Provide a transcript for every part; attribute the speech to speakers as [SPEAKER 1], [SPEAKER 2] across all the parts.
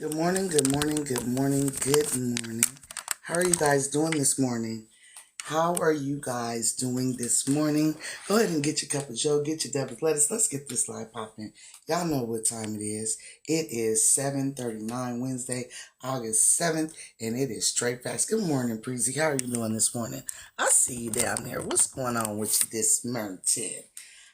[SPEAKER 1] Good morning, good morning, good morning, good morning. How are you guys doing this morning? How are you guys doing this morning? Go ahead and get your cup of joe, get your devil's lettuce. Let's get this live popping. Y'all know what time it is. It is 7:39 Wednesday, August 7th, and it is straight facts. Good morning, Preezy. How are you doing this morning? I see you down there. What's going on with you this morning?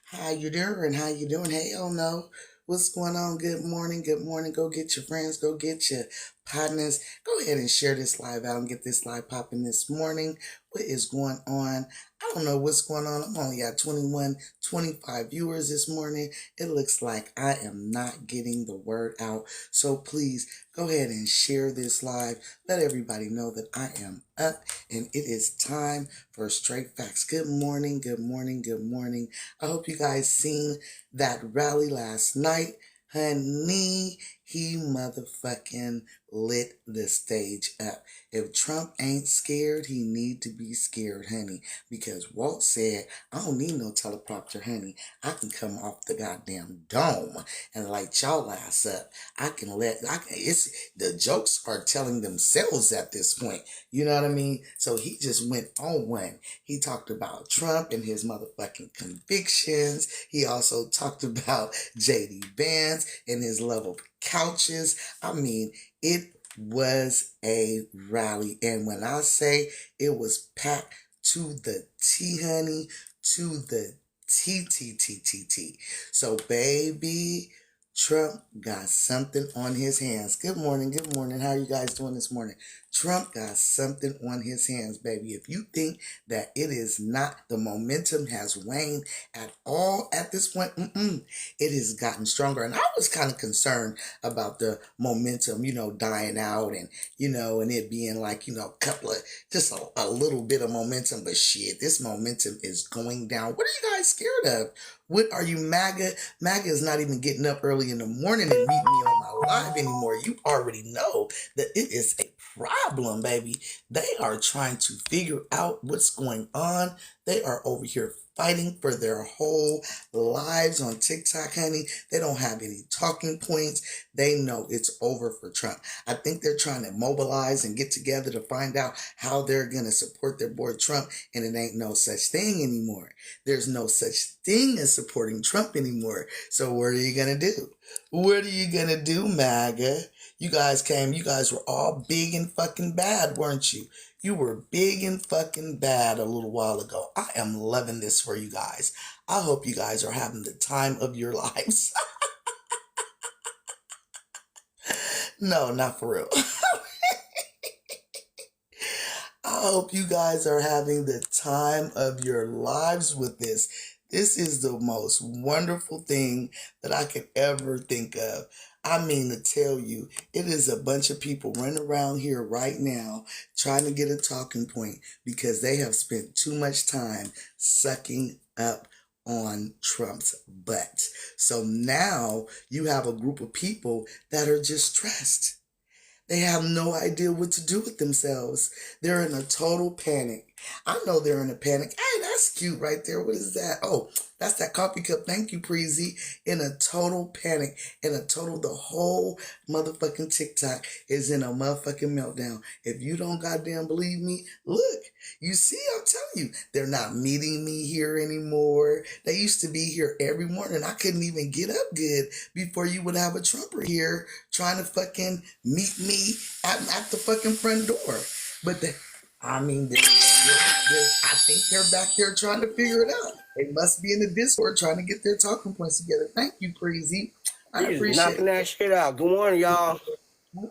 [SPEAKER 1] How you doing? How you doing? Hey, oh no. What's going on? Good morning. Good morning. Go get your friends. Go get your partners. Go ahead and share this live out and get this live popping this morning. What is going on? I don't know what's going on. I'm only at 21, 25 viewers this morning. It looks like I am not getting the word out. So please go ahead and share this live. Let everybody know that I am up and it is time for Straight Facts. Good morning. Good morning. Good morning. I hope you guys seen that rally last night. Honey, he motherfucking lit the stage up. If Trump ain't scared, he need to be scared, honey. Because Walt said, I don't need no teleprompter, honey. I can come off the goddamn dome and light y'all ass up. It's the jokes are telling themselves at this point. You know what I mean? So he just went on one. He talked about Trump and his motherfucking convictions. He also talked about JD Vance and his love of couches. I mean, it was a rally. And when I say it was packed to the T, honey, to the T. So, baby, Trump got something on his hands. Good morning. Good morning. How are you guys doing this morning? Trump got something on his hands, baby. If you think that it is not, the momentum has waned at all at this point, it has gotten stronger. And I was kind of concerned about the momentum, dying out and it being like, just a little bit of momentum. But shit, this momentum is going down. What are you guys scared of? What are you, MAGA? MAGA is not even getting up early in the morning and meeting me on my live anymore. You already know that it is a problem, baby. They are trying to figure out what's going on. They are over here fighting for their whole lives on TikTok, honey. They don't have any talking points. They know it's over for Trump. I think they're trying to mobilize and get together to find out how they're going to support their boy Trump, and it ain't no such thing anymore. There's no such thing as supporting Trump anymore. So what are you going to do? What are you going to do, MAGA? You guys were all big and fucking bad, weren't you? You were big and fucking bad a little while ago. I am loving this for you guys. I hope you guys are having the time of your lives. No, not for real. I hope you guys are having the time of your lives with this. This is the most wonderful thing that I could ever think of. I mean to tell you, it is a bunch of people running around here right now trying to get a talking point because they have spent too much time sucking up on Trump's butt. So now you have a group of people that are just stressed. They have no idea what to do with themselves. They're in a total panic. I know they're in a panic. Hey, that's cute right there. What is that? Oh, that's that coffee cup. Thank you, Preezy. In a total panic. The whole motherfucking TikTok is in a motherfucking meltdown. If you don't goddamn believe me, look. You see, I'm telling you, they're not meeting me here anymore. They used to be here every morning. I couldn't even get up good before you would have a Trumper here trying to fucking meet me at the fucking front door. But I think they're back there trying to figure it out. They must be in the Discord trying to get their talking points together. Thank you, Preezy. I appreciate
[SPEAKER 2] knocking that shit out. Good morning, y'all.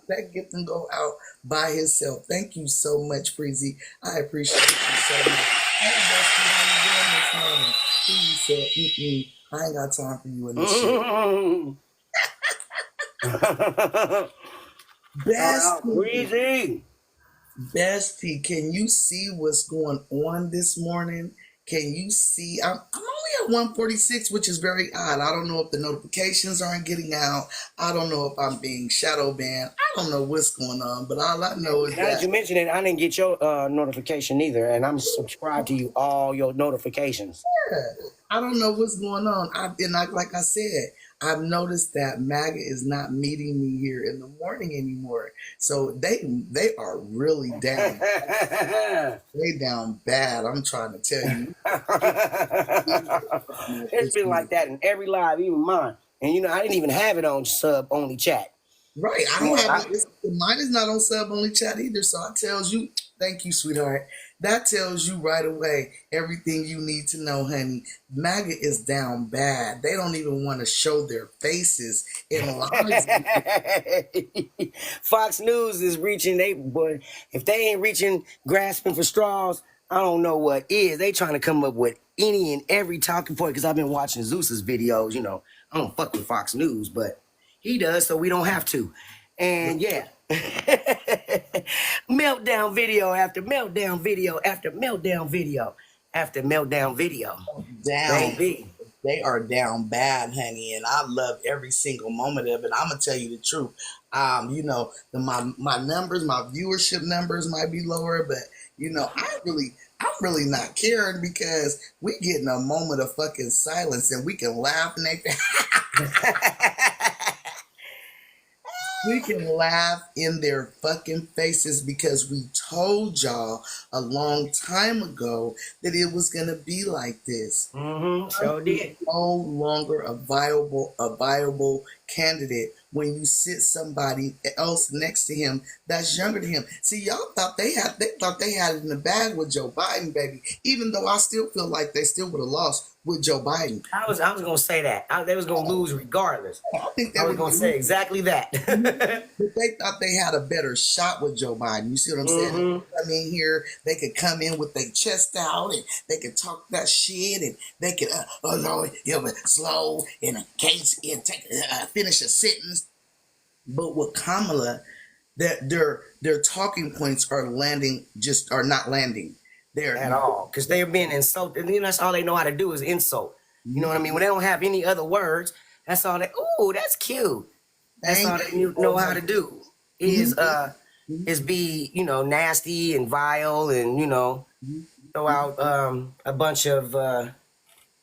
[SPEAKER 1] That gift and go out by himself. Thank you so much, Preezy. I appreciate you so much. Hey, Dusty, how you doing this morning? Preezy said, I ain't got time for you in this shit.
[SPEAKER 2] Breezy.
[SPEAKER 1] Bestie, can you see what's going on this morning? Can you see? I'm only at 146, which is very odd. I don't know if the notifications aren't getting out. I don't know if I'm being shadow banned. I don't know what's going on, but all I know is
[SPEAKER 2] that you mentioned it, I didn't get your notification either, and I'm subscribed to you all your notifications.
[SPEAKER 1] Yeah, I don't know what's going on. Like I said, I've noticed that MAGA is not meeting me here in the morning anymore. So they are really down. They down bad. I'm trying to tell you.
[SPEAKER 2] It's been like that in every live, even mine. And you know, I didn't even have it on sub only chat.
[SPEAKER 1] Right. I
[SPEAKER 2] You
[SPEAKER 1] don't
[SPEAKER 2] know,
[SPEAKER 1] have mine is not on sub only chat either. So it tells you, thank you, sweetheart. That tells you right away everything you need to know, honey. MAGA is down bad. They don't even want to show their faces in lives.
[SPEAKER 2] Fox News is reaching but if they ain't reaching grasping for straws, I don't know what is. They trying to come up with any and every talking point because I've been watching Zeus's videos, you know. I don't fuck with Fox News, but he does, so we don't have to. And yeah. Meltdown video after meltdown video after meltdown video after meltdown video.
[SPEAKER 1] Down.
[SPEAKER 2] Baby.
[SPEAKER 1] They are down bad, honey, and I love every single moment of it. I'm gonna tell you the truth. You know, my numbers, my viewership numbers might be lower, but you know, I'm really not caring because we getting a moment of fucking silence and we can laugh and they we can laugh in their fucking faces because we told y'all a long time ago that it was gonna be like this.
[SPEAKER 2] Sure did.
[SPEAKER 1] No longer a viable candidate when you sit somebody else next to him that's younger than him. See, y'all thought they had it in the bag with Joe Biden, baby. Even though I still feel like they still would have lost with Joe Biden.
[SPEAKER 2] I was gonna say that. They was gonna lose regardless.
[SPEAKER 1] I think they
[SPEAKER 2] I was
[SPEAKER 1] were
[SPEAKER 2] gonna say exactly that.
[SPEAKER 1] But they thought they had a better shot with Joe Biden. You see what I'm saying? Come in here, they could come in with their chest out and they could talk that shit and they could slow and case and finish a sentence. But with Kamala, their talking points are not landing. They're
[SPEAKER 2] At all, because they're being insulted. You know, that's all they know how to do is insult. You know what I mean? When they don't have any other words, that's all they. Ooh, that's cute. That's all they know how to do is be, you know, nasty and vile and, you know, throw out a bunch of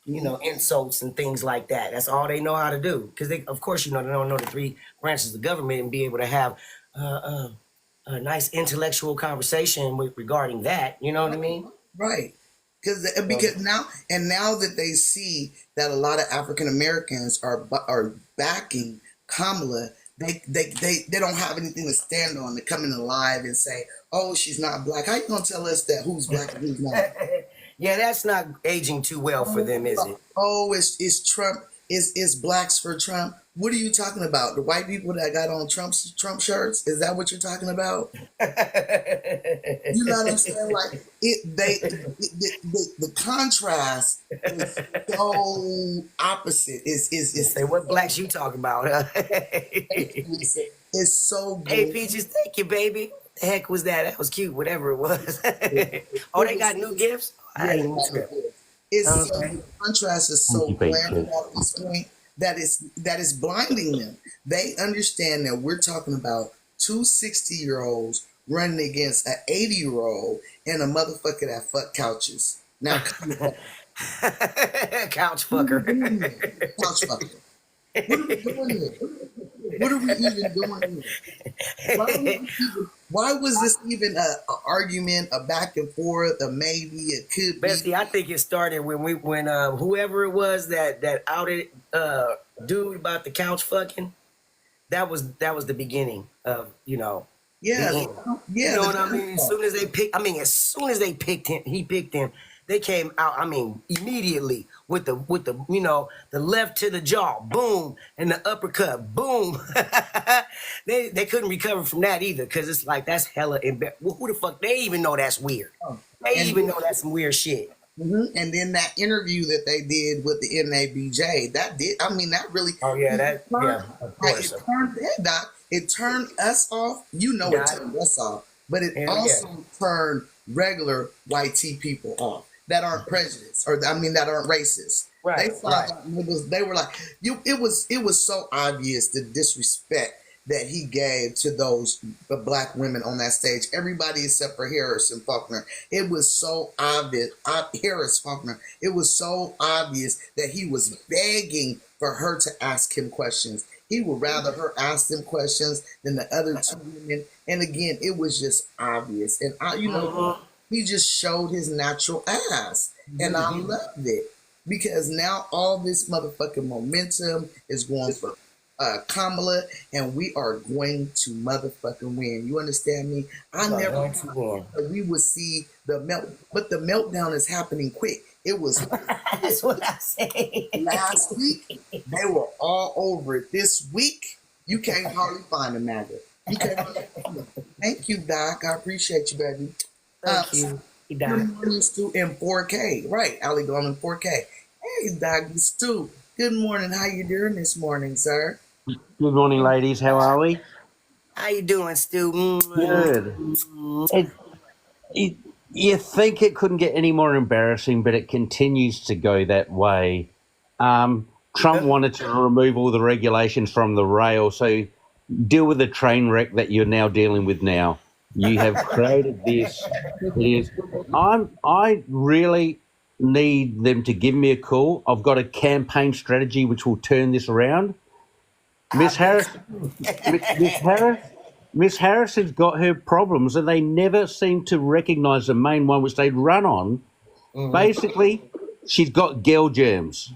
[SPEAKER 2] you know, insults and things like that. That's all they know how to do. Because they, of course, you know, they don't know the three branches of government and be able to have a nice intellectual conversation regarding that. You know what I mean?
[SPEAKER 1] Right. Because now that they see that a lot of African Americans are backing Kamala, they don't have anything to stand on to come in alive and say, oh, she's not black. How you gonna tell us that who's black and who's not?
[SPEAKER 2] Yeah, that's not aging too well for them, is it?
[SPEAKER 1] Oh, it's Trump. It's blacks for Trump. What are you talking about? The white people that got on Trump shirts? Is that what you're talking about? You know what I'm saying? Like the contrast is so opposite.
[SPEAKER 2] Say what blacks you talking about? Huh?
[SPEAKER 1] It's so good.
[SPEAKER 2] Hey Peaches, thank you, baby. What the heck was that? That was cute, whatever it was. Oh, they got new gifts? I didn't know.
[SPEAKER 1] It's the contrast is so glaring at this point that is blinding them. They understand that we're talking about two 60-year-olds running against an 80-year-old and a motherfucker that fuck couches. Now,
[SPEAKER 2] couch fucker.
[SPEAKER 1] Couch fucker. What are we doing here? What are we even doing here? Why was this even an argument, a back and forth, a maybe, it could be?
[SPEAKER 2] Bestie, I think it started when whoever it was that outed dude about the couch fucking, that was the beginning of, you know.
[SPEAKER 1] Yeah.
[SPEAKER 2] You know what I mean? As soon as they picked him, he picked him. They came out, I mean, immediately with the you know, the left to the jaw, boom, and the uppercut, boom. they couldn't recover from that either, because it's like, that's hella embarrassing. Well, who the fuck, they even know that's weird. They even know that's some weird shit.
[SPEAKER 1] And then that interview that they did with the NABJ, that really.
[SPEAKER 2] Oh yeah, of course.
[SPEAKER 1] It turned us off. You know, it turned us off, but it also turned regular white people off that aren't prejudiced, or that aren't racist.
[SPEAKER 2] Right.
[SPEAKER 1] They saw that they were like, it was so obvious the disrespect that he gave to those black women on that stage. Everybody except for Harris and Faulkner. It was so obvious. Harris Faulkner. It was so obvious that he was begging for her to ask him questions. He would rather her ask them questions than the other two women. And again, it was just obvious. And he just showed his natural ass. And I loved it. Because now all this motherfucking momentum is going for Kamala, and we are going to motherfucking win. You understand me? I never thought we would see the melt, but the meltdown is happening quick. It was
[SPEAKER 2] That's what I say.
[SPEAKER 1] last week. They were all over it. This week, you can't hardly find a maggot. You can't hardly find them. Thank you, Doc. I appreciate you, baby.
[SPEAKER 2] Thank you.
[SPEAKER 1] Good morning, Stu, in 4K. Right, Allie going in 4K. Hey, Doggy Stu. Good morning. How you doing this morning, sir?
[SPEAKER 3] Good morning, ladies. How are we?
[SPEAKER 2] How you doing, Stu?
[SPEAKER 3] Good. You think it couldn't get any more embarrassing, but it continues to go that way. Trump wanted to remove all the regulations from the rail, so deal with the train wreck that you're now dealing with now. You have created this. I really need them to give me a call. I've got a campaign strategy which will turn this around. Miss Harris has got her problems, and they never seem to recognise the main one which they'd run on. Basically, she's got girl germs.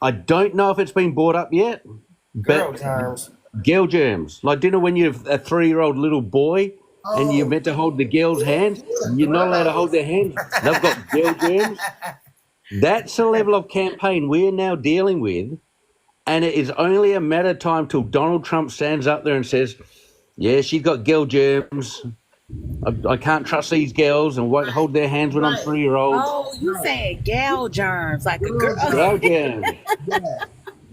[SPEAKER 3] I don't know if it's been brought up yet.
[SPEAKER 2] Girl germs.
[SPEAKER 3] Girl germs. Like, do you know when you're a 3-year-old little boy and you're meant to hold the girl's hand? You're not allowed to hold their hand. They've got girl germs. That's the level of campaign we're now dealing with. And it is only a matter of time till Donald Trump stands up there and says, yeah, she's got girl germs. I can't trust these girls and won't hold their hands when I'm 3-year-olds.
[SPEAKER 4] Oh, you saying gal germs, like a girl.
[SPEAKER 3] Girl germs.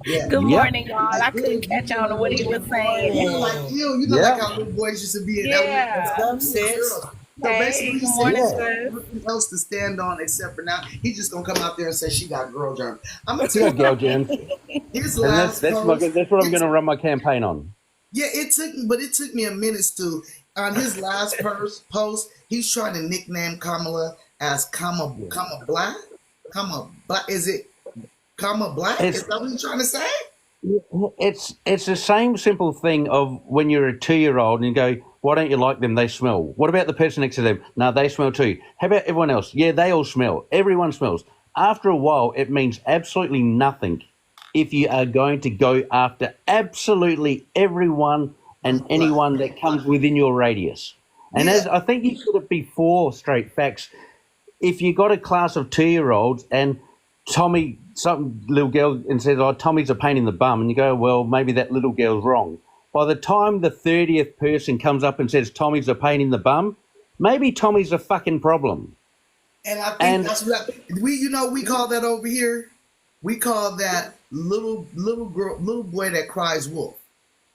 [SPEAKER 1] Yeah.
[SPEAKER 4] Good morning, y'all. I couldn't catch on to what he was saying.
[SPEAKER 1] You know like how little boys used to be in
[SPEAKER 4] Yeah.
[SPEAKER 1] So
[SPEAKER 4] Hey,
[SPEAKER 1] basically,
[SPEAKER 4] good morning, sis.
[SPEAKER 1] nothing else to stand on except for now. He's just gonna come out there and say she got girl germs. I'm gonna
[SPEAKER 3] She
[SPEAKER 1] tell
[SPEAKER 3] got girl germs.
[SPEAKER 1] his
[SPEAKER 3] And
[SPEAKER 1] last
[SPEAKER 3] that's what I'm going to run my campaign on.
[SPEAKER 1] Yeah, it took me a minute to. On his last post, he's trying to nickname Kamala as Kama Black. Kama Black. Is it Kama Black? Is that what he's trying to say?
[SPEAKER 3] It's the same simple thing of when you're a 2-year-old and you go, why don't you like them? They smell. What about the person next to them? No, they smell too. How about everyone else? Yeah, they all smell. Everyone smells. After a while, it means absolutely nothing if you are going to go after absolutely everyone and anyone that comes within your radius. And as I think you said it before, Straight Facts, if you got a class of 2-year-olds and Tommy, some little girl, and says, oh, Tommy's a pain in the bum, and you go, well, maybe that little girl's wrong. By the time the 30th person comes up and says Tommy's a pain in the bum, maybe Tommy's a fucking problem.
[SPEAKER 1] And I think that's what we call that over here. We call that little boy that cries wolf.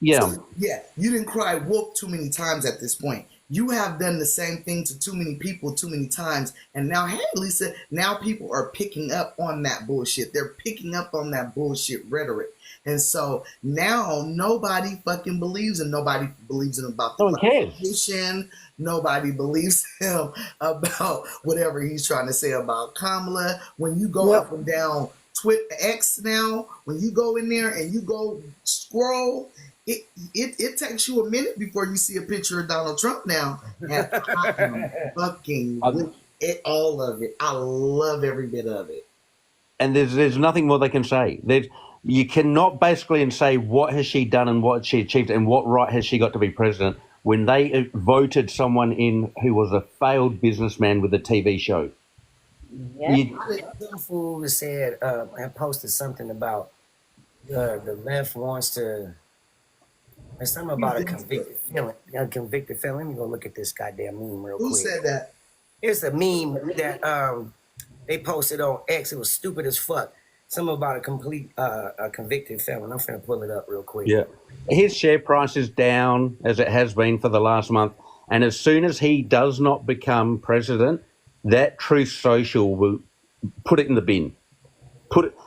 [SPEAKER 3] Yeah.
[SPEAKER 1] So, yeah, you didn't cry wolf too many times at this point. You have done the same thing to too many people too many times. And now, hey, Lisa, now people are picking up on that bullshit. They're picking up on that bullshit rhetoric. And so now nobody fucking believes him. Nobody believes him about the legislation. Nobody believes him about whatever he's trying to say about Kamala. When you go up and down Twitter X now, when you go in there and you go scroll, it takes you a minute before you see a picture of Donald Trump now. And I am fucking all of it. I love every bit of it.
[SPEAKER 3] And there's nothing more they can say. You cannot basically say what has she done and what she achieved and what right has she got to be president when they voted someone in who was a failed businessman with a TV show.
[SPEAKER 2] Some fool said and posted something about the left wants to. There's something about a convicted felon. Let me go look at this goddamn meme real quick.
[SPEAKER 1] Who said that?
[SPEAKER 2] It's a meme that they posted on X. It was stupid as fuck. Something about a convicted felon. I'm finna pull it up real quick.
[SPEAKER 3] Yeah. His share price is down as it has been for the last month. And as soon as he does not become president, that Truth Social will put it in the bin.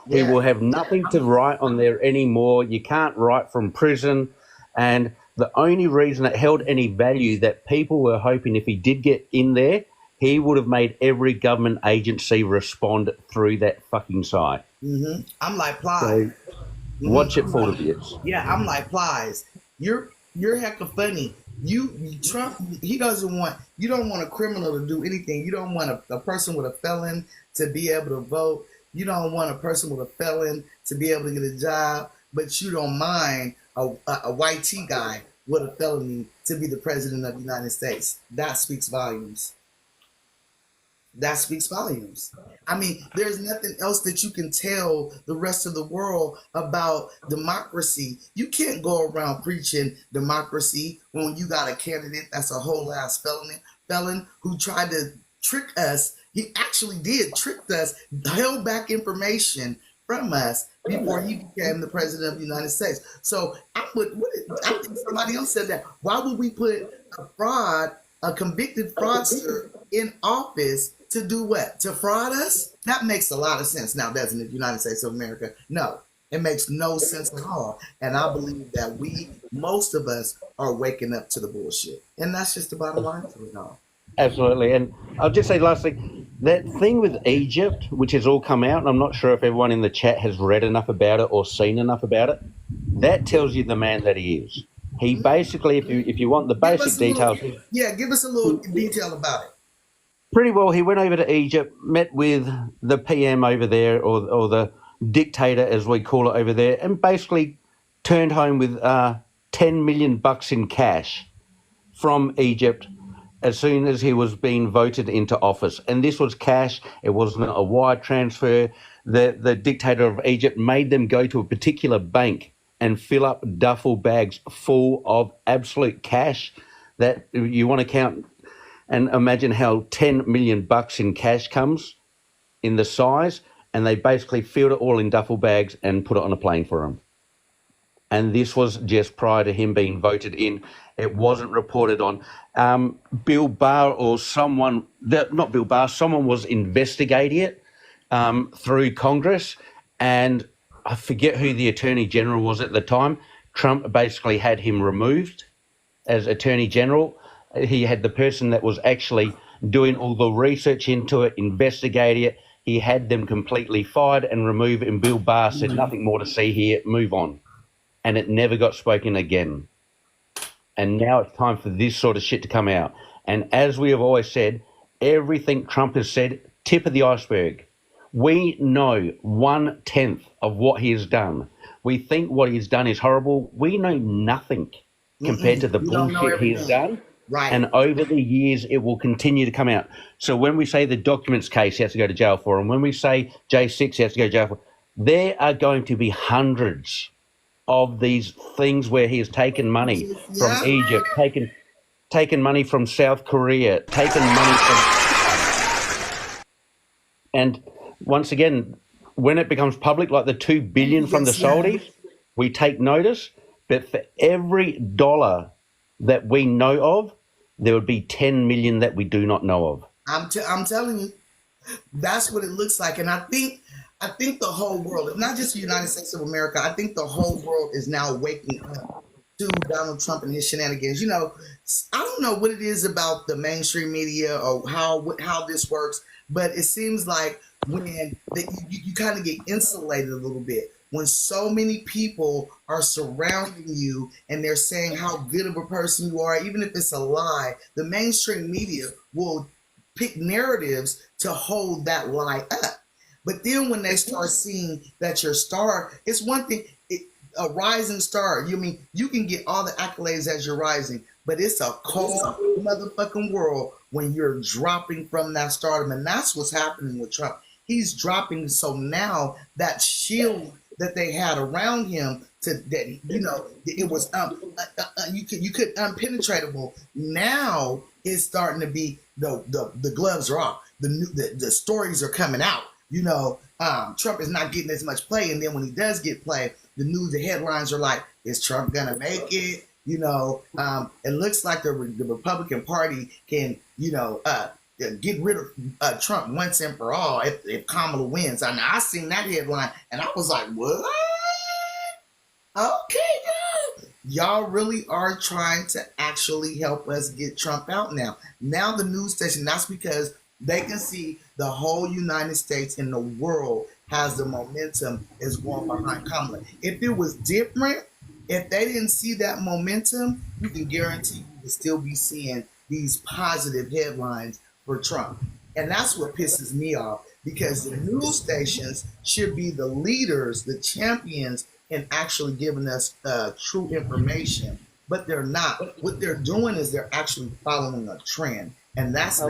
[SPEAKER 3] He will have nothing to write on there anymore. You can't write from prison. And The only reason it held any value that people were hoping if he did get in there, he would have made every government agency respond through that fucking site.
[SPEAKER 1] I'm like Plies.
[SPEAKER 3] So watch it
[SPEAKER 1] I'm
[SPEAKER 3] for
[SPEAKER 1] like,
[SPEAKER 3] the bits.
[SPEAKER 1] yeah, I'm like Plies. You're hecka funny. Trump, he doesn't want, you don't want a criminal to do anything. You don't want a person with a felon to be able to vote. You don't want a person with a felon to be able to get a job, but you don't mind a white T guy with a felony to be the president of the United States. That speaks volumes. That speaks volumes. I mean, there's nothing else that you can tell the rest of the world about democracy. You can't go around preaching democracy when you got a candidate that's a whole ass felon who tried to trick us. He actually did trick us, held back information from us before he became the president of the United States. So I think somebody else said that. Why would we put a convicted fraudster in office to do what? To fraud us? That makes a lot of sense now, doesn't it, United States of America? No, it makes no sense at all. And I believe that most of us, are waking up to the bullshit. And that's just the bottom line to it all.
[SPEAKER 3] Absolutely. And I'll just say last thing, that thing with Egypt, which has all come out, and I'm not sure if everyone in the chat has read enough about it or seen enough about it, that tells you the man that he is. He basically, if you want the basic details...
[SPEAKER 1] give us a little detail about it.
[SPEAKER 3] Pretty well, he went over to Egypt, met with the PM over there, or the dictator, as we call it over there, and basically turned home with $10 million in cash from Egypt as soon as he was being voted into office. And this was cash. It wasn't a wire transfer. The dictator of Egypt made them go to a particular bank and fill up duffel bags full of absolute cash that you want to count and imagine how $10 million in cash comes in the size. And they basically filled it all in duffel bags and put it on a plane for him. And this was just prior to him being voted in. It wasn't reported on. Bill Barr or someone, not Bill Barr, someone was investigating it through Congress. And I forget who the Attorney General was at the time. Trump basically had him removed as Attorney General. He had the person that was actually doing all the research into it, investigating it. He had them completely fired and removed. And Bill Barr said, nothing more to see here, move on. And it never got spoken again. And now it's time for this sort of shit to come out. And as we have always said, everything Trump has said, tip of the iceberg. We know 1/10 of what he has done. We think what he's done is horrible. We know nothing compared to the bullshit he has done.
[SPEAKER 1] Right.
[SPEAKER 3] And over the years, it will continue to come out. So when we say the documents case he has to go to jail for, and when we say J6 he has to go to jail for, there are going to be hundreds of these things where he has taken money from Egypt, taken money from South Korea, taken money from... And once again, when it becomes public, like the $2 billion from the Saudis, we take notice. But for every dollar that we know of, there would be 10 million that we do not know of.
[SPEAKER 1] I'm telling you, that's what it looks like. And I think the whole world, not just the United States of America, I think the whole world is now waking up to Donald Trump and his shenanigans. You know, I don't know what it is about the mainstream media or how this works, but it seems like when you kind of get insulated a little bit. When so many people are surrounding you and they're saying how good of a person you are, even if it's a lie, the mainstream media will pick narratives to hold that lie up. But then when they start seeing that your star, it's one thing, a rising star. You can get all the accolades as you're rising, but it's a cold motherfucking world when you're dropping from that stardom. And that's what's happening with Trump. He's dropping. So now that shield that they had around him it was you could unpenetratable. Now it's starting to be the gloves are off. The stories are coming out. Trump is not getting as much play, and then when he does get play, the headlines are like, is Trump gonna make it? It looks like the Republican Party can get rid of Trump once and for all if Kamala wins. I seen that headline and I was like, what? Okay, Y'all really are trying to actually help us get Trump out now. Now the news station, that's because they can see the whole United States and the world has the momentum is going behind Kamala. If it was different, if they didn't see that momentum, you can guarantee you would still be seeing these positive headlines for Trump. And that's what pisses me off because the news stations should be the leaders, the champions in actually giving us true information, but they're not. What they're doing is they're actually following a trend. And that's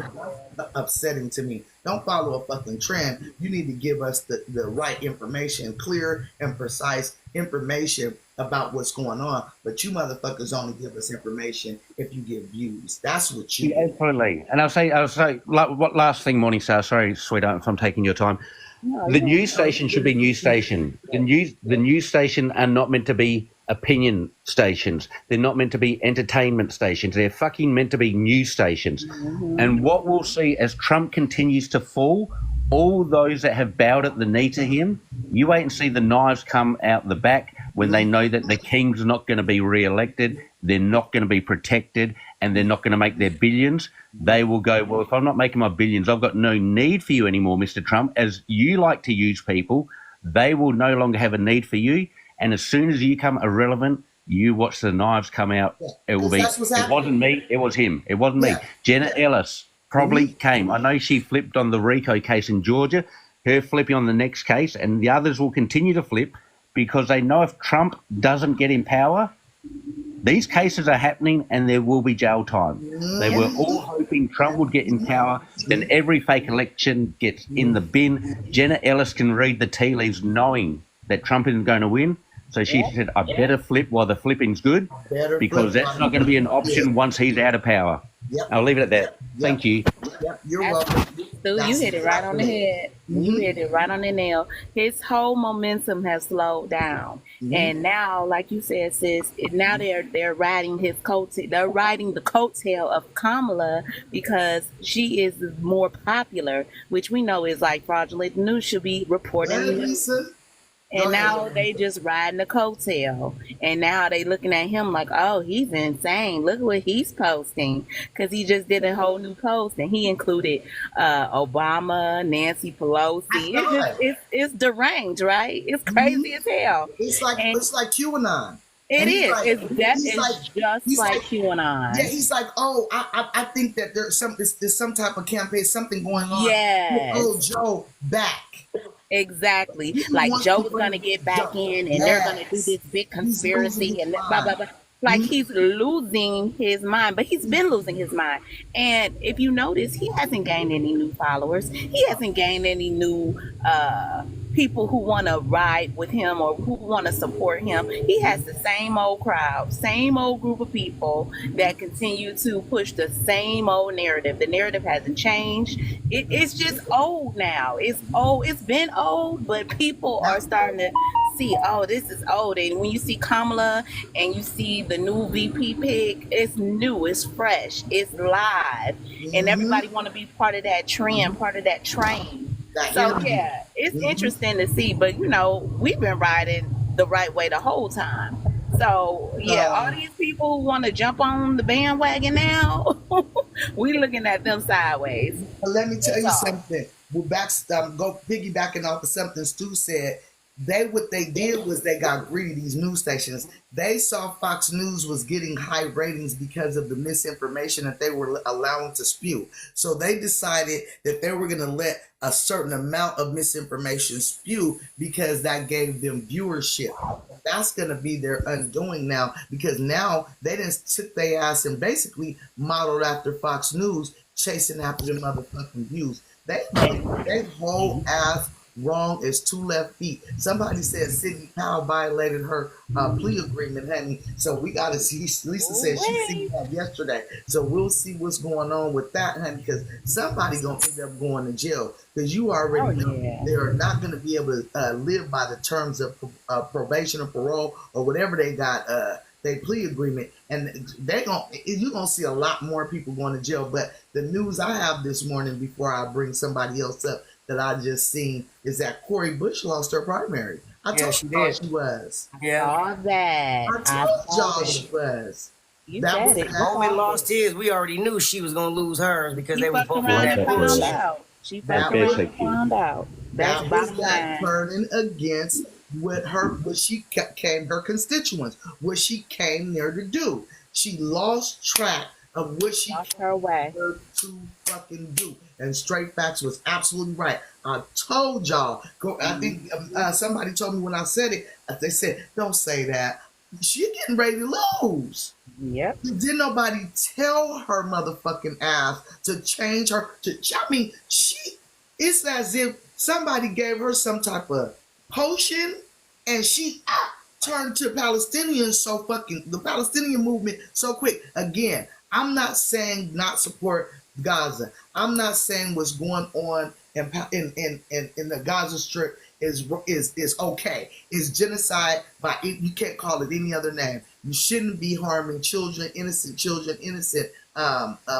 [SPEAKER 1] upsetting to me. Don't follow a fucking trend. You need to give us the right information, clear and precise information about what's going on. But you motherfuckers only give us information if you give views. That's what you
[SPEAKER 3] Yeah,
[SPEAKER 1] do.
[SPEAKER 3] absolutely. And I'll say, what last thing, Morningstar? Sorry, sweetheart, if I'm taking your time.
[SPEAKER 4] No,
[SPEAKER 3] The
[SPEAKER 4] you
[SPEAKER 3] news station should be news station. The news station are not meant to be opinion stations. They're not meant to be entertainment stations. They're fucking meant to be news stations. And what we'll see as Trump continues to fall, all those that have bowed at the knee to him, you wait and see the knives come out the back when they know that the king's not going to be re-elected, they're not going to be protected, and they're not going to make their billions. They will go, well, if I'm not making my billions, I've got no need for you anymore, Mr. Trump. As you like to use people, they will no longer have a need for you. And as soon as you come irrelevant, you watch the knives come out. It will be, it wasn't me, it was him. It wasn't me. Jenna Ellis probably came. I know she flipped on the RICO case in Georgia, her flipping on the next case, and the others will continue to flip because they know if Trump doesn't get in power, these cases are happening and there will be jail time. They were all hoping Trump would get in power, then every fake election gets in the bin. Jenna Ellis can read the tea leaves knowing that Trump isn't going to win. So she said, I better flip while the flipping's good because that's not going to be an option once he's out of power. I'll leave it at that. Thank you.
[SPEAKER 1] You're welcome.
[SPEAKER 4] Stu, you hit it right on the head. You hit it right on the nail. His whole momentum has slowed down, and now, like you said, sis, now they're riding his coattail. They're riding the coattail of Kamala because she is more popular, which we know is like fraudulent news should be reporting. And now they just riding the coattail. And now they looking at him like, oh, he's insane. Look what he's posting. Because he just did a whole new post. And he included Obama, Nancy Pelosi. It's deranged, right? It's crazy as hell.
[SPEAKER 1] It's like QAnon.
[SPEAKER 4] It's just like QAnon.
[SPEAKER 1] Yeah, he's like, oh, I think that there's some type of campaign, something going on.
[SPEAKER 4] Yes.
[SPEAKER 1] Oh, Joe, back.
[SPEAKER 4] Exactly. Like Joe's gonna get back in and they're gonna do this big conspiracy and blah blah blah. Like he's losing his mind, but he's been losing his mind. And if you notice, he hasn't gained any new followers. He hasn't gained any new people who want to ride with him or who want to support him. He has the same old crowd, same old group of people that continue to push the same old narrative. The narrative hasn't changed. It's just old now. It's old. It's been old, but people are starting to see, oh, this is old. And when you see Kamala and you see the new VP pick, it's new, it's fresh, it's live, and everybody want to be part of that trend, part of that train. So yeah, it's interesting to see, but you know, we've been riding the right way the whole time. So yeah, all these people who want to jump on the bandwagon now, we looking at them sideways.
[SPEAKER 1] But let me tell you something. We're back. Go piggybacking off of something Stu said. What they did was they got greedy. These news stations, they saw Fox News was getting high ratings because of the misinformation that they were allowing to spew. So they decided that they were going to let a certain amount of misinformation spew because that gave them viewership. That's going to be their undoing now because now they didn't sit their ass and basically modeled after Fox News, chasing after them motherfucking views. They whole ass wrong as two left feet. Somebody said Sidney Powell violated her plea agreement, honey. So we got to see. Lisa said she seen that yesterday. So we'll see what's going on with that, honey, because somebody gonna end up going to jail because you already know they are not going to be able to live by the terms of probation or parole or whatever they got. They plea agreement, and you're gonna see a lot more people going to jail. But the news I have this morning before I bring somebody else up that I just seen is that Cori Bush lost her primary. I
[SPEAKER 2] Yeah,
[SPEAKER 1] told
[SPEAKER 2] she
[SPEAKER 1] y'all
[SPEAKER 2] did.
[SPEAKER 1] she was.
[SPEAKER 2] Yeah.
[SPEAKER 4] Saw that.
[SPEAKER 1] I
[SPEAKER 4] I
[SPEAKER 1] told
[SPEAKER 4] saw
[SPEAKER 1] y'all
[SPEAKER 4] it.
[SPEAKER 1] she was.
[SPEAKER 4] You
[SPEAKER 1] That was
[SPEAKER 4] said it.
[SPEAKER 2] The
[SPEAKER 4] You
[SPEAKER 1] that.
[SPEAKER 2] moment
[SPEAKER 4] saw
[SPEAKER 2] lost
[SPEAKER 4] it.
[SPEAKER 2] his, we already knew she was gonna lose hers because
[SPEAKER 4] She
[SPEAKER 2] they was
[SPEAKER 4] fucked
[SPEAKER 2] both on
[SPEAKER 4] around
[SPEAKER 3] Like
[SPEAKER 2] that
[SPEAKER 4] and
[SPEAKER 3] that
[SPEAKER 4] found
[SPEAKER 2] bullshit.
[SPEAKER 3] cute.
[SPEAKER 4] out. She
[SPEAKER 3] That
[SPEAKER 4] fucked
[SPEAKER 3] bear's
[SPEAKER 4] around
[SPEAKER 3] so
[SPEAKER 4] and
[SPEAKER 3] cute.
[SPEAKER 4] found out. That's
[SPEAKER 1] That was
[SPEAKER 4] bottom
[SPEAKER 1] that
[SPEAKER 4] line.
[SPEAKER 1] turning against what she came her constituents, what she came there to do. She lost track of what she
[SPEAKER 4] Lost
[SPEAKER 1] came
[SPEAKER 4] her way.
[SPEAKER 1] there to fucking do. And straight facts was absolutely right. I told y'all. Go. I think somebody told me when I said it. They said, "Don't say that." She getting ready to lose.
[SPEAKER 4] Yep.
[SPEAKER 1] Didn't nobody tell her motherfucking ass to change her? I mean, it's as if somebody gave her some type of potion and she turned to Palestinians so fucking, the Palestinian movement so quick. Again, I'm not saying not support Gaza. I'm not saying what's going on in the Gaza Strip is okay. It's genocide by you can't call it any other name. You shouldn't be harming children, innocent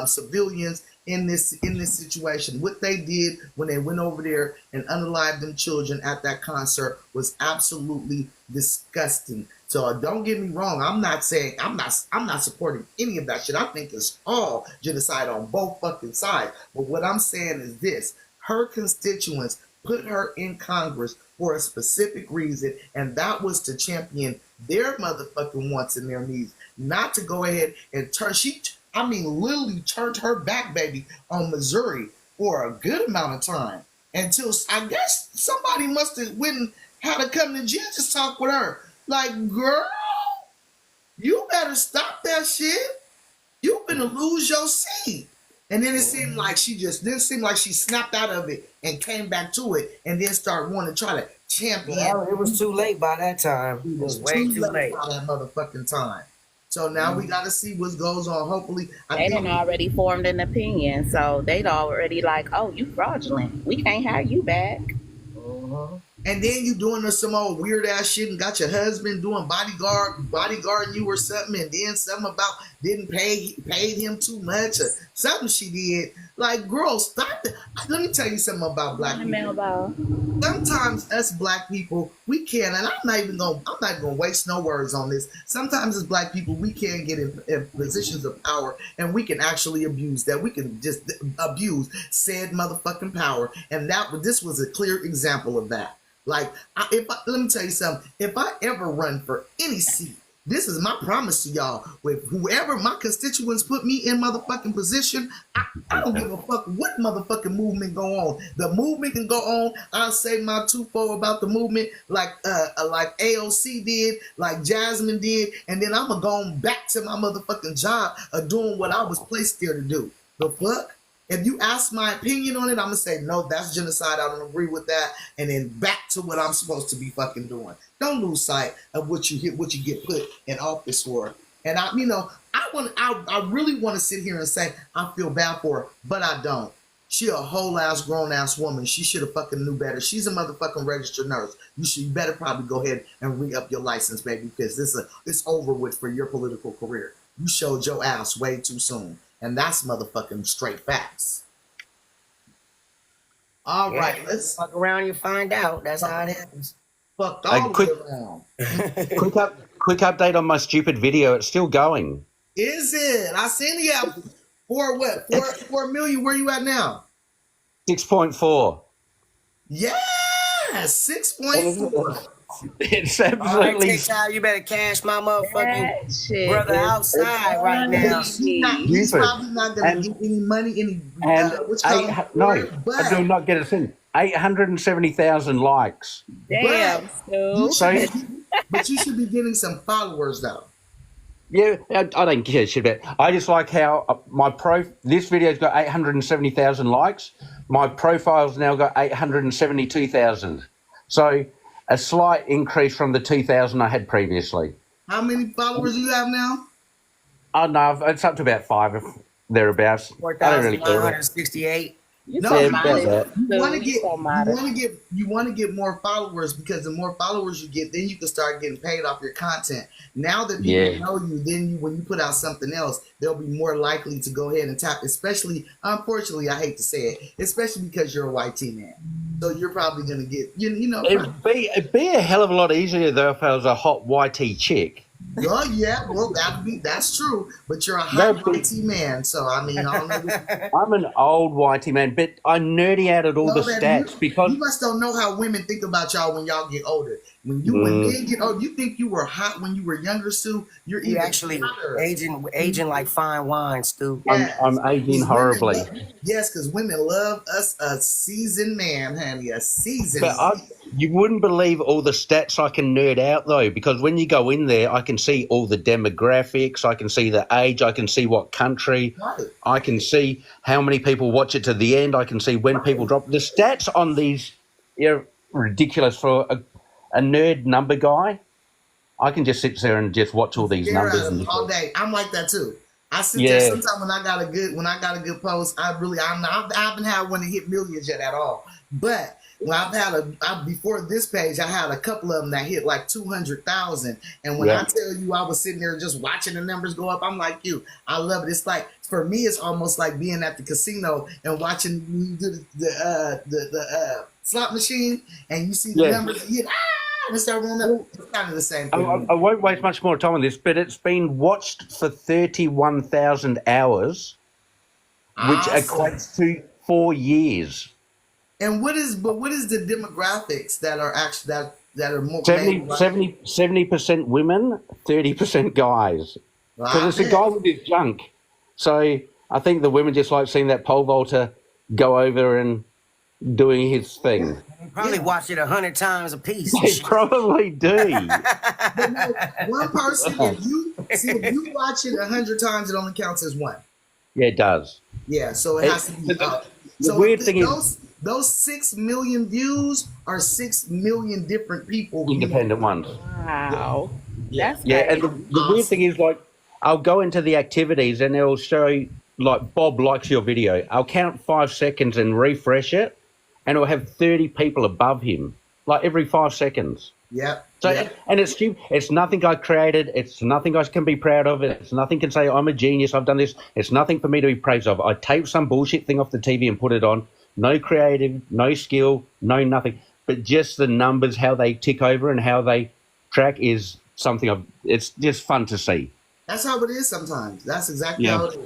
[SPEAKER 1] civilians in this situation. What they did when they went over there and unalived them children at that concert was absolutely disgusting. So don't get me wrong. I'm not supporting any of that shit. I think it's all genocide on both fucking sides. But what I'm saying is this: her constituents put her in Congress for a specific reason, and that was to champion their motherfucking wants and their needs, not to go ahead and literally turned her back, baby, on Missouri for a good amount of time until I guess somebody must have went and had to come to Jesus talk with her. Like, girl, you better stop that shit. You finna lose your seat. And then it seemed like she snapped out of it and came back to it and then started wanting to try to champion.
[SPEAKER 2] Well, it was too late by that time.
[SPEAKER 1] It was
[SPEAKER 2] way too late.
[SPEAKER 1] by that motherfucking time. So now we got to see what goes on. Hopefully,
[SPEAKER 4] They done already formed an opinion, so they'd already like, oh, you fraudulent. We can't have you back.
[SPEAKER 1] And then you doing some old weird ass shit and got your husband doing bodyguarding you or something, and then something about didn't paid him too much or something she did. Like, girl, stop it. Let me tell you something about black people. Sometimes us black people, we can, and I'm not even gonna waste no words on this. Sometimes as black people, we can get in positions of power and we can actually abuse that. We can just abuse said motherfucking power. And this was a clear example of that. Like, let me tell you something. If I ever run for any seat, this is my promise to y'all. With whoever my constituents put me in motherfucking position, I don't give a fuck what motherfucking movement go on. The movement can go on. I'll say my two-fold about the movement like AOC did, like Jasmine did, and then I'm going to go back to my motherfucking job of doing what I was placed there to do. The fuck? If you ask my opinion on it, I'm gonna say no, that's genocide. I don't agree with that, and then back to what I'm supposed to be fucking doing. Don't lose sight of what you get put in office for. And I really want to sit here and say I feel bad for her, but I don't. She a whole ass grown ass woman. She should have fucking knew better. She's a motherfucking registered nurse. You better probably go ahead and re-up your license, baby, because it's over with for your political career. You showed your ass way too soon. And that's motherfucking straight facts. All right, let's
[SPEAKER 2] fuck around, you find out. That's how it happens.
[SPEAKER 1] Fuck all the way around.
[SPEAKER 3] Quick update on my stupid video. It's still going.
[SPEAKER 1] Is it? I seen you have 4 million. Where you at now?
[SPEAKER 3] 6.4.
[SPEAKER 1] Yeah, 6.4.
[SPEAKER 3] It's
[SPEAKER 2] All right,
[SPEAKER 3] absolutely.
[SPEAKER 2] you better cash my motherfucking
[SPEAKER 4] That shit
[SPEAKER 2] brother
[SPEAKER 4] is
[SPEAKER 2] outside right now.
[SPEAKER 1] He's probably not gonna get any money,
[SPEAKER 3] I do not get a thing. 870,000 likes.
[SPEAKER 4] Damn,
[SPEAKER 1] but you should be getting some followers though.
[SPEAKER 3] Yeah, I don't care shit about. I just like how this video's got 870,000 likes. My profile's now got 872,000. So a slight increase from the 2,000 I had previously.
[SPEAKER 1] How many followers do you have now?
[SPEAKER 3] Oh no, it's up to about 5 thereabouts.
[SPEAKER 2] 4,968.
[SPEAKER 4] You
[SPEAKER 1] No,
[SPEAKER 4] so
[SPEAKER 3] Yeah,
[SPEAKER 1] you
[SPEAKER 3] about
[SPEAKER 1] want
[SPEAKER 4] modest,
[SPEAKER 3] that.
[SPEAKER 1] you want to
[SPEAKER 4] Sue. You
[SPEAKER 1] get
[SPEAKER 4] so
[SPEAKER 1] you
[SPEAKER 4] modest.
[SPEAKER 1] want to get you want to get more followers, because the more followers you get, then you can start getting paid off your content. Now that people
[SPEAKER 3] Yeah.
[SPEAKER 1] know you, then when you put out something else, they'll be more likely to go ahead and tap. Especially, unfortunately, I hate to say it, especially because you're a white teen man, so you're probably gonna get probably.
[SPEAKER 3] It'd be a hell of a lot easier though if I was a hot YT chick.
[SPEAKER 1] Oh yeah, well that's true, but you're a hot
[SPEAKER 3] That'd be.
[SPEAKER 1] white teen man, so I mean, I don't know.
[SPEAKER 3] I'm an old whitey man, but I'm nerdy out at all the
[SPEAKER 1] No, baby,
[SPEAKER 3] stats because
[SPEAKER 1] you must don't know how women think about y'all when y'all get older. When
[SPEAKER 3] mm,
[SPEAKER 1] men get old, you think you were hot when you were younger, Sue. You're
[SPEAKER 2] You
[SPEAKER 1] even
[SPEAKER 2] actually
[SPEAKER 1] hotter.
[SPEAKER 2] aging like fine wine, Stu.
[SPEAKER 3] I'm
[SPEAKER 1] Yes,
[SPEAKER 3] aging
[SPEAKER 1] 'cause women
[SPEAKER 3] horribly.
[SPEAKER 1] love, yes, because women love us a seasoned man, honey, a seasoned
[SPEAKER 3] But you wouldn't believe all the stats I can nerd out though, because when you go in there, I can see all the demographics, I can see the age, I can see what country,
[SPEAKER 1] man.
[SPEAKER 3] I can see how many people watch it to the end, I can see when people drop. The stats on these are ridiculous for a nerd number guy. I can just sit there and just watch all these
[SPEAKER 1] Stare at
[SPEAKER 3] numbers and
[SPEAKER 1] them
[SPEAKER 3] just
[SPEAKER 1] all
[SPEAKER 3] go,
[SPEAKER 1] day. I'm like that too. I sit there
[SPEAKER 3] yeah,
[SPEAKER 1] sometimes when I got a good post. I haven't had one that hit millions yet at all. But when before this page, I had a couple of them that hit like 200,000. And when I
[SPEAKER 3] yeah,
[SPEAKER 1] tell you, I was sitting there just watching the numbers go up. I'm like you. I love it. It's like for me, it's almost like being at the casino and watching you do the slot machine, and you see the
[SPEAKER 3] yeah.
[SPEAKER 1] numbers hit. And start rolling up. It's kind of the same
[SPEAKER 3] I,
[SPEAKER 1] thing.
[SPEAKER 3] I won't waste much more time on this, but it's been watched for 31,000 hours, which
[SPEAKER 1] Awesome.
[SPEAKER 3] equates to 4 years.
[SPEAKER 1] And what is the demographics that are actually that are more made
[SPEAKER 3] 70,
[SPEAKER 1] like
[SPEAKER 3] 70, 70% women, 30% guys.
[SPEAKER 1] well,
[SPEAKER 3] Because
[SPEAKER 1] I
[SPEAKER 3] it's a
[SPEAKER 1] bet.
[SPEAKER 3] guy with his junk. So I think the women just like seeing that pole vaulter go over and doing his thing.
[SPEAKER 2] Probably
[SPEAKER 1] Yeah.
[SPEAKER 2] watched it 100 times a piece and
[SPEAKER 3] They
[SPEAKER 2] shit.
[SPEAKER 3] probably do.
[SPEAKER 1] But no, one person, if you watch it 100 times, it only counts as one.
[SPEAKER 3] Yeah, it does.
[SPEAKER 1] Yeah, so it
[SPEAKER 3] It,
[SPEAKER 1] has to be
[SPEAKER 3] the,
[SPEAKER 1] up.
[SPEAKER 3] the
[SPEAKER 1] So
[SPEAKER 3] weird thing is,
[SPEAKER 1] those 6 million views are 6 million different people viewing.
[SPEAKER 3] independent ones.
[SPEAKER 4] Wow.
[SPEAKER 1] Yeah.
[SPEAKER 4] That's
[SPEAKER 3] Yeah, and
[SPEAKER 4] crazy.
[SPEAKER 3] the weird thing is, like, I'll go into the activities and it'll show, like, Bob likes your video. I'll count 5 seconds and refresh it, and it'll have 30 people above him, like, every 5 seconds.
[SPEAKER 1] Yep.
[SPEAKER 3] So,
[SPEAKER 1] Yep.
[SPEAKER 3] and it's stupid. It's nothing I created. It's nothing I can be proud of. It's nothing can say I'm a genius. I've done this. It's nothing for me to be praised of. I tape some bullshit thing off the TV and put it on. No creative, no skill, no nothing. But just the numbers, how they tick over and how they track is something it's just fun to see.
[SPEAKER 1] That's how it is sometimes. That's exactly
[SPEAKER 3] Yeah.
[SPEAKER 1] how it is.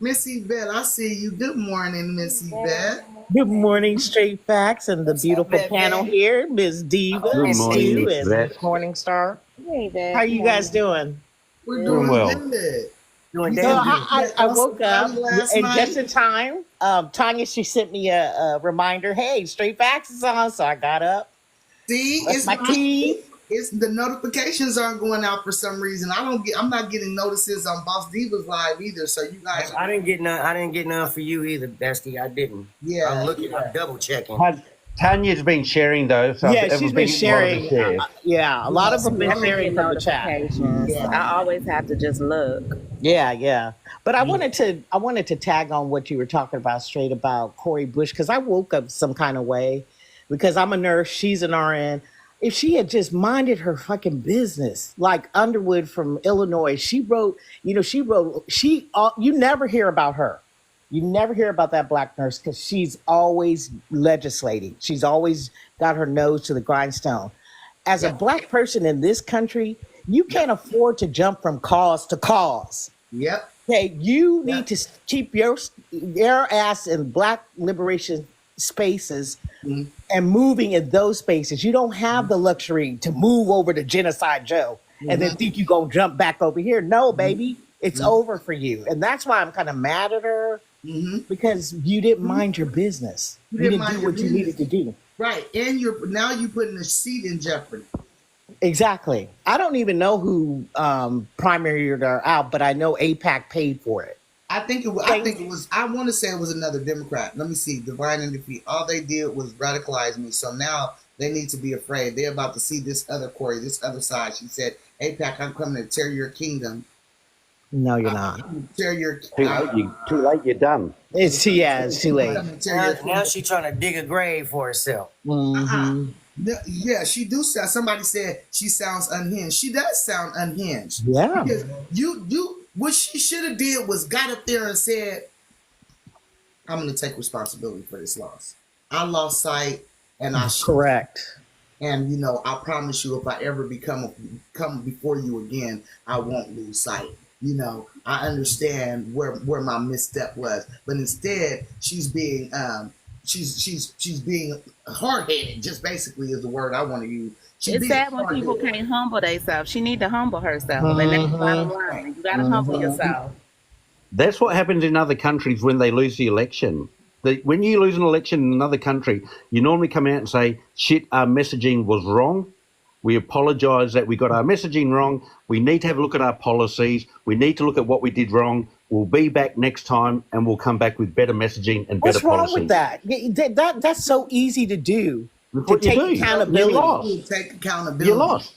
[SPEAKER 1] Missy Beth, I see you. Good morning, Missy Beth.
[SPEAKER 5] Good morning, Straight Facts, and the beautiful
[SPEAKER 2] Beth,
[SPEAKER 5] panel
[SPEAKER 2] Beth?
[SPEAKER 5] here, Ms. Diva,
[SPEAKER 3] Good
[SPEAKER 5] and
[SPEAKER 3] morning,
[SPEAKER 5] Stu,
[SPEAKER 3] Miss
[SPEAKER 5] and
[SPEAKER 3] Beth.
[SPEAKER 5] Morningstar.
[SPEAKER 4] Hey, Dad.
[SPEAKER 5] How you guys doing?
[SPEAKER 1] We're
[SPEAKER 3] Doing
[SPEAKER 1] doing
[SPEAKER 3] well.
[SPEAKER 1] good.
[SPEAKER 2] Doing
[SPEAKER 5] So
[SPEAKER 2] damn good.
[SPEAKER 5] I woke up,
[SPEAKER 1] last
[SPEAKER 5] and
[SPEAKER 1] night.
[SPEAKER 5] just in time, Tanya, she sent me a reminder, hey, Straight Facts is on, so I got up,
[SPEAKER 1] See,
[SPEAKER 5] brushed
[SPEAKER 1] it's
[SPEAKER 5] my teeth.
[SPEAKER 1] it's the notifications aren't going out for some reason. I'm not getting notices on Boss Divas Live either. So you guys,
[SPEAKER 2] I didn't get none. I didn't get none for you either, Bestie. I didn't.
[SPEAKER 1] yeah,
[SPEAKER 2] I'm looking. I'm double checking.
[SPEAKER 3] Tanya's been sharing though. So
[SPEAKER 5] Yeah,
[SPEAKER 3] I've
[SPEAKER 5] she's been
[SPEAKER 3] getting a lot of the
[SPEAKER 5] sharing.
[SPEAKER 3] shares.
[SPEAKER 5] Yeah, a lot of them
[SPEAKER 4] I
[SPEAKER 5] been
[SPEAKER 4] don't
[SPEAKER 5] sharing
[SPEAKER 4] get
[SPEAKER 5] from the chat.
[SPEAKER 4] notifications.
[SPEAKER 1] Yeah.
[SPEAKER 4] I always have to just look.
[SPEAKER 5] Yeah. But I wanted to tag on what you were talking about straight about Cori Bush, because I woke up some kind of way because I'm a nurse, she's an RN. If she had just minded her fucking business, like Underwood from Illinois, you never hear about her. You never hear about that black nurse because she's always legislating. She's always got her nose to the grindstone. As a black person in this country, you can't afford to jump from cause to cause.
[SPEAKER 1] yep,
[SPEAKER 5] Okay, you need to keep your ass in black liberation spaces and moving in those spaces. You don't have the luxury to move over to Genocide Joe and then think you're going to jump back over here. No, baby, it's over for you. And that's why I'm kind of mad at her because you didn't mind your business. You
[SPEAKER 1] didn't
[SPEAKER 5] didn't
[SPEAKER 1] mind
[SPEAKER 5] do
[SPEAKER 1] your
[SPEAKER 5] what you needed to do.
[SPEAKER 1] right. And you're putting the seat in jeopardy.
[SPEAKER 5] Exactly. I don't even know who primaried her out, but I know APAC paid for it.
[SPEAKER 1] I think it was. I want to say it was another Democrat. Let me see. Divine and Defeat. All they did was radicalize me. So now they need to be afraid. They're about to see this other Corey, this other side. She said, "APAC, I'm coming to tear your kingdom."
[SPEAKER 5] No, you're not.
[SPEAKER 1] Tear your.
[SPEAKER 3] Too late, you're done.
[SPEAKER 5] It's too late.
[SPEAKER 2] Now she's trying to dig a grave for herself.
[SPEAKER 5] Mm-hmm.
[SPEAKER 1] Yeah, she do sound. Somebody said she sounds unhinged. She does sound unhinged.
[SPEAKER 5] Yeah.
[SPEAKER 1] Because what she should have did was got up there and said, "I'm going to take responsibility for this loss. I lost sight, and
[SPEAKER 5] Correct.
[SPEAKER 1] And I promise you, if I ever come before you again, I won't lose sight. I understand where my misstep was, but instead she's being she's being hard headed. Just basically is the word I want to use.
[SPEAKER 4] It's sad when people can't humble themselves. She need to humble herself, and that's the bottom line. You got to humble yourself.
[SPEAKER 3] That's what happens in other countries when they lose the election. When you lose an election in another country, you normally come out and say, shit, our messaging was wrong. We apologise that we got our messaging wrong. We need to have a look at our policies. We need to look at what we did wrong. We'll be back next time and we'll come back with better messaging and better policies.
[SPEAKER 5] What's wrong with that? That's so easy to do. To take accountability.
[SPEAKER 3] You lost.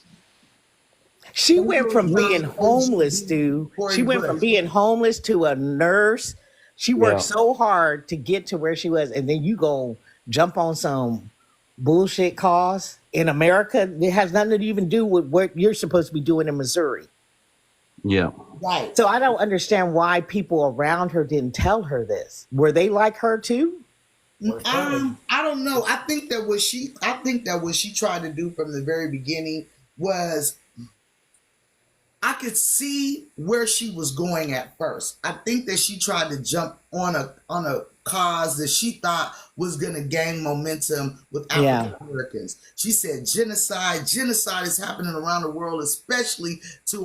[SPEAKER 5] She went from being homeless, dude. She went from being homeless to a nurse. She worked so hard to get to where she was, and then you go jump on some bullshit cause in America. It has nothing to even do with what you're supposed to be doing in Missouri.
[SPEAKER 3] Yeah.
[SPEAKER 1] Right.
[SPEAKER 5] So I don't understand why people around her didn't tell her this. Were they like her too?
[SPEAKER 1] I don't know. I think that what she tried to do from the very beginning was, I could see where she was going at first. I think that she tried to jump on a cause that she thought was going to gain momentum with African Americans. She said genocide is happening around the world, especially to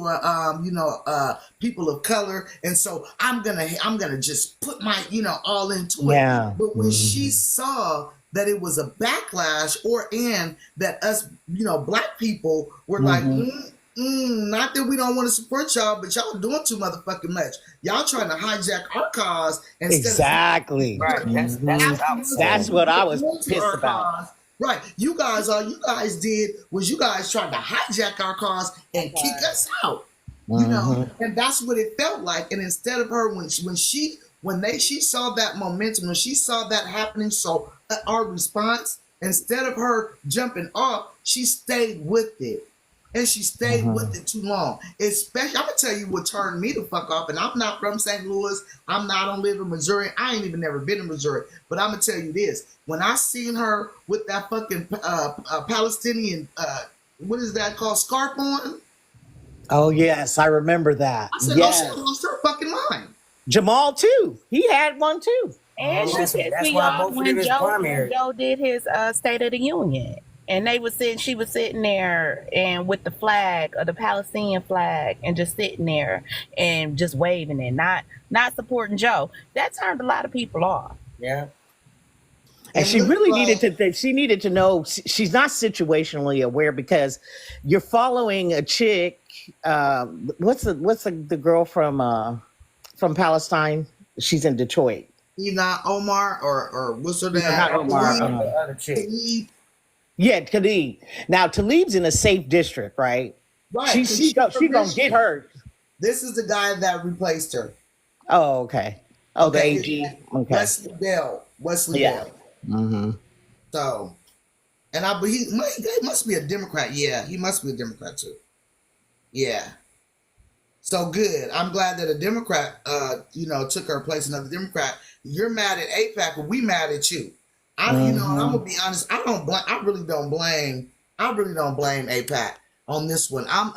[SPEAKER 1] people of color, and so I'm gonna just put my all into it. But when she saw that it was a backlash, and that us black people were like, not that we don't want to support y'all, but y'all doing too motherfucking much. Y'all trying to hijack our cause
[SPEAKER 5] exactly.
[SPEAKER 2] Right.
[SPEAKER 5] That's what I was pissed about.
[SPEAKER 1] Right. You guys did was you guys tried to hijack our cause and kick us out. And that's what it felt like. And instead of her, when she saw that momentum, when she saw that happening, so our response, instead of her jumping off, she stayed with it. And she stayed with it too long. Especially, I'm gonna tell you what turned me the fuck off. And I'm not from St. Louis. I don't live in Missouri. I ain't even never been in Missouri. But I'm gonna tell you this: when I seen her with that fucking Palestinian, what is that called, scarf on?
[SPEAKER 5] Oh yes, I remember that.
[SPEAKER 1] I said, oh, she lost her fucking mind.
[SPEAKER 5] Jamal too. He had one too.
[SPEAKER 4] And she said, when Joe did his State of the Union. And she was sitting there and with the flag, or the Palestinian flag, and just sitting there and just waving it, not supporting Joe. That turned a lot of people off.
[SPEAKER 2] Yeah.
[SPEAKER 5] And she really needed to know she's not situationally aware, because you're following a chick. What's the girl from Palestine? She's in Detroit.
[SPEAKER 1] Ina Omar or what's her name?
[SPEAKER 5] Not Omar.
[SPEAKER 2] The other chick.
[SPEAKER 5] Yeah, Khalid. Now Talib's in a safe district, right?
[SPEAKER 1] Right.
[SPEAKER 5] She gonna get her.
[SPEAKER 1] This is the guy that replaced her.
[SPEAKER 5] Oh, okay. Oh, the AG. Okay.
[SPEAKER 1] Wesley Bell. Bell.
[SPEAKER 5] Mm-hmm.
[SPEAKER 1] So, and he must be a Democrat. Yeah, he must be a Democrat too. Yeah. So good. I'm glad that a Democrat, took her place. Another Democrat. You're mad at AIPAC, but we mad at you. I'm gonna be honest. I really don't blame AIPAC on this one. I'm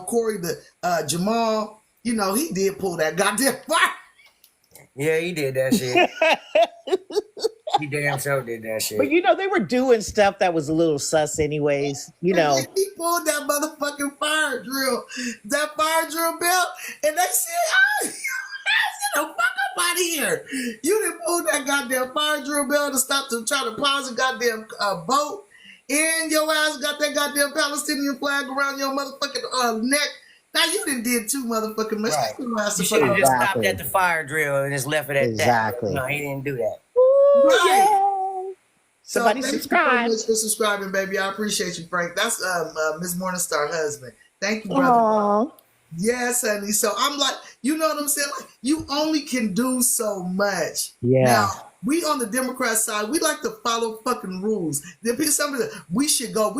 [SPEAKER 1] Corey, the Jamal. He did pull that goddamn fire.
[SPEAKER 2] Yeah, he did that shit. He damn sure did that shit.
[SPEAKER 5] But they were doing stuff that was a little sus, anyways.
[SPEAKER 1] He pulled that motherfucking fire drill belt, and they said, "The fuck up out of here! You didn't pull that goddamn fire drill bell to stop to try to pause a goddamn boat, and your ass got that goddamn Palestinian flag around your motherfucking neck. Now you did too motherfucking much.
[SPEAKER 2] Right. You should have just stopped at the fire drill and just left it at that. No, he didn't do that.
[SPEAKER 5] Right. Somebody subscribe.
[SPEAKER 1] Thank you so much for subscribing, baby. I appreciate you, Frank. That's Miss Morningstar husband. Thank you, brother.
[SPEAKER 5] Aww.
[SPEAKER 1] Yes, honey. So I'm like, you know what I'm saying? Like, you only can do so much.
[SPEAKER 5] Yeah.
[SPEAKER 1] Now, we on the Democrat side, we like to follow fucking rules. Somebody that we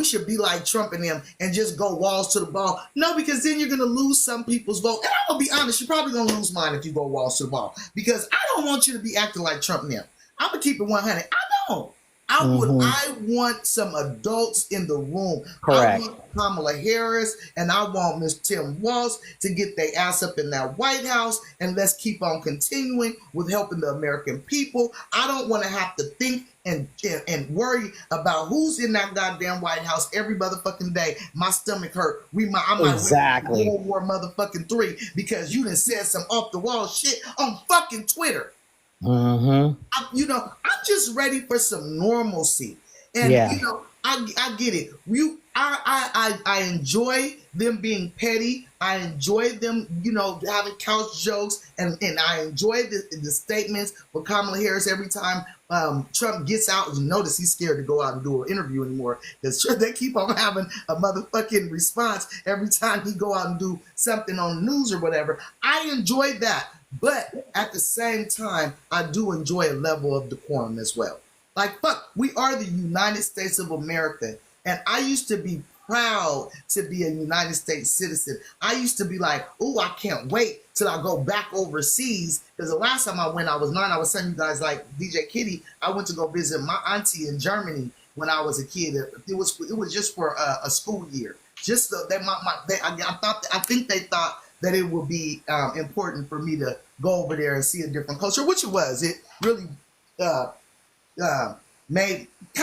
[SPEAKER 1] should be like Trump and them and just go walls to the wall. No, because then you're gonna lose some people's vote. And I'm gonna be honest, you're probably gonna lose mine if you go walls to the wall. Because I don't want you to be acting like Trump and them. I'm gonna keep it 100. I don't. I want some adults in the room.
[SPEAKER 5] Correct.
[SPEAKER 1] I want Kamala Harris and I want Miss Tim Walz to get their ass up in that White House, and let's keep on continuing with helping the American people. I don't want to have to think and worry about who's in that goddamn White House every motherfucking day. My stomach hurt. I might
[SPEAKER 5] Exactly.
[SPEAKER 1] World War motherfucking 3 because you done said some off the wall shit on fucking Twitter. I'm just ready for some normalcy, and I get it. I enjoy them being petty. I enjoy them, having couch jokes, and I enjoy the statements with Kamala Harris every time Trump gets out. You notice he's scared to go out and do an interview anymore because they keep on having a motherfucking response every time he go out and do something on the news or whatever. I enjoy that. But at the same time, I do enjoy a level of decorum as well. Like, fuck, we are the United States of America. And I used to be proud to be a United States citizen. I used to be like, oh, I can't wait till I go back overseas. Because the last time I went, I was 9. I was telling you guys, like DJ Kitty, I went to go visit my auntie in Germany when I was a kid. It was just for a school year. Just so I think they thought that it would be important for me to go over there and see a different culture, which it was. It really kind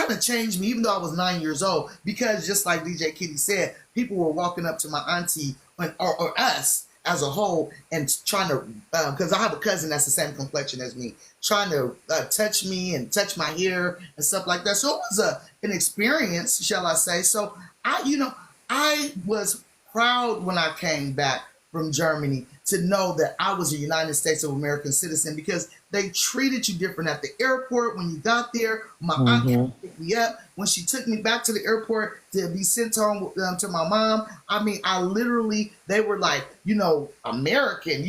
[SPEAKER 1] of changed me, even though I was 9 years old, because just like DJ Kitty said, people were walking up to my auntie or us as a whole and trying to, because I have a cousin that's the same complexion as me, trying to touch me and touch my hair and stuff like that. So it was an experience, shall I say. So I was proud when I came back from Germany to know that I was a United States of American citizen, because they treated you different at the airport when you got there. My aunt came to pick me up. When she took me back to the airport to be sent home to my mom, I mean, they were like, American,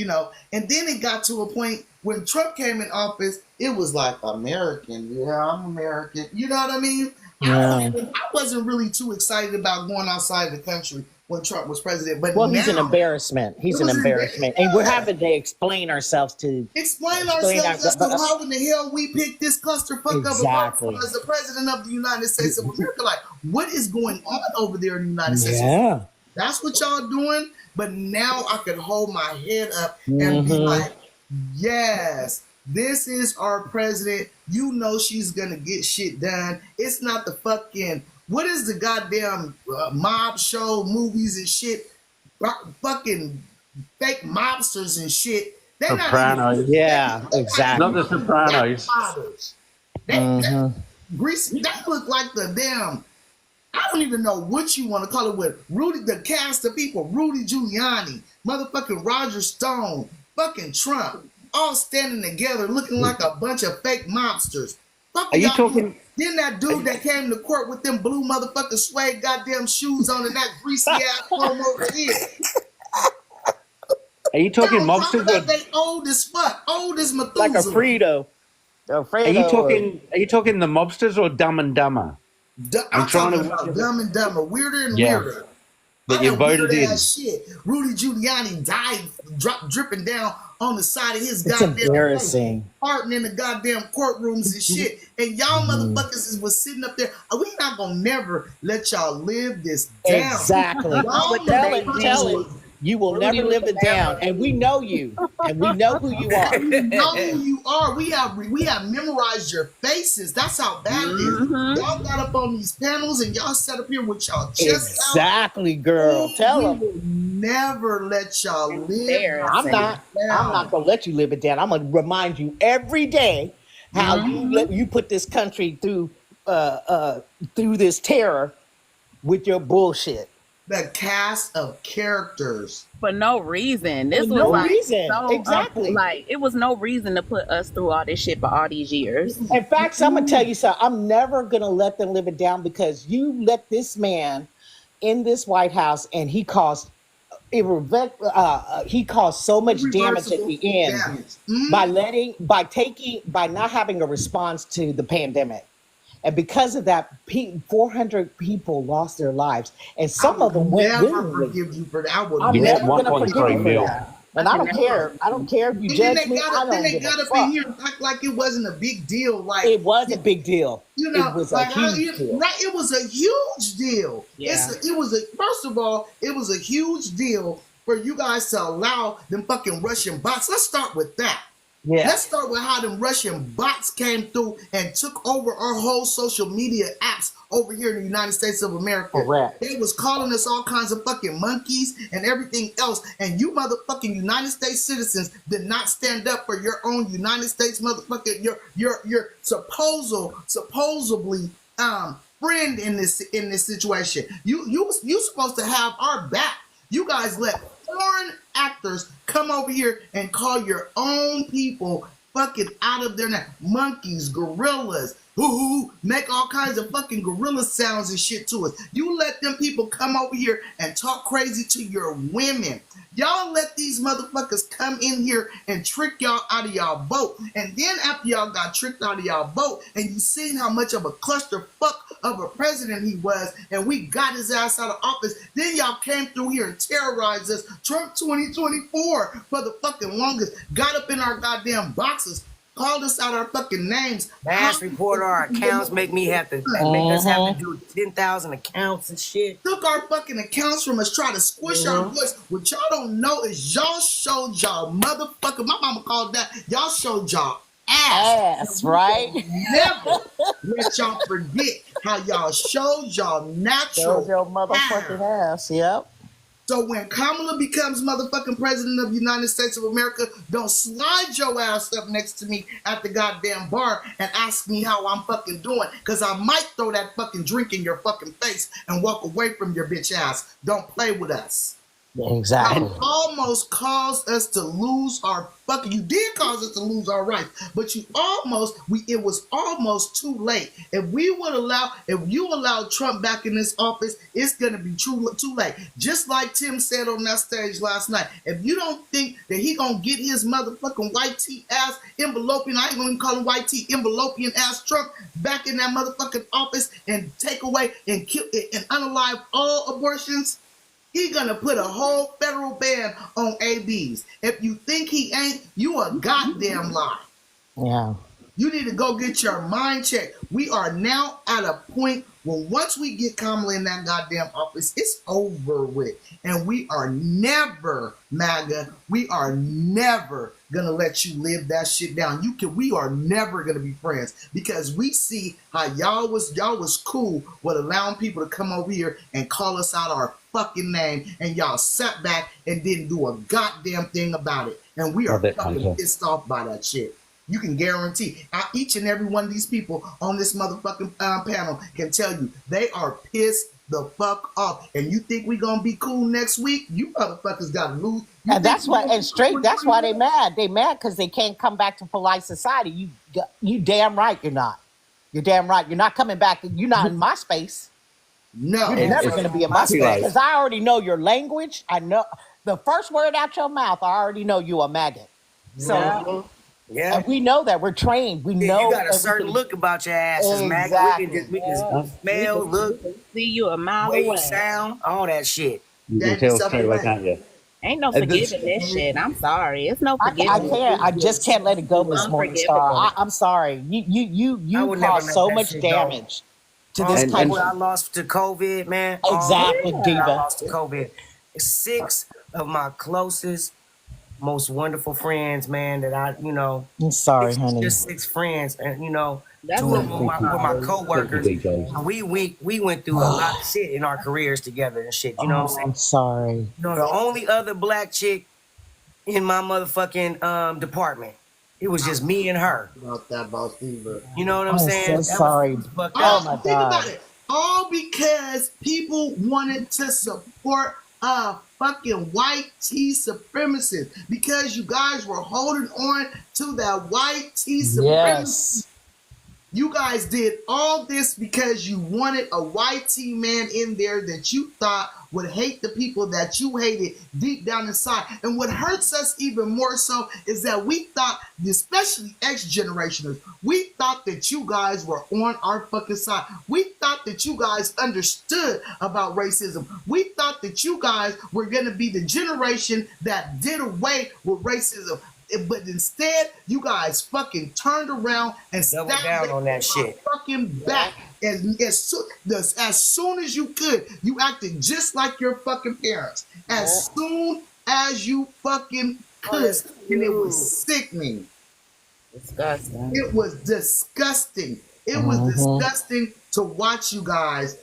[SPEAKER 1] And then it got to a point when Trump came in office, it was like, American, yeah, I'm American. You know what I mean?
[SPEAKER 5] Yeah.
[SPEAKER 1] I wasn't really too excited about going outside the country when Trump was president. But
[SPEAKER 5] he's an embarrassment. He's an embarrassment. And we're having to explain ourselves to
[SPEAKER 1] how in the hell we picked this clusterfuck
[SPEAKER 5] exactly.
[SPEAKER 1] up as the president of the United States of America. Like, what is going on over there in the United States?
[SPEAKER 5] Yeah.
[SPEAKER 1] That's what y'all doing? But now I could hold my head up and be like, yes, this is our president. You know she's going to get shit done. It's not the fucking... What is the goddamn mob show movies and shit? Fucking fake mobsters and shit. They're
[SPEAKER 3] Sopranos.
[SPEAKER 5] Yeah, exactly.
[SPEAKER 3] Not the Sopranos.
[SPEAKER 1] They look like the damn... I don't even know what you want to call it with. The cast of people. Rudy Giuliani. Motherfucking Roger Stone. Fucking Trump. All standing together looking like a bunch of fake mobsters.
[SPEAKER 3] Are you talking...
[SPEAKER 1] Then that dude that came to court with them blue motherfucking suede goddamn shoes on and that greasy ass comb over here.
[SPEAKER 3] Are you talking mobsters?
[SPEAKER 1] They old as fuck, old as Methuselah.
[SPEAKER 5] Like a Frito.
[SPEAKER 3] Are you talking the mobsters or Dumb and Dumber?
[SPEAKER 1] I'm talking about Dumb and Dumber, weirder and weirder.
[SPEAKER 3] That you voted in.
[SPEAKER 1] Shit. Rudy Giuliani died, dripping down on the side of his
[SPEAKER 5] it's
[SPEAKER 1] goddamn
[SPEAKER 5] embarrassing.
[SPEAKER 1] farting in the goddamn courtrooms and shit. And y'all motherfuckers was sitting up there. We not gonna never let y'all live this down.
[SPEAKER 5] Exactly. Tell it. You will never live it down. And we know you. And we know who you are.
[SPEAKER 1] We know who you are. We have memorized your faces. That's how bad it is. Y'all got up on these panels and y'all sat up here with y'all chest out.
[SPEAKER 5] Exactly, girl. Tell them.
[SPEAKER 1] We will never let y'all live.
[SPEAKER 5] I'm not gonna let you live it down. I'm gonna remind you every day how you put this country through this terror with your bullshit.
[SPEAKER 1] The cast of characters
[SPEAKER 4] for no reason. This
[SPEAKER 5] for
[SPEAKER 4] was
[SPEAKER 5] no
[SPEAKER 4] like
[SPEAKER 5] reason.
[SPEAKER 4] So,
[SPEAKER 5] exactly.
[SPEAKER 4] It was no reason to put us through all this shit for all these years.
[SPEAKER 5] In fact, I'm gonna tell you something. I'm never gonna let them live it down because you let this man in this White House and he caused he caused so much damage at
[SPEAKER 1] Irreversible
[SPEAKER 5] the end
[SPEAKER 1] damage.
[SPEAKER 5] by not having a response to the pandemic. And because of that, 400 people lost their lives, and
[SPEAKER 1] I
[SPEAKER 5] some
[SPEAKER 1] will
[SPEAKER 5] of them went
[SPEAKER 1] never
[SPEAKER 5] willingly.
[SPEAKER 1] forgive you for that. I will
[SPEAKER 5] I'm
[SPEAKER 3] Yeah,
[SPEAKER 5] never
[SPEAKER 1] never
[SPEAKER 5] gonna
[SPEAKER 1] forgive
[SPEAKER 3] 1.3
[SPEAKER 5] forgive you for
[SPEAKER 3] mil.
[SPEAKER 5] that. And I
[SPEAKER 2] can
[SPEAKER 5] don't
[SPEAKER 2] never.
[SPEAKER 5] care. I don't care if you
[SPEAKER 1] And then
[SPEAKER 5] judge me. I
[SPEAKER 1] then
[SPEAKER 5] don't
[SPEAKER 1] they
[SPEAKER 5] give a
[SPEAKER 1] got up in
[SPEAKER 5] fuck.
[SPEAKER 1] here and act like it wasn't a big deal. Like,
[SPEAKER 5] It was a big deal.
[SPEAKER 1] you
[SPEAKER 5] It
[SPEAKER 1] know,
[SPEAKER 5] was a
[SPEAKER 1] like how
[SPEAKER 5] huge deal.
[SPEAKER 1] right? It was a huge deal.
[SPEAKER 4] Yeah.
[SPEAKER 1] It was a first of all, it was a huge deal for you guys to allow them fucking Russian bots. Let's start with that.
[SPEAKER 5] Yeah.
[SPEAKER 1] Let's start with how them Russian bots came through and took over our whole social media apps over here in the United States of America.
[SPEAKER 5] Correct.
[SPEAKER 1] They was calling us all kinds of fucking monkeys and everything else. And you motherfucking United States citizens did not stand up for your own United States motherfucking your supposedly friend in this situation. You supposed to have our back. You guys let foreign actors come over here and call your own people fucking out of their name. Monkeys, gorillas, who make all kinds of fucking gorilla sounds and shit to us. You let them people come over here and talk crazy to your women. Y'all let these motherfuckers come in here and trick y'all out of y'all vote. And then after y'all got tricked out of y'all vote and you seen how much of a clusterfuck of a president he was and we got his ass out of office, then y'all came through here and terrorized us. Trump 2024 for the fucking longest. Got up in our goddamn boxes. Called us out our fucking names.
[SPEAKER 2] Mass report our accounts, make us have to do 10,000 accounts and shit.
[SPEAKER 1] Took our fucking accounts from us, try to squish our voice. What y'all don't know is y'all showed y'all motherfucker. My mama called that. Y'all showed y'all ass.
[SPEAKER 5] Right?
[SPEAKER 1] Never let y'all forget how y'all showed y'all natural
[SPEAKER 5] Shows your motherfucking ass. Yep.
[SPEAKER 1] So when Kamala becomes motherfucking president of the United States of America, don't slide your ass up next to me at the goddamn bar and ask me how I'm fucking doing. Because I might throw that fucking drink in your fucking face and walk away from your bitch ass. Don't play with us.
[SPEAKER 5] Exactly.
[SPEAKER 1] You almost caused us to lose our fucking. You did cause us to lose our rights, but it was almost too late. If you allow Trump back in this office, it's gonna be too late. Just like Tim said on that stage last night. If you don't think that he gonna get his motherfucking white tee ass enveloping, I ain't gonna even call him white tee, enveloping ass Trump back in that motherfucking office and take away and kill and unalive all abortions. He gonna put a whole federal ban on ABs. If you think he ain't, you a goddamn lie.
[SPEAKER 5] Yeah.
[SPEAKER 1] You need to go get your mind checked. We are now at a point where once we get Kamala in that goddamn office, it's over with. And we are never, MAGA, we are never gonna let you live that shit down. We are never gonna be friends because we see how y'all was cool with allowing people to come over here and call us out our fucking name, and y'all sat back and didn't do a goddamn thing about it. And we are fucking pissed off by that shit. You can guarantee each and every one of these people on this motherfucking panel can tell you they are pissed the fuck off. And you think we gonna be cool next week? You motherfuckers gotta lose.
[SPEAKER 5] And that's why, that's why they mad. They mad because they can't come back to polite society. You damn right you're not. You're damn right. You're not coming back. You're not in my space.
[SPEAKER 1] No.
[SPEAKER 5] You're never going to be in my space because I already know your language. I know the first word out your mouth. I already know you a maggot. So
[SPEAKER 2] yeah,
[SPEAKER 5] and we know that we're trained. We know
[SPEAKER 2] you got a certain look about your asses,
[SPEAKER 5] exactly.
[SPEAKER 2] man. We can smell, look,
[SPEAKER 4] see you a mile
[SPEAKER 2] way
[SPEAKER 4] away.
[SPEAKER 2] you sound, all that shit.
[SPEAKER 3] You can tell straight away, can't you?
[SPEAKER 4] Ain't no forgiving this shit. I'm sorry. It's no
[SPEAKER 5] I
[SPEAKER 4] forgiving.
[SPEAKER 5] can't. I just can't let it go, Miss Morningstar. I'm sorry. You caused so much damage to this country.
[SPEAKER 2] I lost to COVID, man.
[SPEAKER 5] Exactly, Diva.
[SPEAKER 2] I lost to COVID. 6 of my closest, most wonderful friends, man, that
[SPEAKER 5] I'm sorry, honey.
[SPEAKER 2] Just 6 friends, and
[SPEAKER 4] That's
[SPEAKER 2] two of them were my co-workers. We went through a lot of shit in our careers together and shit. You know what I'm saying?
[SPEAKER 5] I'm sorry.
[SPEAKER 2] The only other black chick in my motherfucking department, it was just me and her.
[SPEAKER 1] About that, boss Diva.
[SPEAKER 2] You know what I'm saying?
[SPEAKER 5] So sorry.
[SPEAKER 1] Oh my God. Think about it. All because people wanted to support fucking white tea supremacists because you guys were holding on to that white tea supremacy.
[SPEAKER 5] Yes.
[SPEAKER 1] You guys did all this because you wanted a YT man in there that you thought would hate the people that you hated deep down inside. And what hurts us even more so is that we thought, especially X-generationers, we thought that you guys were on our fucking side. We thought that you guys understood about racism. We thought that you guys were going to be the generation that did away with racism. But instead, you guys fucking turned around and
[SPEAKER 2] Double
[SPEAKER 1] stabbed
[SPEAKER 2] down
[SPEAKER 1] it
[SPEAKER 2] on that
[SPEAKER 1] my
[SPEAKER 2] shit.
[SPEAKER 1] fucking back. As soon as you could, you acted just like your fucking parents. As soon as you fucking could. And it was sickening.
[SPEAKER 4] Disgusting.
[SPEAKER 1] It was disgusting. It was disgusting to watch you guys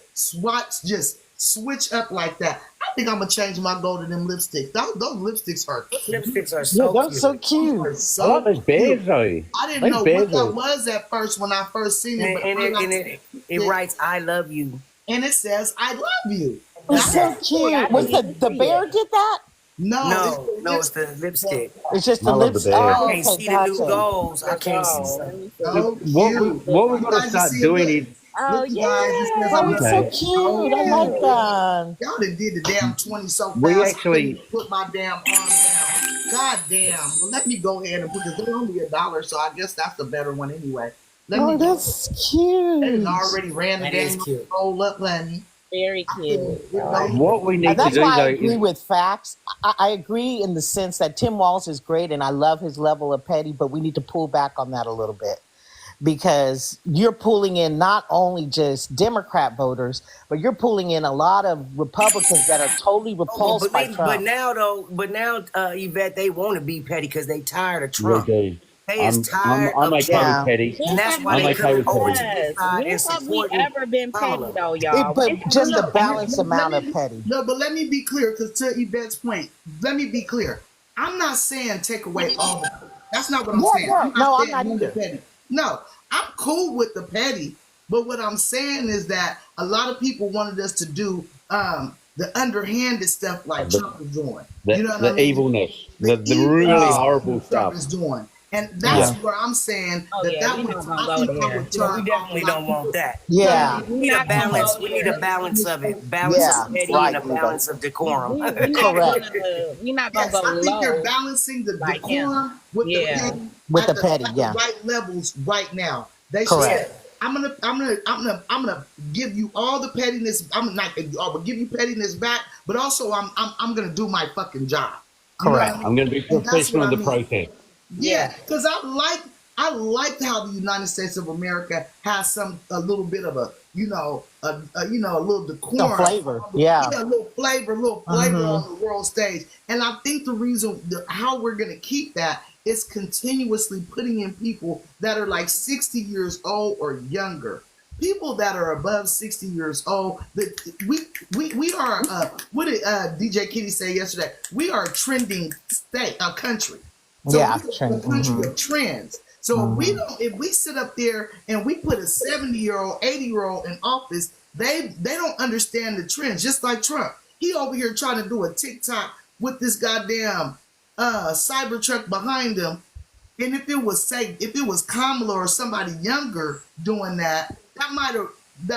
[SPEAKER 1] just switch up like that. I think I'm gonna change my goal to them lipsticks. Those lipsticks are
[SPEAKER 2] Lipsticks are
[SPEAKER 5] Yeah,
[SPEAKER 2] so
[SPEAKER 5] that's
[SPEAKER 2] cute.
[SPEAKER 5] so
[SPEAKER 1] are
[SPEAKER 5] cute.
[SPEAKER 1] so
[SPEAKER 3] I like those bears though.
[SPEAKER 1] I didn't
[SPEAKER 3] Those
[SPEAKER 1] know
[SPEAKER 3] bears
[SPEAKER 1] what that
[SPEAKER 3] are-
[SPEAKER 1] was at first when I first seen it, but
[SPEAKER 2] It writes, "I love you."
[SPEAKER 1] and it says "I love you."
[SPEAKER 5] It's so cute. Was the bear did that?
[SPEAKER 1] No,
[SPEAKER 2] No, it's the lipstick.
[SPEAKER 5] It's just
[SPEAKER 3] I
[SPEAKER 5] the
[SPEAKER 3] love the
[SPEAKER 5] lips.
[SPEAKER 3] bear.
[SPEAKER 2] I
[SPEAKER 5] Oh,
[SPEAKER 2] can't
[SPEAKER 5] okay,
[SPEAKER 2] see the new
[SPEAKER 5] gotcha.
[SPEAKER 2] goals. I can't see something.
[SPEAKER 1] so
[SPEAKER 3] What we've got to
[SPEAKER 1] Guys,
[SPEAKER 3] start
[SPEAKER 1] you see
[SPEAKER 3] doing
[SPEAKER 1] it?
[SPEAKER 3] is
[SPEAKER 4] Oh,
[SPEAKER 1] Look,
[SPEAKER 4] yeah.
[SPEAKER 1] guys, it says
[SPEAKER 5] Oh,
[SPEAKER 1] "I
[SPEAKER 5] it's
[SPEAKER 1] love
[SPEAKER 5] so
[SPEAKER 1] you."
[SPEAKER 5] cute. I like that.
[SPEAKER 1] Y'all done did the damn 20 so fast.
[SPEAKER 3] We
[SPEAKER 1] I
[SPEAKER 3] actually-
[SPEAKER 1] couldn't put my damn arm down. God damn. Well, let me go ahead and put this. They're only $1, so I guess that's the better one anyway. Let
[SPEAKER 5] Oh,
[SPEAKER 1] me
[SPEAKER 5] that's
[SPEAKER 1] They
[SPEAKER 5] cute.
[SPEAKER 1] done already ran the
[SPEAKER 2] That is
[SPEAKER 1] damn
[SPEAKER 2] cute.
[SPEAKER 1] roll up, honey.
[SPEAKER 4] Very cute.
[SPEAKER 3] what we need
[SPEAKER 5] And
[SPEAKER 3] to
[SPEAKER 5] that's
[SPEAKER 3] do
[SPEAKER 5] why I
[SPEAKER 3] though
[SPEAKER 5] agree
[SPEAKER 3] is
[SPEAKER 5] with facts. I agree in the sense that Tim Walz is great and I love his level of petty, but we need to pull back on that a little bit because you're pulling in not only just Democrat voters, but you're pulling in a lot of Republicans that are totally repulsed by
[SPEAKER 2] But
[SPEAKER 5] Trump.
[SPEAKER 2] now, Yvette, they want to be petty because they tired of
[SPEAKER 3] we
[SPEAKER 2] Trump.
[SPEAKER 3] do.
[SPEAKER 2] They is tired
[SPEAKER 3] I'm
[SPEAKER 2] of
[SPEAKER 3] okay
[SPEAKER 2] Trump.
[SPEAKER 3] with petty.
[SPEAKER 2] And that's why
[SPEAKER 3] I'm
[SPEAKER 2] they
[SPEAKER 3] okay
[SPEAKER 2] come
[SPEAKER 3] with
[SPEAKER 2] over
[SPEAKER 3] petty.
[SPEAKER 2] to this side
[SPEAKER 4] When
[SPEAKER 2] and
[SPEAKER 4] have we
[SPEAKER 2] supporting
[SPEAKER 4] ever been petty
[SPEAKER 2] Kamala.
[SPEAKER 4] though, y'all?
[SPEAKER 5] But
[SPEAKER 4] When have
[SPEAKER 5] just
[SPEAKER 4] we-
[SPEAKER 5] the balanced amount of
[SPEAKER 1] me,
[SPEAKER 5] petty.
[SPEAKER 1] No, but let me be clear, because to Yvette's point, let me be clear. I'm not saying take away all the petty. That's not what I'm
[SPEAKER 5] Yeah,
[SPEAKER 1] saying.
[SPEAKER 5] yeah. No, I'm
[SPEAKER 1] saying
[SPEAKER 5] not
[SPEAKER 1] none of the
[SPEAKER 5] either.
[SPEAKER 1] petty. No, I'm cool with the petty, but what I'm saying is that a lot of people wanted us to do the underhanded stuff like Trump is doing.
[SPEAKER 3] The,
[SPEAKER 1] You know what
[SPEAKER 3] the
[SPEAKER 1] I mean?
[SPEAKER 3] evilness, the
[SPEAKER 1] evil
[SPEAKER 3] really
[SPEAKER 1] stuff
[SPEAKER 3] horrible
[SPEAKER 1] Trump
[SPEAKER 3] stuff.
[SPEAKER 1] is doing. And that's
[SPEAKER 5] Yeah.
[SPEAKER 1] where I'm saying
[SPEAKER 4] Oh,
[SPEAKER 1] that
[SPEAKER 4] yeah,
[SPEAKER 1] that
[SPEAKER 4] we
[SPEAKER 1] would,
[SPEAKER 4] not gonna
[SPEAKER 1] I
[SPEAKER 4] go
[SPEAKER 1] think that
[SPEAKER 4] there.
[SPEAKER 1] would
[SPEAKER 2] Yeah,
[SPEAKER 1] turn
[SPEAKER 2] we
[SPEAKER 1] off
[SPEAKER 2] definitely
[SPEAKER 1] a lot
[SPEAKER 2] don't
[SPEAKER 1] of
[SPEAKER 2] want
[SPEAKER 1] people.
[SPEAKER 2] that.
[SPEAKER 5] Yeah.
[SPEAKER 2] We need a balance. We need a balance of it. Balance
[SPEAKER 5] Yeah,
[SPEAKER 2] of petty
[SPEAKER 5] right,
[SPEAKER 2] and a
[SPEAKER 5] Yvette.
[SPEAKER 2] balance of decorum.
[SPEAKER 4] We're
[SPEAKER 5] Correct.
[SPEAKER 4] not gonna
[SPEAKER 1] Yes,
[SPEAKER 4] go
[SPEAKER 1] I think you're
[SPEAKER 4] low.
[SPEAKER 1] balancing the
[SPEAKER 4] like
[SPEAKER 1] decorum with
[SPEAKER 4] Yeah.
[SPEAKER 1] the petty
[SPEAKER 5] With
[SPEAKER 1] at
[SPEAKER 5] the petty,
[SPEAKER 1] at
[SPEAKER 5] yeah.
[SPEAKER 1] the right levels right now. They
[SPEAKER 5] Correct.
[SPEAKER 1] said, I'm gonna give you all the pettiness. I'm not I will give you pettiness back, but also I'm gonna do my fucking job. You know what I
[SPEAKER 5] Correct.
[SPEAKER 1] mean?
[SPEAKER 3] I'm going to be
[SPEAKER 1] And that's
[SPEAKER 3] professional
[SPEAKER 1] what
[SPEAKER 3] in
[SPEAKER 1] I
[SPEAKER 3] the
[SPEAKER 1] mean.
[SPEAKER 3] protest.
[SPEAKER 1] Yeah, because I liked how the United States of America has a little bit of a little decorum,
[SPEAKER 5] Some flavor, yeah.
[SPEAKER 1] a little flavor
[SPEAKER 5] Mhm.
[SPEAKER 1] on the world stage. And I think the reason how we're gonna keep that is continuously putting in people that are like 60 years old or younger. People that are above 60 years old, that we are what did DJ Kitty say yesterday? We are a trending country. So
[SPEAKER 5] Yeah,
[SPEAKER 1] we're a
[SPEAKER 5] trend.
[SPEAKER 1] country
[SPEAKER 5] Mhm.
[SPEAKER 1] of trends. So if we sit up there and we put a 70-year-old, 80-year-old in office, they don't understand the trends. Just like Trump, he over here trying to do a TikTok with this goddamn Cybertruck behind him. And if it was Kamala or somebody younger doing that, that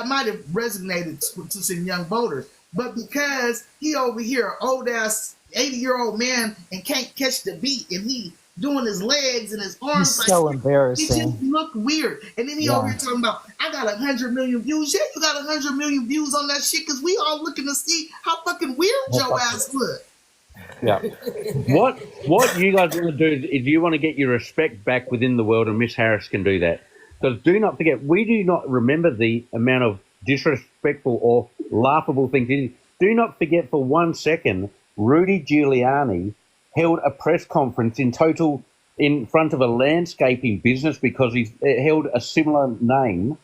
[SPEAKER 1] might have resonated to some young voters. But because he over here, old ass 80-year-old man, and can't catch the beat, and he doing his legs and his arms,
[SPEAKER 5] He's so
[SPEAKER 1] it
[SPEAKER 5] embarrassing.
[SPEAKER 1] just looked weird. And then he over here talking about, I got 100 million views. Yeah, you got 100 million views on that shit because we all looking to see how fucking weird your ass look.
[SPEAKER 3] Yeah. What you guys want to do is you want to get your respect back within the world, and Miss Harris can do that. Because do not forget, we do not remember the amount of disrespectful or laughable things. Do not forget for 1 second, Rudy Giuliani held a press conference in front of a landscaping business because he held a similar name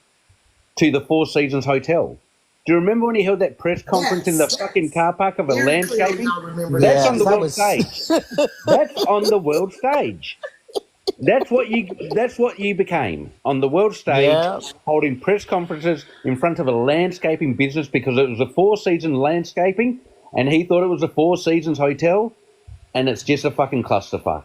[SPEAKER 3] to the Four Seasons Hotel. Do you remember when he held that press conference in the fucking car park of a
[SPEAKER 1] Very clearly
[SPEAKER 3] landscaping?
[SPEAKER 1] I remember
[SPEAKER 3] That's
[SPEAKER 1] that.
[SPEAKER 3] on the
[SPEAKER 5] that
[SPEAKER 3] world
[SPEAKER 5] was-
[SPEAKER 3] stage. That's on the world stage. That's what you became on the world stage,
[SPEAKER 5] Yeah.
[SPEAKER 3] holding press conferences in front of a landscaping business because it was a Four Seasons landscaping, and he thought it was a Four Seasons hotel, and it's just a fucking clusterfuck.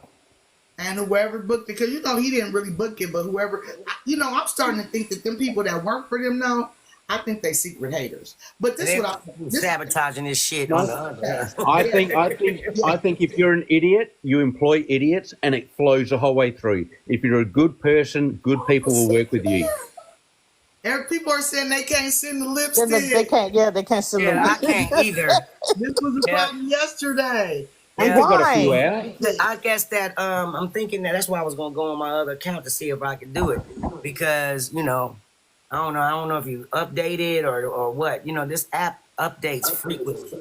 [SPEAKER 1] And whoever booked it, because he didn't really book it, but whoever, I'm starting to think that them people that work for them now, I think they secret haters. But this
[SPEAKER 2] They're
[SPEAKER 1] what
[SPEAKER 2] sabotaging this shit
[SPEAKER 3] No,
[SPEAKER 2] on the other.
[SPEAKER 3] I think if you're an idiot, you employ idiots, and it flows the whole way through. If you're a good person, good people will work with you.
[SPEAKER 1] And people are saying they can't send the
[SPEAKER 5] They
[SPEAKER 1] lipstick.
[SPEAKER 5] can't. They can't send
[SPEAKER 2] Yeah, I
[SPEAKER 5] them.
[SPEAKER 2] can't either.
[SPEAKER 1] This was a problem yesterday.
[SPEAKER 3] We
[SPEAKER 2] Yeah.
[SPEAKER 3] still got a few
[SPEAKER 5] Why?
[SPEAKER 3] hours.
[SPEAKER 2] I guess that I'm thinking that's why I was gonna go on my other account to see if I could do it because I don't know if you updated or what. This app updates frequently,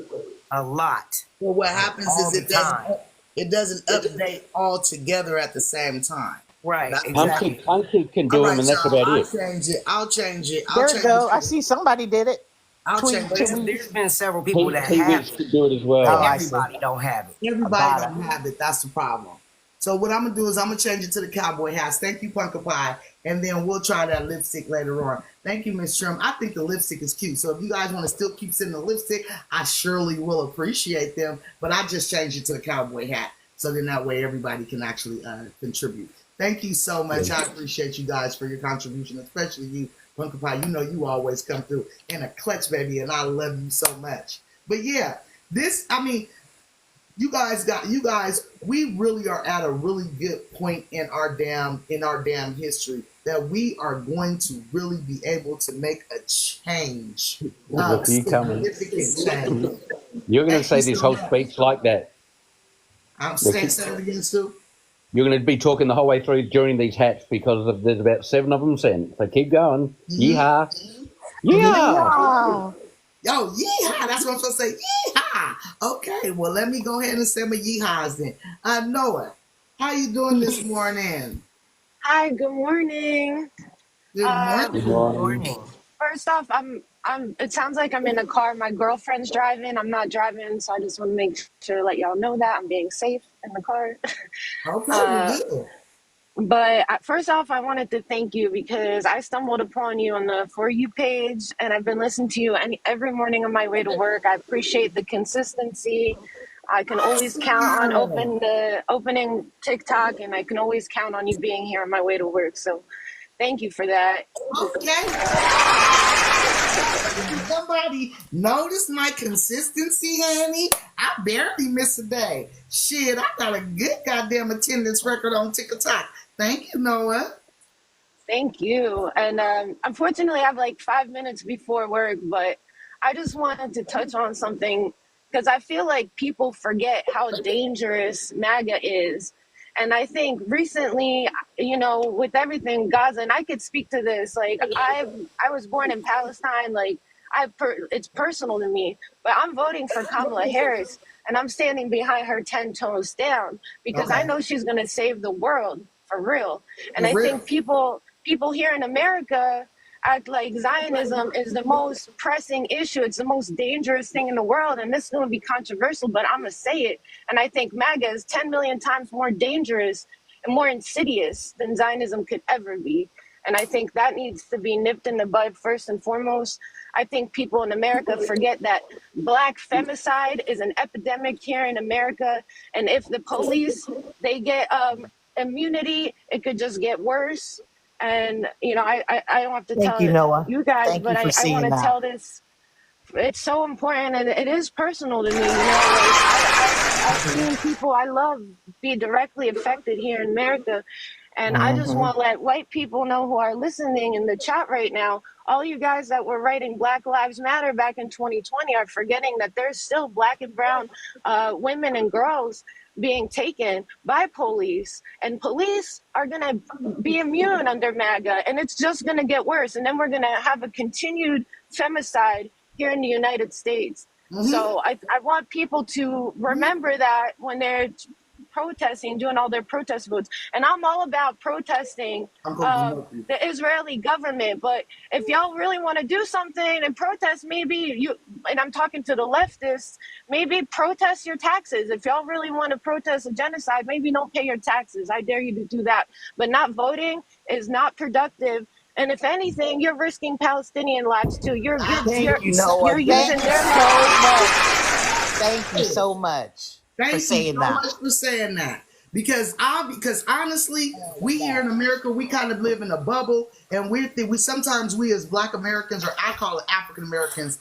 [SPEAKER 2] a lot.
[SPEAKER 1] Well, what happens
[SPEAKER 2] All
[SPEAKER 1] is
[SPEAKER 2] the time.
[SPEAKER 1] it doesn't update all together at the same time.
[SPEAKER 2] Right,
[SPEAKER 1] That's
[SPEAKER 2] exactly.
[SPEAKER 3] Unkeep can do
[SPEAKER 1] All
[SPEAKER 3] them,
[SPEAKER 1] right,
[SPEAKER 3] and that's
[SPEAKER 1] y'all,
[SPEAKER 3] about
[SPEAKER 1] I'll
[SPEAKER 3] it.
[SPEAKER 1] change it. I'll change it.
[SPEAKER 5] There we go. I see somebody did it.
[SPEAKER 1] I'll
[SPEAKER 5] Tweet.
[SPEAKER 1] change
[SPEAKER 2] But
[SPEAKER 1] it.
[SPEAKER 2] there's been several people that have
[SPEAKER 3] TVs
[SPEAKER 2] it.
[SPEAKER 3] can do it as well.
[SPEAKER 5] Oh, I see.
[SPEAKER 2] Everybody don't have it.
[SPEAKER 1] Everybody
[SPEAKER 5] Got
[SPEAKER 1] don't have it. That's the problem. So what I'm gonna do is I'm gonna change it to the cowboy hats. Thank you, Punka Pie, and then we'll try that lipstick later on. Thank you, Miss Sherm. I think the lipstick is cute. So if you guys want to still keep sending the lipstick, I surely will appreciate them. But I just changed it to the cowboy hat, so then that way everybody can actually contribute. Thank you so much. I appreciate you guys for your contribution, especially you, Punka Pie. You always come through in a clutch, baby, and I love you so much. But yeah, you guys, we really are at a really good point in our damn history that we are going to really be able to make a change.
[SPEAKER 3] Look who you coming.
[SPEAKER 1] Significant change.
[SPEAKER 3] You're going to
[SPEAKER 1] Thank
[SPEAKER 3] say
[SPEAKER 1] you
[SPEAKER 3] this
[SPEAKER 1] so
[SPEAKER 3] whole
[SPEAKER 1] much.
[SPEAKER 3] speech like that.
[SPEAKER 1] I'm saying it again, Stu.
[SPEAKER 3] You're going to be talking the whole way through during these hats because there's about 7 of them sent. So keep going. Yeehaw. Yeehaw.
[SPEAKER 1] Yo, yeehaw! That's what I'm supposed to say. Yeehaw! Okay, well, let me go ahead and say my yeehaws then. Noah, how you doing this morning?
[SPEAKER 6] Hi, good morning.
[SPEAKER 1] Good morning.
[SPEAKER 3] Good
[SPEAKER 2] Good
[SPEAKER 3] morning.
[SPEAKER 2] morning.
[SPEAKER 6] First off, it sounds like I'm in a car. My girlfriend's driving. I'm not driving, so I just want to make sure to let y'all know that I'm being safe in the car.
[SPEAKER 1] Okay, well, good.
[SPEAKER 6] But first off, I wanted to thank you because I stumbled upon you on the For You page, and I've been listening to you every morning on my way to work. I appreciate the consistency. I can always count on opening TikTok, and I can always count on you being here on my way to work. So thank you for that.
[SPEAKER 1] Okay. Somebody notice my consistency, honey. I barely miss a day. Shit, I got a good goddamn attendance record on TikTok. Thank you, Noah.
[SPEAKER 6] Thank you. And unfortunately, I have like 5 minutes before work, but I just wanted to touch on something because I feel like people forget how dangerous MAGA is. And I think recently, with everything Gaza, and I could speak to this, like I was born in Palestine, like it's personal to me, but I'm voting for Kamala Harris and I'm standing behind her 10 toes down because I know she's going to save the world for real. And I think people here in America act like Zionism is the most pressing issue. It's the most dangerous thing in the world. And this is going to be controversial, but I'm going to say it. And I think MAGA is 10 million times more dangerous and more insidious than Zionism could ever be. And I think that needs to be nipped in the bud first and foremost. I think people in America forget that Black femicide is an epidemic here in America. And if the police, they get immunity, it could just get worse. And, I don't have to tell you guys, but I want to tell this. It's so important, and it is personal to me. I've seen people I love be directly affected here in America. And I just want to let white people know who are listening in the chat right now, all you guys that were writing Black Lives Matter back in 2020 are forgetting that there's still Black and brown women and girls being taken by police, and police are going to be immune under MAGA, and it's just going to get worse. And then we're going to have a continued femicide here in the United States. So I want people to remember that when they're protesting, doing all their protest votes. And I'm all about protesting the Israeli government. But if y'all really want to do something and protest, and I'm talking to the leftists, maybe protest your taxes. If y'all really want to protest a genocide, maybe don't pay your taxes. I dare you to do that. But not voting is not productive. And if anything, you're risking Palestinian lives too. You're using their vote.
[SPEAKER 5] Thank you so much.
[SPEAKER 1] Thank
[SPEAKER 5] for saying
[SPEAKER 1] you so
[SPEAKER 5] that.
[SPEAKER 1] much for saying that. Because honestly, we here in America, we kind of live in a bubble, and we sometimes we as Black Americans, or I call it African Americans,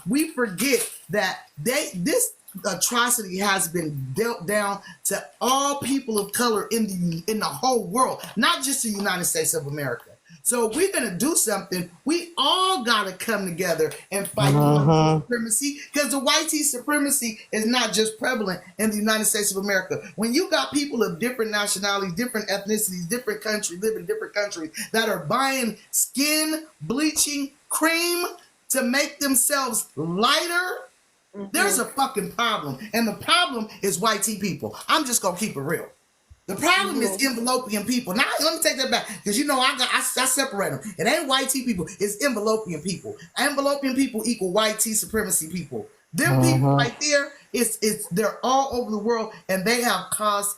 [SPEAKER 1] we forget that this atrocity has been dealt down to all people of color in the whole world, not just the United States of America. So if we're gonna do something, we all gotta come together and fight white supremacy, because the white supremacy is not just prevalent in the United States of America. When you got people of different nationalities, different ethnicities, different countries, live in different countries that are buying skin bleaching cream to make themselves lighter, there's a fucking problem. And the problem is white people. I'm just gonna keep it real. The problem is enveloping people. Now, let me take that back, because I separate them. It ain't white people, it's enveloping people. Enveloping people equal white supremacy people. Them people right there, they're all over the world, and they have caused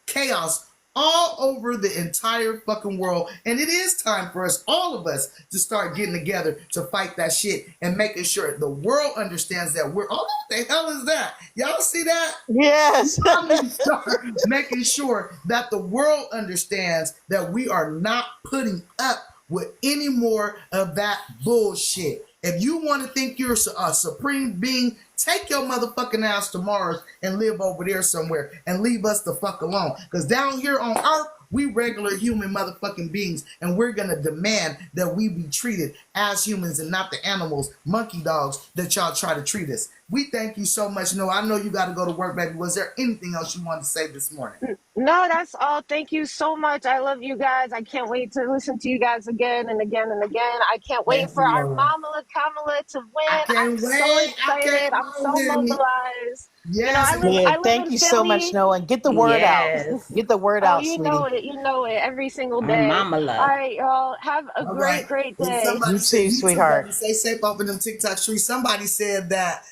[SPEAKER 1] chaos all over the entire fucking world. And it is time for us, all of us, to start getting together to fight that shit and making sure the world understands that we're, oh, what the hell is that? Y'all see that?
[SPEAKER 5] Yes.
[SPEAKER 1] I'm gonna start making sure that the world understands that we are not putting up with any more of that bullshit. If you want to think you're a supreme being, take your motherfucking ass to Mars and live over there somewhere and leave us the fuck alone. Because down here on Earth, we regular human motherfucking beings, and we're going to demand that we be treated as humans and not the animals, monkey dogs, that y'all try to treat us. We thank you so much. No, I know you got to go to work, baby. Was there anything else you wanted to say this morning?
[SPEAKER 6] No, that's all. Thank you so much. I love you guys. I can't wait to listen to you guys again and again and again. I can't wait
[SPEAKER 1] Thank
[SPEAKER 6] for
[SPEAKER 1] you,
[SPEAKER 6] our
[SPEAKER 1] Laura.
[SPEAKER 6] Kamala to win.
[SPEAKER 1] I
[SPEAKER 6] I'm
[SPEAKER 1] can't
[SPEAKER 6] so
[SPEAKER 1] wait. I
[SPEAKER 6] excited.
[SPEAKER 1] can't
[SPEAKER 6] I'm so
[SPEAKER 1] wait.
[SPEAKER 6] mobilized.
[SPEAKER 1] Yes.
[SPEAKER 5] Yeah,
[SPEAKER 6] I live
[SPEAKER 5] thank
[SPEAKER 6] in
[SPEAKER 5] you so much,
[SPEAKER 6] Philly.
[SPEAKER 5] Noah. And get the word out.
[SPEAKER 4] Yes.
[SPEAKER 5] Get the word
[SPEAKER 6] Oh,
[SPEAKER 5] out,
[SPEAKER 6] you know
[SPEAKER 5] sweetie.
[SPEAKER 6] it. You know it every single
[SPEAKER 4] Our
[SPEAKER 6] day.
[SPEAKER 4] mama
[SPEAKER 6] All
[SPEAKER 4] love.
[SPEAKER 6] right, y'all. Have a
[SPEAKER 1] All right.
[SPEAKER 6] great
[SPEAKER 1] And
[SPEAKER 6] day.
[SPEAKER 5] You
[SPEAKER 1] somebody said,
[SPEAKER 5] too,
[SPEAKER 1] you too,
[SPEAKER 5] sweetheart.
[SPEAKER 1] baby. Stay safe off in them TikTok streets. Somebody said that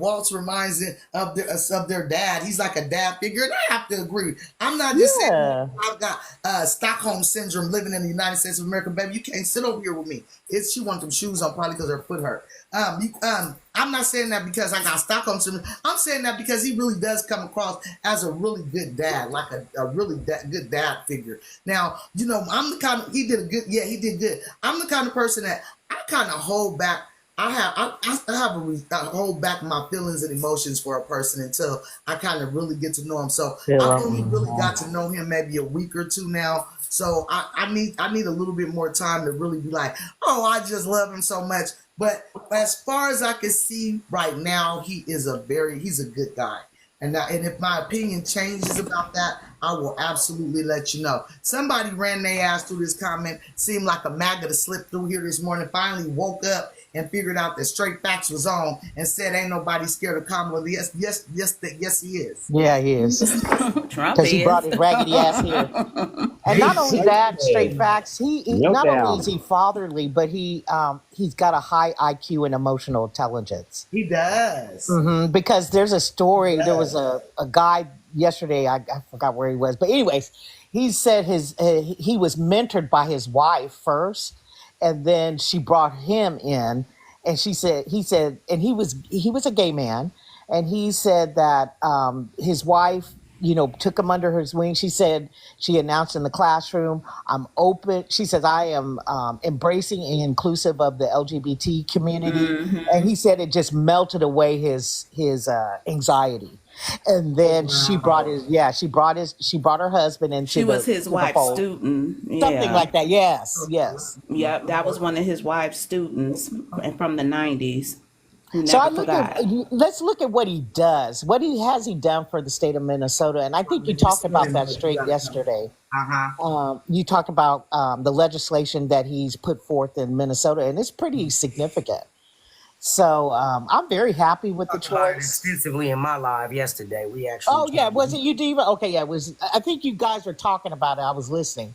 [SPEAKER 1] Waltz reminds it of their dad. He's like a dad figure, and I have to agree. I'm not just saying
[SPEAKER 5] Yeah.
[SPEAKER 1] I've got Stockholm syndrome living in the United States of America, baby. You can't sit over here with me. She wants them shoes on probably because her foot hurt. I'm not saying that because I got Stockholm syndrome. I'm saying that because he really does come across as a really good dad, like a really good dad figure. Now, I'm the kind of, he did good. I'm the kind of person that I kind of hold back. I hold back my feelings and emotions for a person until I kind of really get to know him. So I've only really got to know him maybe a week or two now. So I need a little bit more time to really be like, oh, I just love him so much. But as far as I can see right now, he's a good guy. And if my opinion changes about that, I will absolutely let you know. Somebody ran their ass through this comment. Seemed like a MAGA to slip through here this morning. Finally woke up and figured out that Straight Facts was on and said, "Ain't nobody scared of Kamala." Yes, he is.
[SPEAKER 5] Yeah, he is.
[SPEAKER 4] Trump
[SPEAKER 5] Because he
[SPEAKER 4] is.
[SPEAKER 5] brought his raggedy ass here. And not only that, Straight Facts, he
[SPEAKER 3] No
[SPEAKER 5] not
[SPEAKER 3] doubt.
[SPEAKER 5] only is he fatherly, but he's got a high IQ and emotional intelligence.
[SPEAKER 1] He does.
[SPEAKER 5] Because there's a story, there was a guy yesterday, I forgot where he was, but anyways, he said he was mentored by his wife first, and then she brought him in, and he said, and he was a gay man, and he said that his wife, took him under his wing. She said, she announced in the classroom, "I'm open." She says, "I am embracing and inclusive of the LGBT community." And he said it just melted away his anxiety. And then she brought her husband into
[SPEAKER 7] She was his
[SPEAKER 5] the
[SPEAKER 7] wife's
[SPEAKER 5] fold.
[SPEAKER 7] student.
[SPEAKER 5] Something
[SPEAKER 7] Yeah.
[SPEAKER 5] like that. Yes, yes.
[SPEAKER 7] Yep, that was one of his wife's students from the 90s who
[SPEAKER 5] So
[SPEAKER 7] never forgot.
[SPEAKER 5] let's look at what he does. What he done for the state of Minnesota, and I think you talked about that straight yesterday. You talked about the legislation that he's put forth in Minnesota, and it's pretty significant. So I'm very happy with the
[SPEAKER 2] Talked about it
[SPEAKER 5] choice.
[SPEAKER 2] extensively in my live yesterday. We actually.
[SPEAKER 5] Oh yeah, was it you, Diva? Okay, yeah, it was. I think you guys were talking about it. I was listening.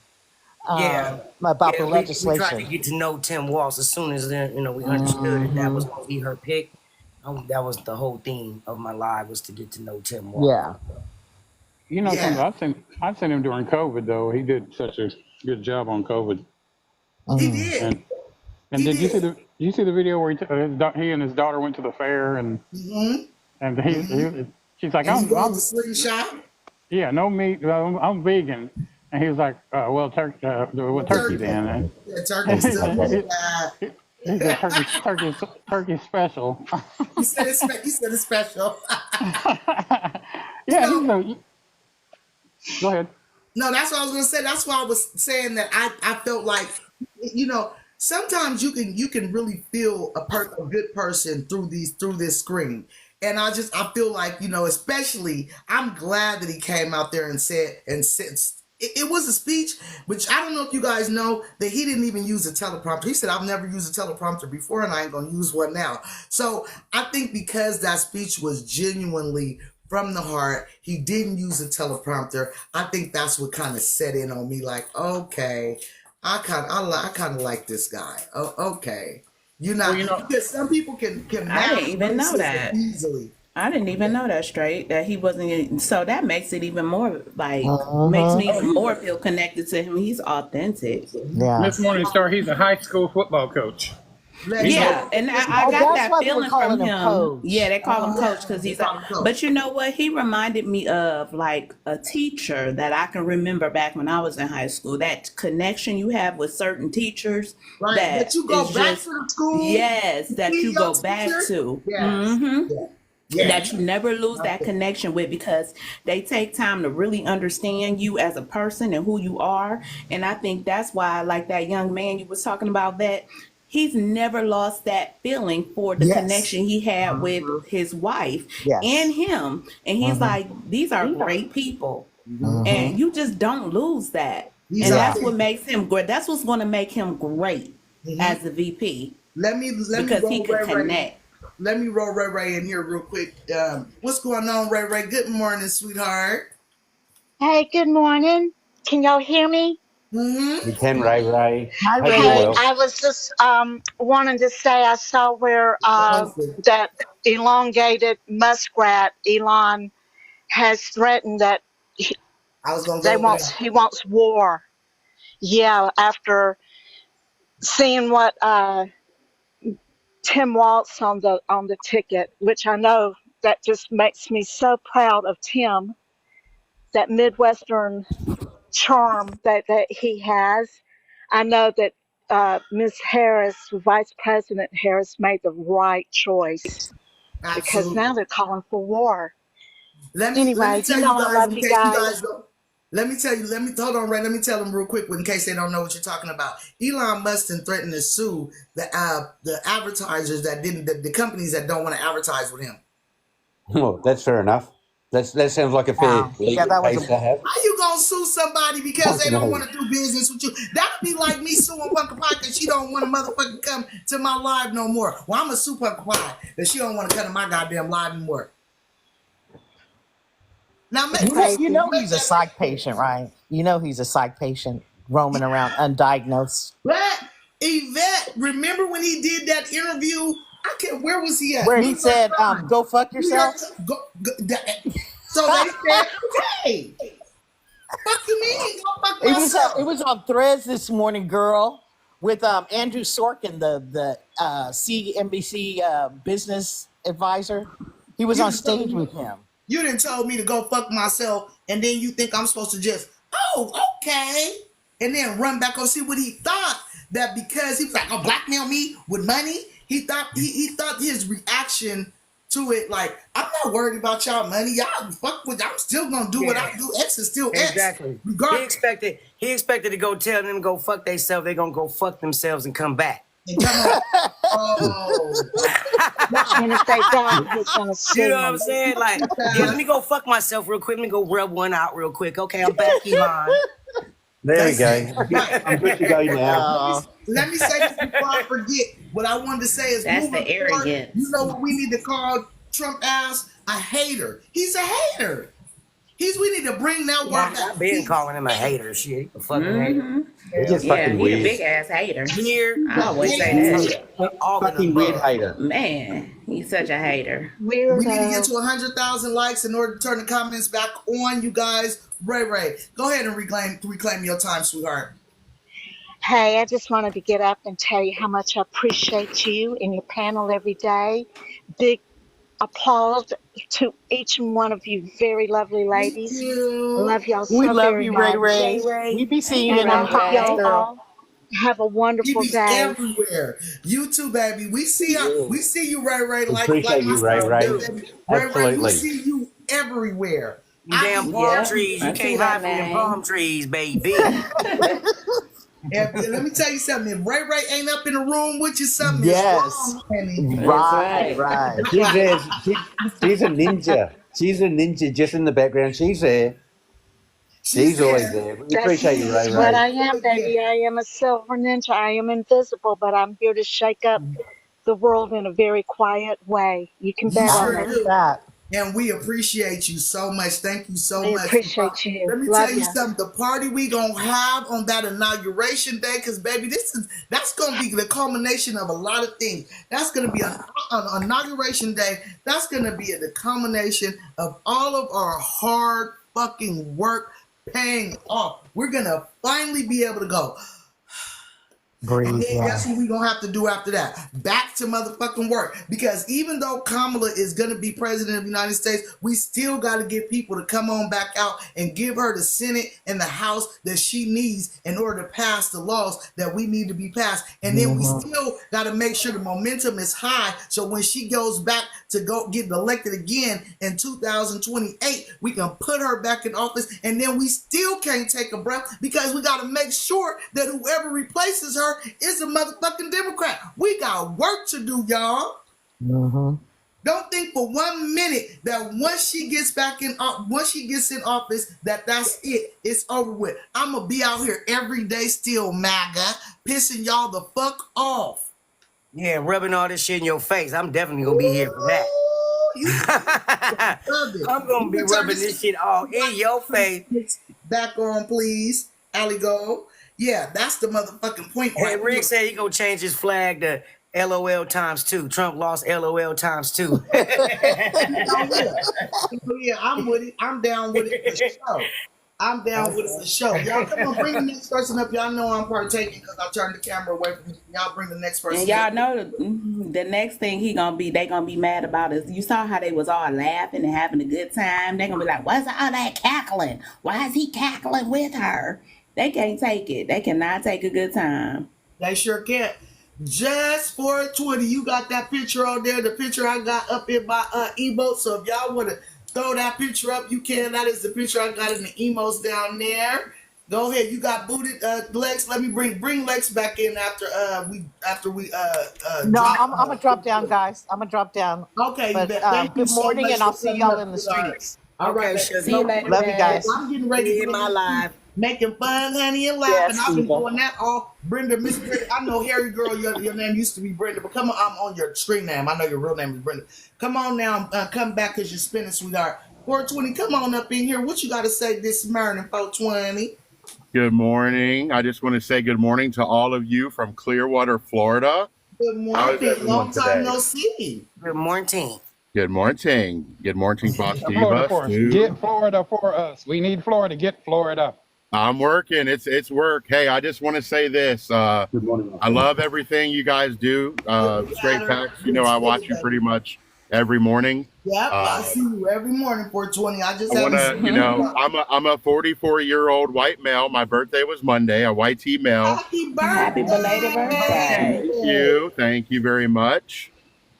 [SPEAKER 5] About the
[SPEAKER 2] We
[SPEAKER 5] legislation.
[SPEAKER 2] tried to get to know Tim Walz as soon as we understood that was going to be her pick. That was the whole theme of my live, was to get to know Tim Walz.
[SPEAKER 5] Yeah.
[SPEAKER 8] Something I've seen him during COVID though. He did such a good job on COVID.
[SPEAKER 1] He did.
[SPEAKER 8] And did you see the video where he and his daughter went to the fair and she's like,
[SPEAKER 1] And he
[SPEAKER 8] I'm
[SPEAKER 1] rode the slingshot.
[SPEAKER 8] Yeah, no meat. I'm vegan. And he was like, well, turkey then.
[SPEAKER 1] Yeah, turkey stuff.
[SPEAKER 8] He said turkey special.
[SPEAKER 1] He said it's special. you
[SPEAKER 8] Yeah,
[SPEAKER 1] know,
[SPEAKER 8] go ahead.
[SPEAKER 1] no, that's what I was gonna say. That's why I was saying that I felt like, sometimes you can really feel a good person through this screen. And I feel like, especially I'm glad that he came out there and said it was a speech, which I don't know if you guys know that he didn't even use a teleprompter. He said, I've never used a teleprompter before and I ain't gonna use one now. So I think because that speech was genuinely from the heart, he didn't use a teleprompter. I think that's what kind of set in on me, like, okay, I kind of like this guy. Oh, okay. Because some people can
[SPEAKER 7] I
[SPEAKER 1] mask
[SPEAKER 7] didn't even know
[SPEAKER 1] racism
[SPEAKER 7] that.
[SPEAKER 1] easily.
[SPEAKER 7] I didn't even know that straight, that he wasn't. So that makes it even more makes me even more feel connected to him. He's authentic.
[SPEAKER 5] Yeah.
[SPEAKER 8] This Morning Star, he's a high school football coach.
[SPEAKER 7] Yeah, and I got
[SPEAKER 5] that's
[SPEAKER 7] that
[SPEAKER 5] why they were
[SPEAKER 7] feeling
[SPEAKER 5] calling
[SPEAKER 7] from
[SPEAKER 5] him
[SPEAKER 7] him.
[SPEAKER 5] coach.
[SPEAKER 7] Yeah, they call him coach because he's
[SPEAKER 1] call him coach.
[SPEAKER 7] but you know what? He reminded me of like a teacher that I can remember back when I was in high school. That connection you have with certain teachers
[SPEAKER 1] Right. That you go
[SPEAKER 7] is
[SPEAKER 1] back
[SPEAKER 7] just,
[SPEAKER 1] to the school.
[SPEAKER 7] yes, that
[SPEAKER 1] see
[SPEAKER 7] you
[SPEAKER 1] your
[SPEAKER 7] go back
[SPEAKER 1] teacher.
[SPEAKER 7] to.
[SPEAKER 1] Yes. Yeah.
[SPEAKER 7] That you never lose that connection with, because they take time to really understand you as a person and who you are. And I think that's why, like that young man you was talking about, that he's never lost that feeling for the
[SPEAKER 5] Yes.
[SPEAKER 7] connection he had with his wife
[SPEAKER 5] Yes.
[SPEAKER 7] and him. And he's like, these are great people. And you just don't lose that.
[SPEAKER 1] He's
[SPEAKER 7] And
[SPEAKER 1] out
[SPEAKER 7] that's
[SPEAKER 1] there.
[SPEAKER 7] what makes him great. That's what's going to make him great as a VP,
[SPEAKER 1] Let me
[SPEAKER 7] because
[SPEAKER 1] roll
[SPEAKER 7] he could
[SPEAKER 1] Ray Ray.
[SPEAKER 7] connect.
[SPEAKER 1] Let me roll Ray Ray in here real quick. What's going on, Ray Ray? Good morning, sweetheart.
[SPEAKER 9] Hey, good morning. Can y'all hear me?
[SPEAKER 1] Mm-hmm.
[SPEAKER 3] You can, Ray Ray.
[SPEAKER 5] Hi,
[SPEAKER 3] Hope you're
[SPEAKER 5] Ray.
[SPEAKER 9] Hey,
[SPEAKER 3] well.
[SPEAKER 9] I was just wanting to say I saw where
[SPEAKER 1] Awesome.
[SPEAKER 9] that elongated muskrat Elon has threatened that
[SPEAKER 1] I was gonna go over there.
[SPEAKER 9] he wants war. Yeah, after seeing what Tim Waltz on the ticket, which I know that just makes me so proud of Tim, that Midwestern charm that he has. I know that Ms. Harris, Vice President Harris, made the right choice because now
[SPEAKER 1] Absolutely.
[SPEAKER 9] they're calling for war.
[SPEAKER 1] Let me
[SPEAKER 9] Anyway, you
[SPEAKER 1] tell you
[SPEAKER 9] know I
[SPEAKER 1] guys
[SPEAKER 9] love
[SPEAKER 1] in
[SPEAKER 9] you
[SPEAKER 1] case you
[SPEAKER 9] guys.
[SPEAKER 1] guys don't. Let me hold on, Ray. Let me tell them real quick in case they don't know what you're talking about. Elon Musk threatened to sue the advertisers that didn't the companies that don't want to advertise with him.
[SPEAKER 3] Well, that's fair enough. That sounds like a fair
[SPEAKER 5] Wow. Yeah,
[SPEAKER 3] legal
[SPEAKER 5] that was
[SPEAKER 3] case to have.
[SPEAKER 1] How you gonna sue somebody because they
[SPEAKER 3] Fucking
[SPEAKER 1] don't
[SPEAKER 3] hell.
[SPEAKER 1] want to do business with you? That'd be like me suing Punker Pie because she don't want to motherfucking come to my live no more. Well, I'm gonna sue Punker Pie that she don't want to come to my goddamn live anymore. Now make
[SPEAKER 5] You know
[SPEAKER 1] make
[SPEAKER 5] he's a
[SPEAKER 1] that.
[SPEAKER 5] psych patient, right? You know he's a psych patient roaming around undiagnosed.
[SPEAKER 1] But Yvette, remember when he did that interview? I can't. Where was he at?
[SPEAKER 5] Where
[SPEAKER 1] New
[SPEAKER 5] he
[SPEAKER 1] York
[SPEAKER 5] said,
[SPEAKER 1] Times.
[SPEAKER 5] go fuck
[SPEAKER 1] New York.
[SPEAKER 5] yourself.
[SPEAKER 1] So they said, okay. Fuck you mean? Go fuck myself.
[SPEAKER 5] It was on Threads this morning, girl, with Andrew Sorkin, the CNBC business advisor. He was
[SPEAKER 1] You
[SPEAKER 5] on
[SPEAKER 1] done told
[SPEAKER 5] stage
[SPEAKER 1] me,
[SPEAKER 5] with him.
[SPEAKER 1] you didn't told me to go fuck myself, and then you think I'm supposed to just, oh, okay, and then run back. See what he thought, that because he was like, oh, blackmail me with money. He thought his reaction to it, like, I'm not worried about y'all money. Y'all fuck with. I'm still gonna do what I do. X is still X,
[SPEAKER 2] Exactly.
[SPEAKER 1] regardless.
[SPEAKER 2] He expected to go tell them to go fuck themselves. They're gonna go fuck themselves and come back.
[SPEAKER 1] And come on. Oh,
[SPEAKER 9] And if they don't, he's going to sue
[SPEAKER 2] You know what I'm
[SPEAKER 9] them.
[SPEAKER 2] saying? Like, yeah, let me go fuck myself real quick. Let me go rub one out real quick. Okay, I'm back, Elon.
[SPEAKER 3] There we
[SPEAKER 1] That's
[SPEAKER 3] go.
[SPEAKER 1] right.
[SPEAKER 3] I'm good to go now.
[SPEAKER 1] Let me say this before I forget. What I wanted to say is,
[SPEAKER 7] That's
[SPEAKER 1] moving
[SPEAKER 7] the
[SPEAKER 1] forward,
[SPEAKER 7] arrogance.
[SPEAKER 1] you know what we need to call Trump ass? A hater. He's a hater. We need to bring that word back.
[SPEAKER 2] I've been calling him a hater. Shit, a fucking hater.
[SPEAKER 3] He's just
[SPEAKER 7] Yeah,
[SPEAKER 3] fucking
[SPEAKER 7] he a
[SPEAKER 3] weird.
[SPEAKER 7] big ass hater.
[SPEAKER 2] Here,
[SPEAKER 7] I always say that.
[SPEAKER 2] all of
[SPEAKER 3] Fucking
[SPEAKER 2] them.
[SPEAKER 3] weird hater.
[SPEAKER 7] Man, he's such a hater.
[SPEAKER 1] We need to get
[SPEAKER 9] Weirdo.
[SPEAKER 1] to 100,000 likes in order to turn the comments back on, you guys. Ray, go ahead and reclaim your time, sweetheart.
[SPEAKER 9] Hey, I just wanted to get up and tell you how much I appreciate you and your panel every day. Big applaud to each and one of you very lovely
[SPEAKER 1] Thank
[SPEAKER 9] ladies. I
[SPEAKER 1] you.
[SPEAKER 9] love y'all
[SPEAKER 5] We
[SPEAKER 9] so
[SPEAKER 5] love
[SPEAKER 9] very
[SPEAKER 5] you, Ray
[SPEAKER 9] much.
[SPEAKER 5] Ray.
[SPEAKER 2] Ray Ray.
[SPEAKER 5] We be seeing you
[SPEAKER 4] Hey,
[SPEAKER 5] in
[SPEAKER 9] And I
[SPEAKER 5] them
[SPEAKER 4] Ray
[SPEAKER 9] hope
[SPEAKER 5] comments,
[SPEAKER 9] y'all
[SPEAKER 4] Ray.
[SPEAKER 5] girl.
[SPEAKER 9] all have a
[SPEAKER 1] She
[SPEAKER 9] wonderful
[SPEAKER 1] be
[SPEAKER 9] day.
[SPEAKER 1] everywhere. You too, baby.
[SPEAKER 2] Yeah,
[SPEAKER 1] We see you, Ray Ray,
[SPEAKER 3] We
[SPEAKER 1] like
[SPEAKER 3] appreciate you, Ray
[SPEAKER 1] myself.
[SPEAKER 3] Ray.
[SPEAKER 1] Yeah, baby. Ray Ray, we
[SPEAKER 3] Absolutely.
[SPEAKER 1] see you everywhere.
[SPEAKER 2] them
[SPEAKER 1] I
[SPEAKER 2] damn
[SPEAKER 1] be
[SPEAKER 2] palm
[SPEAKER 7] Yep,
[SPEAKER 2] trees. You
[SPEAKER 7] I
[SPEAKER 1] everywhere.
[SPEAKER 7] see
[SPEAKER 2] can't
[SPEAKER 7] that
[SPEAKER 2] hide from them palm
[SPEAKER 7] name.
[SPEAKER 2] trees, baby.
[SPEAKER 1] Let me tell you something. If Ray Ray ain't up in the room with you, something is
[SPEAKER 5] Yes.
[SPEAKER 1] wrong, honey.
[SPEAKER 7] That's
[SPEAKER 5] Right,
[SPEAKER 7] right.
[SPEAKER 5] right.
[SPEAKER 3] She's there. She's a ninja. She's a ninja just in the background. She's there.
[SPEAKER 1] She's
[SPEAKER 3] She's always
[SPEAKER 1] there.
[SPEAKER 3] there. We
[SPEAKER 9] That's
[SPEAKER 3] appreciate you, Ray
[SPEAKER 9] that's what
[SPEAKER 3] Ray.
[SPEAKER 9] I am,
[SPEAKER 1] Yeah.
[SPEAKER 9] baby. I am a silver ninja. I am invisible, but I'm here to shake up the world in a very quiet way. You can
[SPEAKER 1] You
[SPEAKER 9] bet
[SPEAKER 5] I
[SPEAKER 9] on
[SPEAKER 1] sure
[SPEAKER 9] it.
[SPEAKER 5] like
[SPEAKER 1] do.
[SPEAKER 5] that.
[SPEAKER 1] And we appreciate you so much. Thank you so
[SPEAKER 9] I
[SPEAKER 1] much.
[SPEAKER 9] appreciate you.
[SPEAKER 1] Let me
[SPEAKER 9] Love
[SPEAKER 1] tell you
[SPEAKER 9] ya.
[SPEAKER 1] something. The party we gonna have on that inauguration day, because baby, that's gonna be the culmination of a lot of things. That's gonna be an inauguration day. That's gonna be the culmination of all of our hard fucking work paying off. We're gonna finally be able to go. And
[SPEAKER 5] Breathe,
[SPEAKER 1] then
[SPEAKER 5] yeah.
[SPEAKER 1] guess what we gonna have to do after that? Back to motherfucking work. Because even though Kamala is gonna be president of the United States, we still gotta get people to come on back out and give her the Senate and the House that she needs in order to pass the laws that we need to be passed. And then we still gotta make sure the momentum is high so when she goes back to go get elected again in 2028, we can put her back in office. And then we still can't take a breath because we gotta make sure that whoever replaces her is a motherfucking Democrat. We got work to do, y'all. Don't think for 1 minute that once she gets in office, that's it. It's over with. I'm gonna be out here every day still, MAGA, pissing y'all the fuck off.
[SPEAKER 2] Yeah, rubbing all this shit in your face. I'm definitely gonna be here for that.
[SPEAKER 1] Ooh, you love it.
[SPEAKER 2] I'm gonna
[SPEAKER 1] You
[SPEAKER 2] be
[SPEAKER 1] can turn
[SPEAKER 2] rubbing this shit all in your face.
[SPEAKER 1] back on, please, Allie Go. Yeah, that's the motherfucking point
[SPEAKER 2] Hey,
[SPEAKER 1] right
[SPEAKER 2] Rick
[SPEAKER 1] here.
[SPEAKER 2] said he gonna change his flag to LOL times 2. Trump lost LOL times 2.
[SPEAKER 1] Yeah, I'm with it. I'm down with it for sure. I'm down with it for sure. Y'all come on, bring the next person up. Y'all know I'm partaking because I turned the camera away from you. Y'all bring the next
[SPEAKER 7] And
[SPEAKER 1] person
[SPEAKER 7] y'all
[SPEAKER 1] up.
[SPEAKER 7] know the next thing they gonna be mad about is you saw how they was all laughing and having a good time. They gonna be like, what's all that cackling? Why is he cackling with her? They can't take it. They cannot take a good time.
[SPEAKER 1] They sure can't. Just 420, you got that picture on there. The picture I got up in my emote. So if y'all want to throw that picture up, you can. That is the picture I got in the emotes down there. Go ahead. You got booted Lex. Let me bring Lex back in after we
[SPEAKER 9] No,
[SPEAKER 1] drop.
[SPEAKER 9] I'm gonna drop down, guys. I'm gonna drop down.
[SPEAKER 1] Okay,
[SPEAKER 9] But
[SPEAKER 1] Yvette. Thank you
[SPEAKER 9] good
[SPEAKER 1] so
[SPEAKER 9] morning,
[SPEAKER 1] much
[SPEAKER 9] and
[SPEAKER 1] for
[SPEAKER 9] I'll see
[SPEAKER 1] coming
[SPEAKER 9] y'all
[SPEAKER 1] up,
[SPEAKER 9] in the
[SPEAKER 1] sweetheart.
[SPEAKER 9] streets.
[SPEAKER 1] All right,
[SPEAKER 2] Okay,
[SPEAKER 1] baby.
[SPEAKER 2] Sugar.
[SPEAKER 7] See you later,
[SPEAKER 5] Love you
[SPEAKER 7] Dad.
[SPEAKER 5] guys.
[SPEAKER 1] I'm getting ready
[SPEAKER 2] See
[SPEAKER 1] to
[SPEAKER 2] you
[SPEAKER 1] get
[SPEAKER 2] in my
[SPEAKER 1] in
[SPEAKER 2] live.
[SPEAKER 1] making fun, honey, and laughing.
[SPEAKER 9] Yes,
[SPEAKER 1] I've been
[SPEAKER 9] Eva.
[SPEAKER 1] doing that all. Brenda, Miss Brenda. I know, Harry girl, your name used to be Brenda, but come on, I'm on your screen name. I know your real name is Brenda. Come on now, come back because you're spinning, sweetheart. 420, come on up in here. What you got to say this morning, 420?
[SPEAKER 10] Good morning. I just want to say good morning to all of you from Clearwater, Florida.
[SPEAKER 1] Good
[SPEAKER 10] How is
[SPEAKER 1] morning.
[SPEAKER 10] everyone
[SPEAKER 1] Long time
[SPEAKER 10] today?
[SPEAKER 1] no see.
[SPEAKER 2] Good morning.
[SPEAKER 10] Good morning. Good morning, Boss
[SPEAKER 8] Get Florida
[SPEAKER 10] Diva,
[SPEAKER 8] for us.
[SPEAKER 10] Stu.
[SPEAKER 8] Get Florida for us. We need Florida. Get Florida.
[SPEAKER 10] I'm working. It's work. Hey, I just want to say this.
[SPEAKER 3] Good morning, my
[SPEAKER 10] I
[SPEAKER 3] friend.
[SPEAKER 10] love everything you guys do.
[SPEAKER 1] Good
[SPEAKER 10] Straight
[SPEAKER 1] chatter.
[SPEAKER 10] facts. You
[SPEAKER 1] Good
[SPEAKER 10] know, I
[SPEAKER 1] Twitter,
[SPEAKER 10] watch you
[SPEAKER 1] baby.
[SPEAKER 10] pretty much every morning.
[SPEAKER 1] Yep, I
[SPEAKER 10] Uh,
[SPEAKER 1] see you every morning, 420. I just
[SPEAKER 10] I want
[SPEAKER 1] haven't
[SPEAKER 10] to,
[SPEAKER 1] seen you up.
[SPEAKER 10] I'm a 44-year-old white male. My birthday was Monday. A white T male.
[SPEAKER 1] Happy
[SPEAKER 7] Happy belated birthday.
[SPEAKER 1] birthday.
[SPEAKER 10] Thank you very much.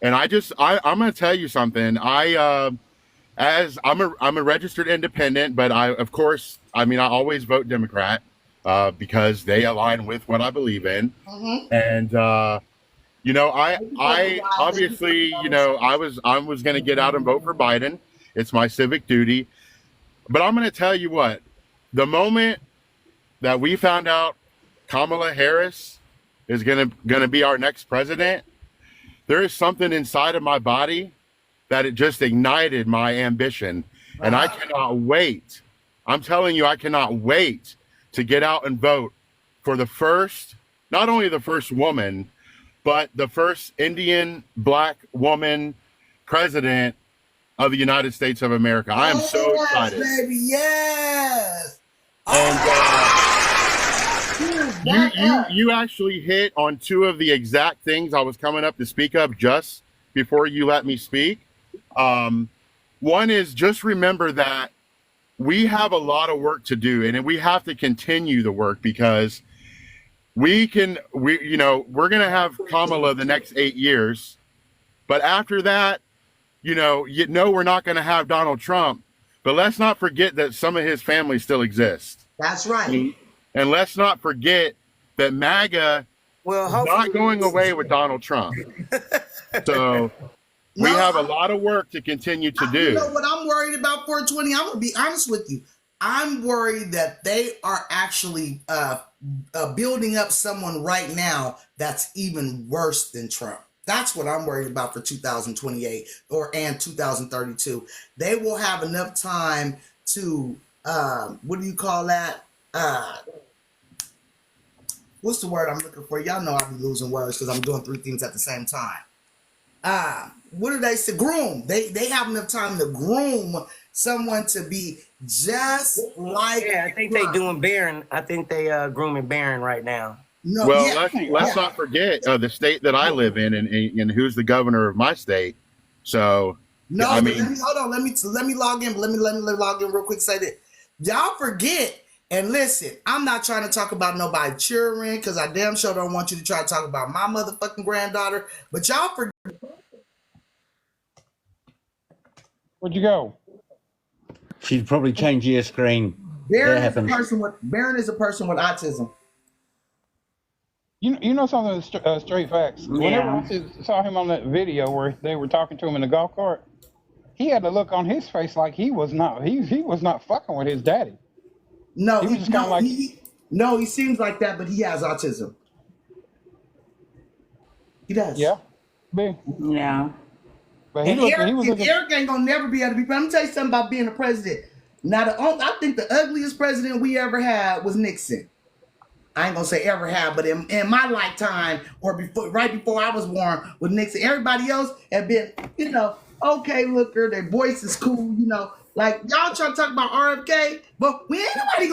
[SPEAKER 10] And I'm going to tell you something. As I'm a registered independent, but of course, I mean, I always vote Democrat because they align with what I believe in.
[SPEAKER 1] Mm-hmm.
[SPEAKER 10] And I obviously, I was going to get out and vote for Biden. It's my civic duty. But I'm going to tell you what, the moment that we found out Kamala Harris is going to be our next president, there is something inside of my body that it just ignited my ambition. And I cannot wait. I'm telling you, I cannot wait to get out and vote for not only the first woman, but the first Indian black woman president of the United States of America. I am so excited.
[SPEAKER 1] Baby, yes.
[SPEAKER 10] And you actually hit on two of the exact things I was coming up to speak of just before you let me speak. One is just remember that we have a lot of work to do, and we have to continue the work because we're going to have Kamala the next 8 years, but after that, we're not going to have Donald Trump. But let's not forget that some of his family still exists.
[SPEAKER 1] That's right.
[SPEAKER 10] And let's not forget that MAGA is not going away with Donald Trump. So we have a lot of work to continue to do.
[SPEAKER 1] You know what I'm worried about 420? I'm going to be honest with you. I'm worried that they are actually building up someone right now that's even worse than Trump. That's what I'm worried about for 2028 and 2032. They will have enough time to what do you call that? What's the word I'm looking for? Y'all know I be losing words because I'm doing 3 things at the same time. What do they say? Groom. They have enough time to groom someone to be just like.
[SPEAKER 2] Yeah, I think
[SPEAKER 1] Trump.
[SPEAKER 2] they doing Barron. I think they grooming Barron right now.
[SPEAKER 1] No,
[SPEAKER 10] well, let's not forget the state that I live in and who's the governor of my state. So
[SPEAKER 1] no,
[SPEAKER 10] I mean,
[SPEAKER 1] hold on. Let me log in. Let me log in real quick. Say that y'all forget. And listen, I'm not trying to talk about nobody cheering because I damn sure don't want you to try to talk about my motherfucking granddaughter. But y'all forget.
[SPEAKER 8] Where'd you go?
[SPEAKER 3] She'd probably change your screen.
[SPEAKER 1] Barron is a person with autism.
[SPEAKER 8] You know something, straight facts. Whenever I saw him on that video where they were talking to him in the golf cart, he had a look on his face like he was not fucking with his daddy.
[SPEAKER 1] No, he seems like that, but he has autism. He does.
[SPEAKER 8] Yeah.
[SPEAKER 7] Yeah.
[SPEAKER 8] But
[SPEAKER 1] Eric ain't gonna never be able to be. Let me tell you something about being a president. Now, I think the ugliest president we ever had was Nixon. I ain't gonna say ever had, but in my lifetime or right before I was born with Nixon, everybody else had been, okay looker. Their voice is cool, Like y'all trying to talk about RFK, but we ain't nobody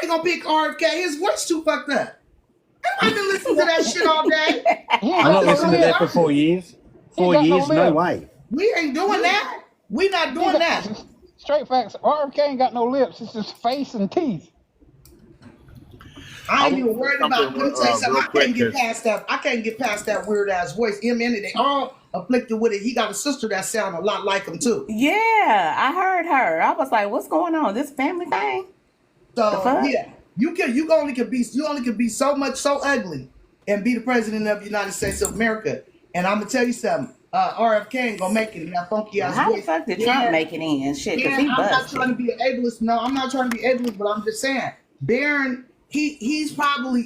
[SPEAKER 1] gonna pick RFK. His voice too fucked up. Everybody been listening to that shit all day.
[SPEAKER 3] I'm not listening to that for 4 years. 4 years, no way.
[SPEAKER 1] We ain't doing that. We not doing that.
[SPEAKER 8] Straight facts. RFK ain't got no lips. It's just face and teeth.
[SPEAKER 1] I ain't even worried about. Let me tell you something. I can't get past that. I can't get past that weird ass voice. They all afflicted with it. He got a sister that sound a lot like him too.
[SPEAKER 7] Yeah, I heard her. I was like, "What's going on? This family thing?"
[SPEAKER 1] So yeah, you only can be so ugly and be the president of the United States of America. And I'm gonna tell you something. RFK ain't gonna make it in that funky ass voice.
[SPEAKER 7] How the fuck did Trump make it in? Shit, because he busted.
[SPEAKER 1] I'm not trying to be an ableist. No, I'm not trying to be ableist, but I'm just saying, Barron. He's probably,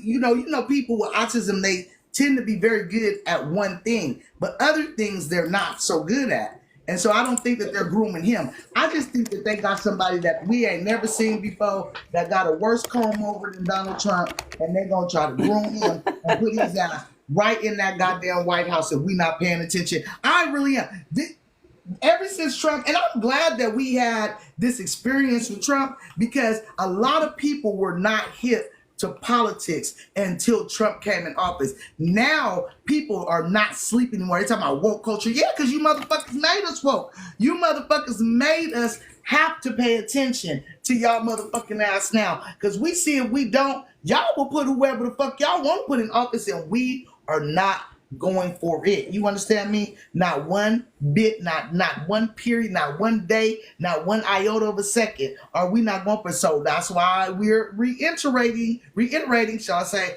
[SPEAKER 1] people with autism, they tend to be very good at one thing, but other things they're not so good at. And so I don't think that they're grooming him. I just think that they got somebody that we ain't never seen before that got a worse comb over than Donald Trump, and they're going to try to groom him and put his ass right in that goddamn White House if we not paying attention. I really am. Ever since Trump, and I'm glad that we had this experience with Trump because a lot of people were not hip to politics until Trump came in office. Now people are not sleeping anymore. They're talking about woke culture. Yeah, because you motherfuckers made us woke. You motherfuckers made us have to pay attention to y'all motherfucking ass now. Because we see if we don't, y'all will put whoever the fuck y'all want to put in office, and we are not going for it. You understand me? Not one bit, not one period, not one day, not one iota of a second are we not going for. So that's why we're reiterating, shall I say,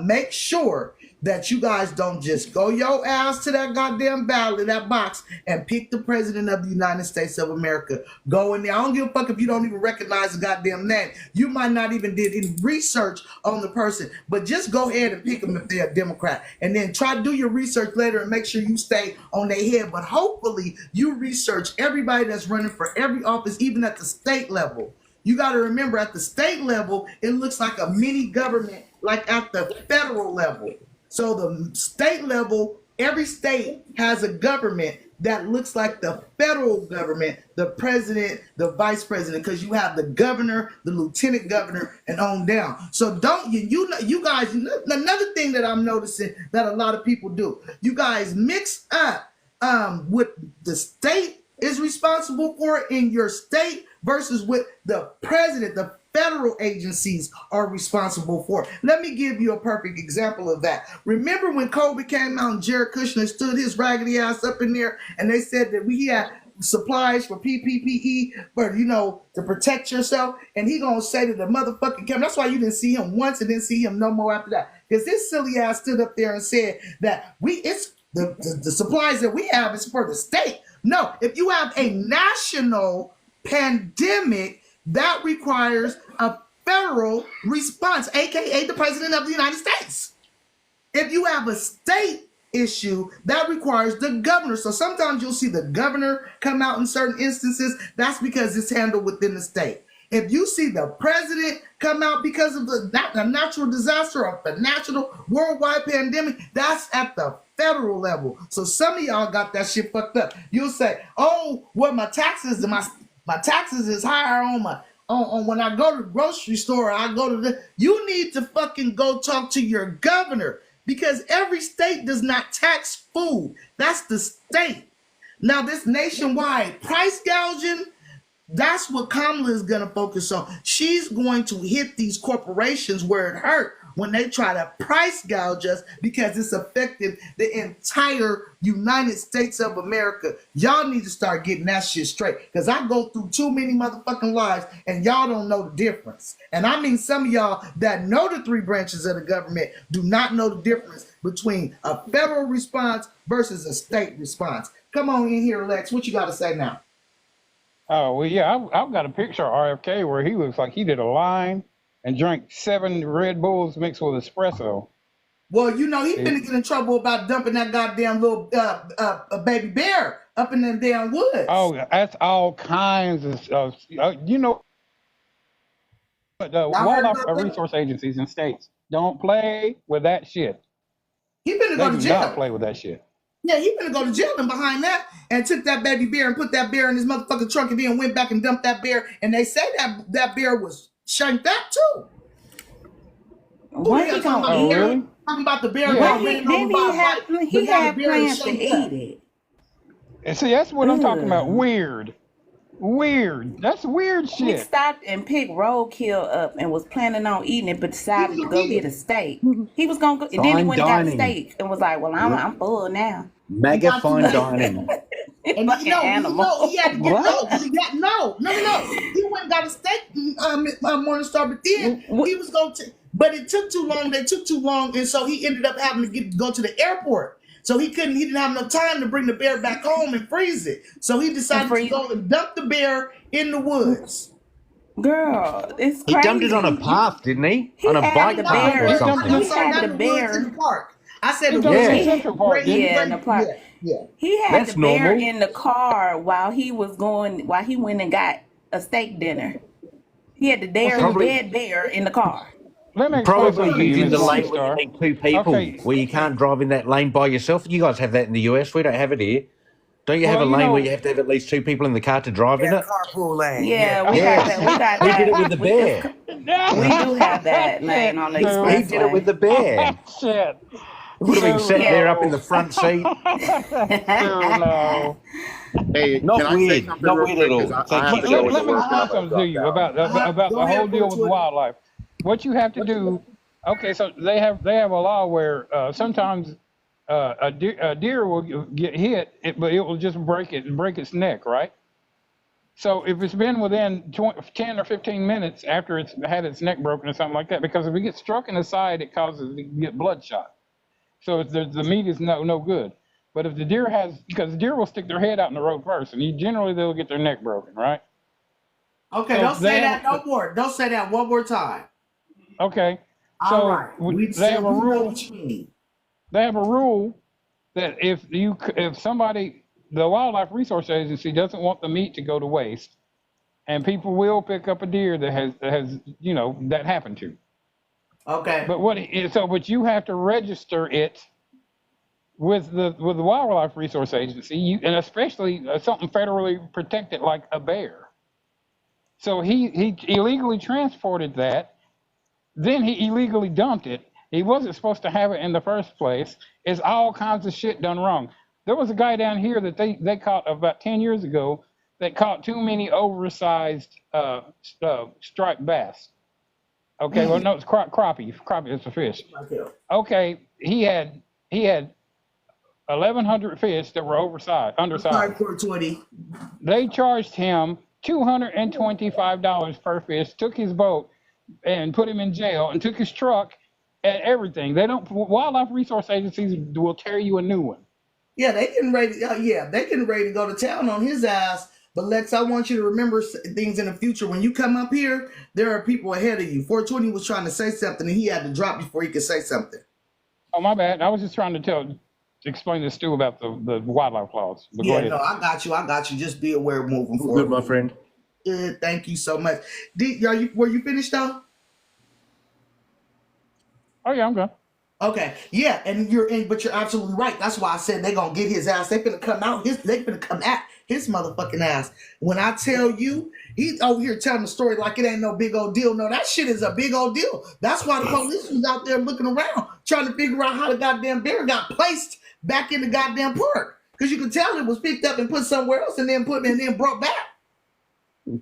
[SPEAKER 1] make sure that you guys don't just go your ass to that goddamn ballot, that box, and pick the president of the United States of America. Go in there. I don't give a fuck if you don't even recognize the goddamn name. You might not even did any research on the person, but just go ahead and pick them if they're a Democrat. And then try to do your research later and make sure you stay on their head. But hopefully you research everybody that's running for every office, even at the state level. You got to remember, at the state level, it looks like a mini government, like at the federal level. So the state level, every state has a government that looks like the federal government, the president, the vice president, because you have the governor, the lieutenant governor, and on down. So don't you guys, another thing that I'm noticing that a lot of people do, you guys mix up what the state is responsible for in your state versus what the president, the federal agencies are responsible for. Let me give you a perfect example of that. Remember when COVID came out and Jared Kushner stood his raggedy ass up in there and they said that we had supplies for PPE, but to protect yourself, and he gonna say to the motherfucking camera. That's why you didn't see him once and didn't see him no more after that. Because this silly ass stood up there and said that it's the supplies that we have is for the state. No, if you have a national pandemic, that requires a federal response, aka the president of the United States. If you have a state issue, that requires the governor. So sometimes you'll see the governor come out in certain instances. That's because it's handled within the state. If you see the president come out because of the natural disaster or the national worldwide pandemic, that's at the federal level. So some of y'all got that shit fucked up. You'll say, "Oh, well, my taxes is higher on when I go to the grocery store. I go to the." You need to fucking go talk to your governor, because every state does not tax food. That's the state. Now, this nationwide price gouging, that's what Kamala is going to focus on. She's going to hit these corporations where it hurt when they try to price gouge us, because it's affecting the entire United States of America. Y'all need to start getting that shit straight, because I go through too many motherfucking lives and y'all don't know the difference. And I mean, some of y'all that know the three branches of the government do not know the difference between a federal response versus a state response. Come on in here, Lex. What you got to say now?
[SPEAKER 8] Oh, well, yeah, I've got a picture of RFK where he looks like he did a line and drank 7 Red Bulls mixed with espresso.
[SPEAKER 1] Well, he's gonna get in trouble about dumping that goddamn little baby bear up in them damn woods.
[SPEAKER 8] Oh, that's all kinds of wildlife resource agencies and states don't play with that shit.
[SPEAKER 1] He better go to jail.
[SPEAKER 8] Not play with that shit.
[SPEAKER 1] Yeah, he better go to jail. And behind that, and took that baby bear and put that bear in his motherfucking trunk, and then went back and dumped that bear. And they say that bear was shanked up too.
[SPEAKER 7] What he gonna eat?
[SPEAKER 8] Really?
[SPEAKER 1] Talking about the bear.
[SPEAKER 7] Yeah. He had plans to eat it.
[SPEAKER 8] And see, that's what I'm talking about. Weird. That's weird shit.
[SPEAKER 7] He stopped and picked roadkill up and was planning on eating it, but decided to go get a steak. He was gonna go, and then he went and got a steak and was like, "Well, I'm full now."
[SPEAKER 3] Mega fine dining.
[SPEAKER 1] And
[SPEAKER 7] like an animal.
[SPEAKER 1] He had to get no. He went and got a steak, Morningstar, but then he was going to. But it took too long. They took too long, and so he ended up having to go to the airport. So he didn't have enough time to bring the bear back home and freeze it. So he decided to go and dump the bear in the woods.
[SPEAKER 7] Girl, it's crazy.
[SPEAKER 3] He dumped it on a path, didn't he? On a bike path or something.
[SPEAKER 7] He had the bear
[SPEAKER 1] in the park. I said
[SPEAKER 7] in the park.
[SPEAKER 1] Yeah.
[SPEAKER 7] He had the bear in the car while he went and got a steak dinner. He had the dead bear in the car.
[SPEAKER 3] Probably using the lane where you need 2 people, where you can't drive in that lane by yourself. You guys have that in the US. We don't have it here. Don't you have a lane where you have to have at least 2 people in the car to drive in it?
[SPEAKER 2] Carpool lane.
[SPEAKER 7] Yeah, we got that. We got that.
[SPEAKER 3] He did it with the bear.
[SPEAKER 7] We do have that lane on the expressway.
[SPEAKER 3] He did it with the bear.
[SPEAKER 8] Shit.
[SPEAKER 3] Would have been sitting there up in the front seat.
[SPEAKER 8] No.
[SPEAKER 10] Hey,
[SPEAKER 3] not
[SPEAKER 10] can
[SPEAKER 3] weird.
[SPEAKER 10] I say something
[SPEAKER 3] Not
[SPEAKER 10] real
[SPEAKER 3] weird
[SPEAKER 10] quick?
[SPEAKER 3] at all.
[SPEAKER 8] Let me explain something to you about the whole deal with wildlife. What you have to do, okay, so they have a law where sometimes a deer will get hit, but it will just break its neck, right? So if it's been within 10 or 15 minutes after it's had its neck broken or something like that, because if it gets struck in the side, it causes it to get bloodshot. So the meat is no good. But if the deer because the deer will stick their head out in the road first, and generally they'll get their neck broken, right?
[SPEAKER 1] Okay, so don't say that no more. Don't say that one more time.
[SPEAKER 8] Okay.
[SPEAKER 1] All right.
[SPEAKER 8] They have a rule. They have a rule that if somebody, the Wildlife Resource Agency doesn't want the meat to go to waste, and people will pick up a deer that has that happened to.
[SPEAKER 1] Okay.
[SPEAKER 8] But you have to register it with the Wildlife Resource Agency, and especially something federally protected like a bear. So he illegally transported that, then he illegally dumped it. He wasn't supposed to have it in the first place. It's all kinds of shit done wrong. There was a guy down here that they caught about 10 years ago that caught too many oversized striped bass. Okay, well no, it's crappie. Crappie is a fish. Okay, he had 1,100 fish that were undersized.
[SPEAKER 1] 420.
[SPEAKER 8] They charged him $225 per fish. Took his boat and put him in jail, and took his truck and everything. They don't. Wildlife resource agencies will tear you a new one.
[SPEAKER 1] Yeah, they getting ready. They getting ready to go to town on his ass. But Lex, I want you to remember things in the future. When you come up here, there are people ahead of you. 420 was trying to say something, and he had to drop before he could say something.
[SPEAKER 8] Oh, my bad. I was just trying to explain this to about the wildlife laws. But
[SPEAKER 1] yeah, no, I got you. Just be aware moving forward.
[SPEAKER 11] Good, my friend.
[SPEAKER 1] Good, thank you so much. Were you finished though?
[SPEAKER 8] Oh yeah, I'm good.
[SPEAKER 1] Okay, yeah, but you're absolutely right. That's why I said they gonna get his ass. They finna come out. They finna come at his motherfucking ass. When I tell you, he's over here telling the story like it ain't no big old deal. No, that shit is a big old deal. That's why the police was out there looking around, trying to figure out how the goddamn bear got placed back in the goddamn park. Because you could tell it was picked up and put somewhere else, and then brought back. And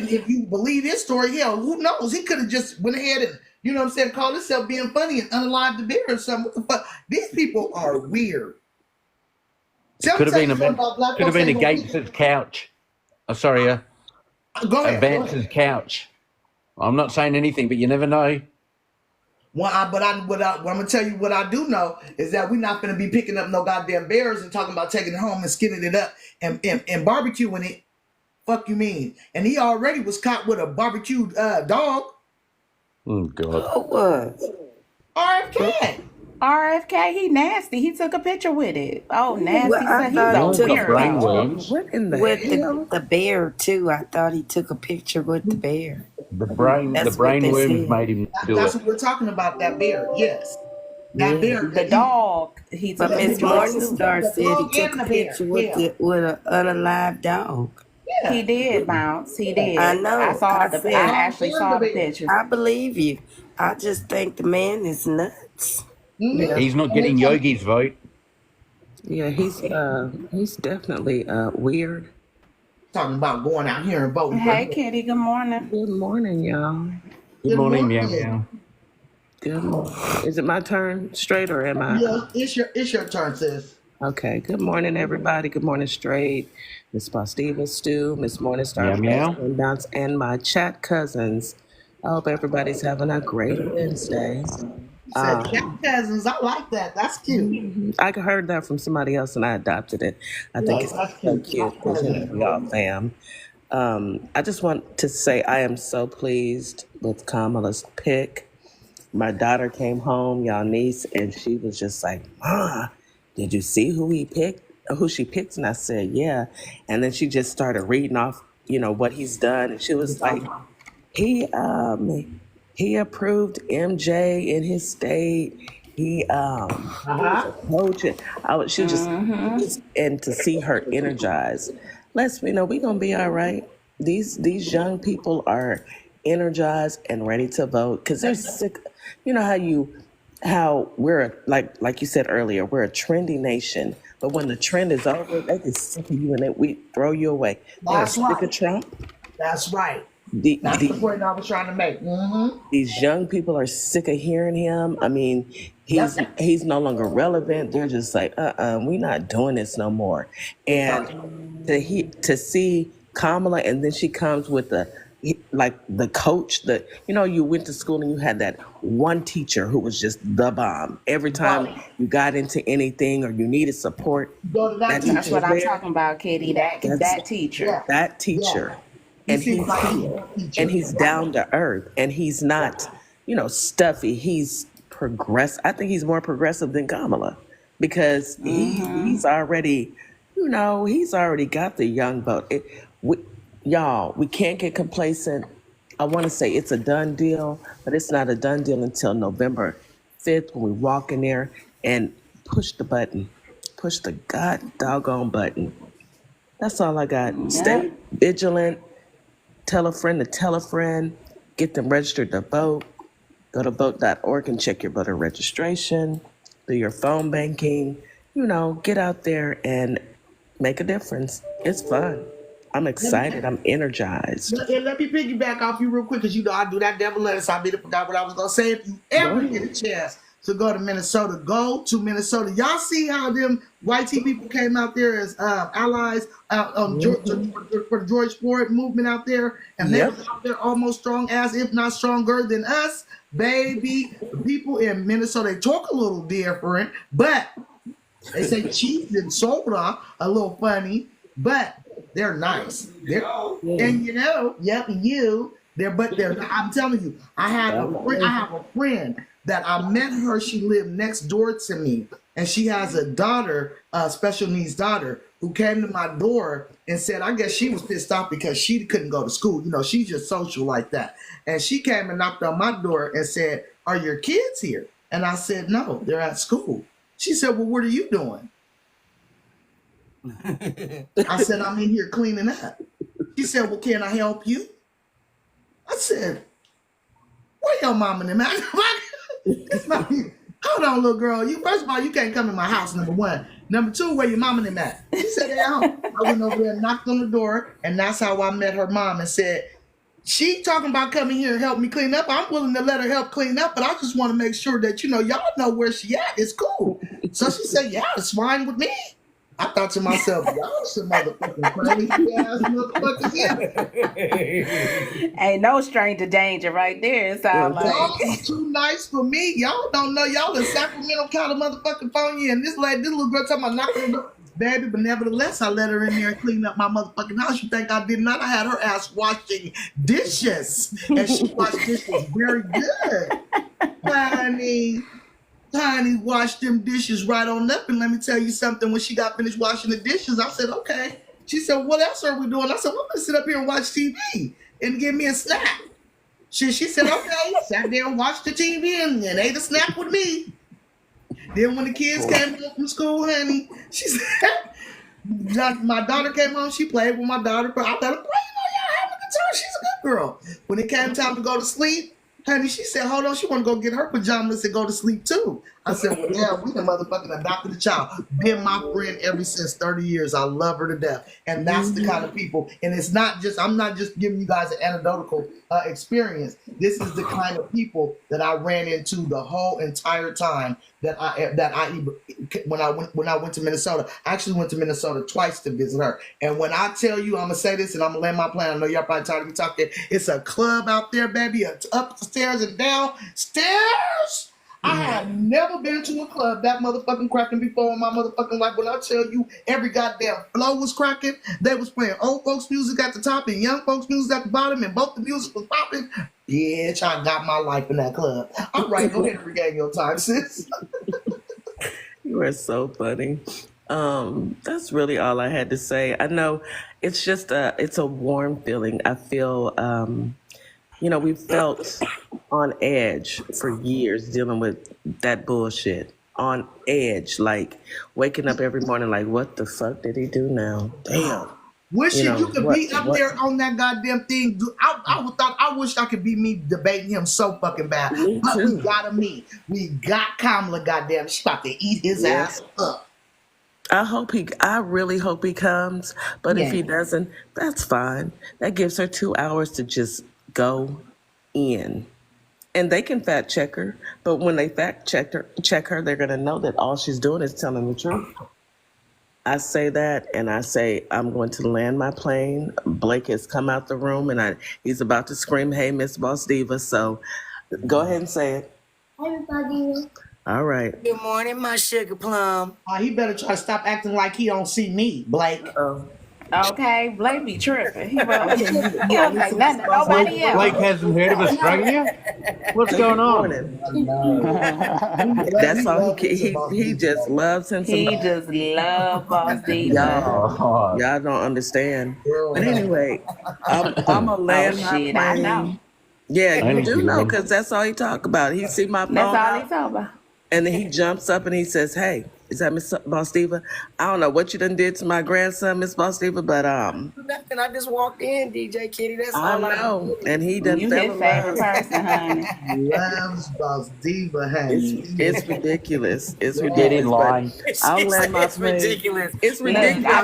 [SPEAKER 1] if you believe this story, hell, who knows? He could have just went ahead and, you know what I'm saying, called himself being funny and unalived the bear or something. What the fuck? These people are weird.
[SPEAKER 3] Could have been a Gates's couch. Oh, sorry,
[SPEAKER 1] go ahead.
[SPEAKER 3] Vance's couch. I'm not saying anything, but you never know.
[SPEAKER 1] Well, I'm gonna tell you what I do know is that we're not gonna be picking up no goddamn bears and talking about taking it home and skinning it up and barbecuing it. Fuck you mean? And he already was caught with a barbecued dog.
[SPEAKER 3] Oh God.
[SPEAKER 2] Oh, what?
[SPEAKER 1] RFK.
[SPEAKER 7] RFK, he nasty. He took a picture with it. Oh, nasty.
[SPEAKER 2] Well, I
[SPEAKER 7] He's
[SPEAKER 2] thought
[SPEAKER 7] a
[SPEAKER 2] he took a
[SPEAKER 3] brainworms.
[SPEAKER 11] What in the
[SPEAKER 2] with
[SPEAKER 11] hell?
[SPEAKER 2] the bear too. I thought he took a picture with the bear.
[SPEAKER 3] The
[SPEAKER 2] That's what they
[SPEAKER 3] brainworms
[SPEAKER 2] said.
[SPEAKER 3] made him do
[SPEAKER 1] That's
[SPEAKER 3] it.
[SPEAKER 1] what we're talking about. That bear. Yes. That bear.
[SPEAKER 7] the dog. He took
[SPEAKER 2] But
[SPEAKER 7] a
[SPEAKER 2] Miss
[SPEAKER 7] picture
[SPEAKER 2] Morningstar
[SPEAKER 1] The
[SPEAKER 2] said he
[SPEAKER 1] dog
[SPEAKER 2] took
[SPEAKER 1] and
[SPEAKER 2] a
[SPEAKER 1] the bear.
[SPEAKER 2] picture with an unalive dog.
[SPEAKER 1] Yeah.
[SPEAKER 7] He did, Bounce. He did.
[SPEAKER 2] I know.
[SPEAKER 7] I actually saw the picture.
[SPEAKER 2] I believe you. I just think the man is nuts.
[SPEAKER 11] Yeah,
[SPEAKER 3] He's not getting Yogi's vote.
[SPEAKER 11] yeah, he's definitely weird.
[SPEAKER 1] Talking about going out here and voting.
[SPEAKER 7] Hey, Kitty. Good morning.
[SPEAKER 11] Good morning, y'all.
[SPEAKER 3] Good morning,
[SPEAKER 1] morning.
[SPEAKER 3] meow.
[SPEAKER 11] Good morning. Is it my turn straight or am I?
[SPEAKER 1] Yeah, it's your turn, sis.
[SPEAKER 11] Okay. Good morning, everybody. Good morning, straight. Miss Postiva, Stu, Miss Morningstar,
[SPEAKER 3] Meow, meow.
[SPEAKER 11] and Bounce, and my chat cousins. I hope everybody's having a great Wednesday.
[SPEAKER 1] Said cat cousins. I like that. That's cute.
[SPEAKER 11] I heard that from somebody else and I adopted it. I think
[SPEAKER 1] Yes,
[SPEAKER 11] it's
[SPEAKER 1] that's
[SPEAKER 11] so
[SPEAKER 1] cute.
[SPEAKER 11] cute because we all fam. I just want to say I am so pleased with Kamala's pick. My daughter came home, y'all niece, and she was just like, "Ma, did you see who she picked?" And I said, "Yeah." And then she just started reading off, what he's done, and she was like, he approved MJ in his state. He was a coach. She was just, and to see her energized, lets me know we're gonna be all right. These young people are energized and ready to vote because they're sick. You know how we're like you said earlier, we're a trendy nation, but when the trend is over, they get sick of you and we throw you away. They're sick of Trump.
[SPEAKER 1] That's right. That's the point I was trying to make. Mm-hmm.
[SPEAKER 11] These young people are sick of hearing him. I mean, he's no longer relevant. They're just like, we're not doing this no more. And to see Kamala, and then she comes with the coach that, you went to school and you had that one teacher who was just the bomb. Every time you got into anything or you needed support,
[SPEAKER 7] That's what I'm talking about, Kitty. That teacher.
[SPEAKER 11] That teacher. And he's down to earth, and he's not, stuffy. He's I think he's more progressive than Kamala because he's already, he's already got the young vote. We can't get complacent. I want to say it's a done deal, but it's not a done deal until November 5th when we walk in there and push the button, push the doggone button. That's all I got. Yeah. Stay vigilant. Tell a friend to tell a friend. Get them registered to vote. Go to vote.org and check your voter registration. Do your phone banking. get out there and make a difference. It's fun. I'm excited. I'm energized.
[SPEAKER 1] Let me piggyback off you real quick because I do that devil lettuce. I forgot what I was gonna say. If you ever get a chance to go to Minnesota, go to Minnesota. Y'all see how them white people came out there as allies for the George Floyd movement out there, and they was out there almost strong as, if not stronger than us, baby. The people in Minnesota, they talk a little different, but they say cheese and soda a little funny, but they're nice. And I'm telling you, I have a friend that I met her. She lived next door to me, and she has a daughter, a special needs daughter, who came to my door and said, I guess she was pissed off because she couldn't go to school. She's just social like that. And she came and knocked on my door and said, are your kids here? And I said, no, they're at school. She said, well, what are you doing? I said, I'm in here cleaning up. She said, well, can I help you? I said, where your mom and them at? Hold on, little girl. First of all, you can't come in my house, number one. Number two, where your mom and them at? She said, they're at home. I went over there and knocked on the door, and that's how I met her mom and said, she talking about coming here and help me clean up. I'm willing to let her help clean up, but I just want to make sure that, y'all know where she at. It's cool. So she said, yeah, it's fine with me. I thought to myself, y'all some motherfucking crazy ass motherfuckers here.
[SPEAKER 7] Ain't no stranger danger right there. It sounds like.
[SPEAKER 1] Y'all is too nice for me. Y'all don't know. Y'all in Sacramento kind of motherfucking phone you. And this little girl talking about knocking on the door. Baby, but nevertheless, I let her in there and clean up my motherfucking house. You think I did not? I had her ass washing dishes. And she washed dishes very good. Honey washed them dishes right on up. And let me tell you something. When she got finished washing the dishes, I said, okay. She said, what else are we doing? I said, well, I'm going to sit up here and watch TV and give me a snack. She said, okay. Sat there and watched the TV and ate a snack with me. Then when the kids came home from school, honey, she said, my daughter came home. She played with my daughter. But I let her play. Y'all having a good time. She's a good girl. When it came time to go to sleep, honey, she said, hold on, she want to go get her pajamas and go to sleep too. I said, well, yeah, we the motherfucking adopted a child. Been my friend ever since 30 years. I love her to death. And that's the kind of people. And it's not just, I'm not just giving you guys an anecdotal experience. This is the kind of people that I ran into the whole entire time when I went to Minnesota. I actually went to Minnesota twice to visit her. And when I tell you, I'm going to say this and I'm going to land my plane. I know y'all probably tired of me talking. It's a club out there, baby. Upstairs and downstairs. I have never been to a club that motherfucking cracking before in my motherfucking life. When I tell you every goddamn flow was cracking, they was playing old folks music at the top and young folks music at the bottom, and both the music was popping. Bitch, I got my life in that club. All right, go ahead and regain your time, sis.
[SPEAKER 11] You are so funny. That's really all I had to say. I know it's just it's a warm feeling. I feel, we've felt on edge for years dealing with that bullshit. On edge, like waking up every morning like, what the fuck did he do now? Damn.
[SPEAKER 1] Wishing you could be up there on that goddamn thing. I wish I could be me debating him so fucking bad. But we gotta meet. We got Kamala, goddamn. She about to eat his ass up.
[SPEAKER 11] I really hope he comes. But if he doesn't, that's fine. That gives her 2 hours to just go in. And they can fact check her, but when they fact check her, they're gonna know that all she's doing is telling the truth. I say that, and I say I'm going to land my plane. Blake has come out the room, and he's about to scream, "Hey, Miss Boss Diva!" So go ahead and say it.
[SPEAKER 12] Everybody.
[SPEAKER 11] All right.
[SPEAKER 2] Good morning, my sugar plum.
[SPEAKER 1] He better try to stop acting like he don't see me, Blake.
[SPEAKER 7] Okay, Blake be tripping. He don't say nothing to nobody else.
[SPEAKER 3] Blake hasn't heard of Australia? What's going on?
[SPEAKER 11] That's all he just loves him.
[SPEAKER 7] He just loves Boss Diva.
[SPEAKER 11] Y'all don't understand. But anyway, I'm gonna land my plane.
[SPEAKER 7] I know.
[SPEAKER 11] Yeah, you do know because that's all he talk about. He see my phone.
[SPEAKER 7] That's all he talk about.
[SPEAKER 11] And then he jumps up and he says, "Hey, Is that Miss Boss Diva? I don't know what you done did to my grandson, Miss Boss Diva, but
[SPEAKER 2] Nothing. I just walked in, DJ Kitty. That's
[SPEAKER 11] I
[SPEAKER 2] all I
[SPEAKER 11] know,
[SPEAKER 2] did.
[SPEAKER 11] and he done
[SPEAKER 7] You
[SPEAKER 11] fell
[SPEAKER 7] his
[SPEAKER 11] in
[SPEAKER 7] favorite
[SPEAKER 11] love.
[SPEAKER 7] person, honey.
[SPEAKER 1] Loves Boss Diva, honey.
[SPEAKER 11] It's ridiculous. It's
[SPEAKER 3] Get in
[SPEAKER 11] ridiculous, but
[SPEAKER 3] line.
[SPEAKER 11] I'll land my
[SPEAKER 2] It's
[SPEAKER 11] plane.
[SPEAKER 2] ridiculous.
[SPEAKER 11] It's
[SPEAKER 7] Look,
[SPEAKER 11] ridiculous.
[SPEAKER 7] I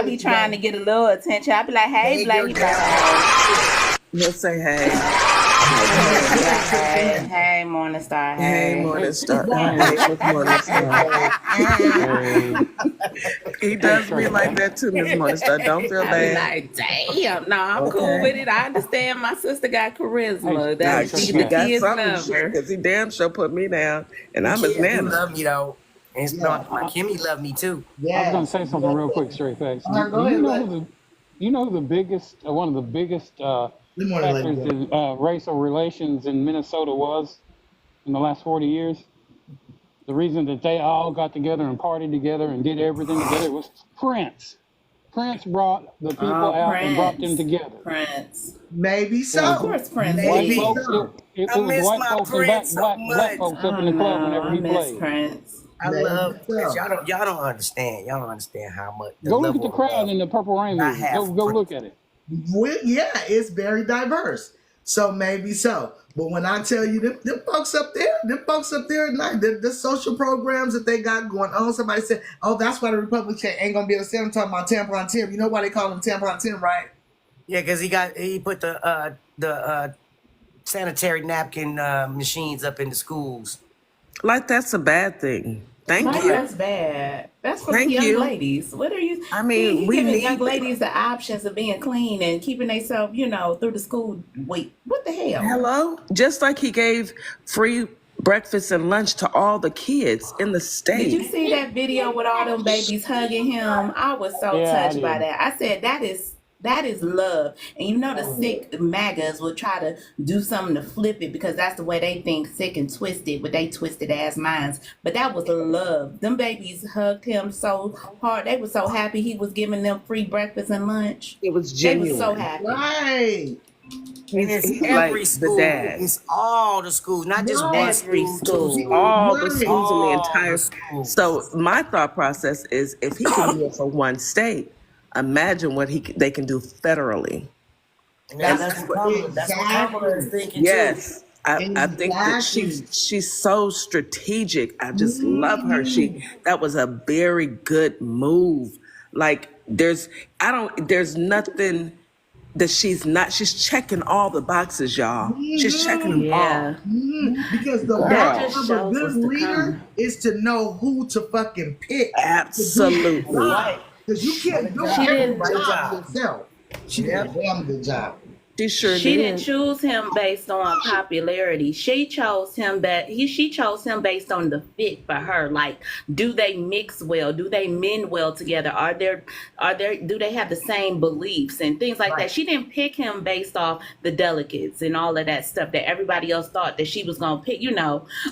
[SPEAKER 7] be trying to get a little attention. I be like, hey,
[SPEAKER 2] Hey,
[SPEAKER 7] Blake.
[SPEAKER 2] girl,
[SPEAKER 7] He be like, hey.
[SPEAKER 11] He'll say, hey.
[SPEAKER 7] Hey, Morningstar.
[SPEAKER 11] Hey,
[SPEAKER 7] Hey.
[SPEAKER 11] Morningstar. Hey, Miss Morningstar. He does me like that too, Miss Morningstar. Don't feel
[SPEAKER 7] I be
[SPEAKER 11] bad.
[SPEAKER 7] like, damn. No, I'm cool
[SPEAKER 11] Okay.
[SPEAKER 7] with it. I understand my sister got charisma.
[SPEAKER 8] Hey,
[SPEAKER 7] That's
[SPEAKER 8] hey,
[SPEAKER 7] the
[SPEAKER 8] Trish,
[SPEAKER 11] Got
[SPEAKER 7] kids
[SPEAKER 11] something
[SPEAKER 7] love her.
[SPEAKER 11] because he damn sure put me down, and
[SPEAKER 2] The
[SPEAKER 11] I'm his
[SPEAKER 2] kids do
[SPEAKER 11] nana.
[SPEAKER 2] love me though, and it's
[SPEAKER 1] Yeah.
[SPEAKER 2] not my Kimmy love me too.
[SPEAKER 8] I was going to say something real quick, straight face.
[SPEAKER 1] All right, go
[SPEAKER 8] Do you
[SPEAKER 1] ahead,
[SPEAKER 8] know
[SPEAKER 1] Lex.
[SPEAKER 8] who the biggest, one of the biggest
[SPEAKER 1] Good morning,
[SPEAKER 8] factors
[SPEAKER 1] lady.
[SPEAKER 8] in racial relations in Minnesota was in the last 40 years? The reason that they all got together and partied together and did everything together was Prince. Prince brought the people
[SPEAKER 7] Oh,
[SPEAKER 8] out and brought them
[SPEAKER 7] Prince.
[SPEAKER 8] together.
[SPEAKER 7] Prince.
[SPEAKER 1] Maybe
[SPEAKER 8] It was
[SPEAKER 7] Of
[SPEAKER 1] so.
[SPEAKER 7] course, Prince
[SPEAKER 8] white
[SPEAKER 1] Maybe
[SPEAKER 7] did.
[SPEAKER 8] folks.
[SPEAKER 1] so.
[SPEAKER 8] It
[SPEAKER 2] I
[SPEAKER 8] was
[SPEAKER 2] miss
[SPEAKER 8] white
[SPEAKER 2] my
[SPEAKER 8] folks and
[SPEAKER 2] Prince so
[SPEAKER 8] black
[SPEAKER 2] much.
[SPEAKER 8] folks
[SPEAKER 7] Oh,
[SPEAKER 8] up in the club
[SPEAKER 7] no.
[SPEAKER 8] whenever
[SPEAKER 7] I
[SPEAKER 8] he
[SPEAKER 7] miss
[SPEAKER 8] played.
[SPEAKER 7] Prince.
[SPEAKER 2] I
[SPEAKER 1] Maybe
[SPEAKER 2] love Prince.
[SPEAKER 1] so.
[SPEAKER 2] Y'all don't understand. Y'all don't understand how much the
[SPEAKER 8] Go look at
[SPEAKER 2] level
[SPEAKER 8] the
[SPEAKER 2] of
[SPEAKER 8] crowd
[SPEAKER 2] love
[SPEAKER 8] in the Purple Rain
[SPEAKER 2] I
[SPEAKER 8] movie.
[SPEAKER 2] have
[SPEAKER 8] Go
[SPEAKER 2] for
[SPEAKER 8] look
[SPEAKER 2] Prince.
[SPEAKER 8] at it.
[SPEAKER 1] Well, yeah, it's very diverse. So maybe so. But when I tell you them folks up there at night, the social programs that they got going on, somebody said, oh, that's why the Republicans ain't gonna be able to say I'm talking about tampon Tim. You know why they call him tampon Tim, right?
[SPEAKER 2] Yeah, because he put the sanitary napkin machines up in the schools.
[SPEAKER 11] Like that's a bad thing. Thank
[SPEAKER 7] Like
[SPEAKER 11] you.
[SPEAKER 7] that's bad. That's for the
[SPEAKER 11] Thank
[SPEAKER 7] young
[SPEAKER 11] you.
[SPEAKER 7] ladies. What are you?
[SPEAKER 11] I mean,
[SPEAKER 7] He
[SPEAKER 11] we
[SPEAKER 7] giving young
[SPEAKER 11] need
[SPEAKER 7] ladies the options of being clean and keeping themselves, through the school week. What the hell?
[SPEAKER 11] hello. Just like he gave free breakfast and lunch to all the kids in the
[SPEAKER 7] Did you
[SPEAKER 11] state.
[SPEAKER 7] see that video with all them babies hugging him? I was so
[SPEAKER 8] Yeah, I
[SPEAKER 7] touched by
[SPEAKER 8] did.
[SPEAKER 7] that. I said that is love. And the sick MAGAs will try to do something to flip it because that's the way they think, sick and twisted with they twisted ass minds. But that was love. Them babies hugged him so hard. They were so happy he was giving them free breakfast and lunch.
[SPEAKER 11] It was
[SPEAKER 7] They were so
[SPEAKER 11] genuine.
[SPEAKER 7] happy.
[SPEAKER 1] Right.
[SPEAKER 2] And it's
[SPEAKER 11] He's
[SPEAKER 2] every
[SPEAKER 11] like the
[SPEAKER 2] school.
[SPEAKER 11] dad.
[SPEAKER 2] It's all the schools, not just one
[SPEAKER 7] Every
[SPEAKER 2] school, two
[SPEAKER 7] school.
[SPEAKER 11] All the
[SPEAKER 2] schools,
[SPEAKER 1] Right.
[SPEAKER 11] schools in the
[SPEAKER 2] all the
[SPEAKER 11] entire.
[SPEAKER 2] schools.
[SPEAKER 11] So my thought process is, if he can do it for one state, imagine what they can do federally.
[SPEAKER 2] And
[SPEAKER 1] That's
[SPEAKER 2] that's what Kamala is
[SPEAKER 1] exactly.
[SPEAKER 2] thinking too.
[SPEAKER 11] Yes. I think that
[SPEAKER 1] Exactly.
[SPEAKER 11] she's so strategic. I just love her.
[SPEAKER 1] Mhm.
[SPEAKER 11] That was a very good move. Like there's nothing that she's checking all the boxes, y'all. She's checking them all.
[SPEAKER 7] Yeah.
[SPEAKER 1] Because the
[SPEAKER 7] That
[SPEAKER 1] mark
[SPEAKER 7] just
[SPEAKER 1] of a
[SPEAKER 7] shows
[SPEAKER 1] good
[SPEAKER 7] what's to
[SPEAKER 1] leader
[SPEAKER 7] come.
[SPEAKER 1] is to know who to fucking pick to do the
[SPEAKER 11] Absolutely.
[SPEAKER 1] job. Because you can't do
[SPEAKER 7] She
[SPEAKER 1] every
[SPEAKER 7] didn't.
[SPEAKER 1] job yourself. She did a damn good job.
[SPEAKER 11] She sure
[SPEAKER 7] She didn't
[SPEAKER 11] did.
[SPEAKER 7] choose him based on popularity. She chose him she chose him based on the fit for her. Like, do they mix well? Do they mend well together? Do they have the same beliefs and things like that? She didn't pick him based off the delegates and all of that stuff that everybody else thought that she was gonna pick.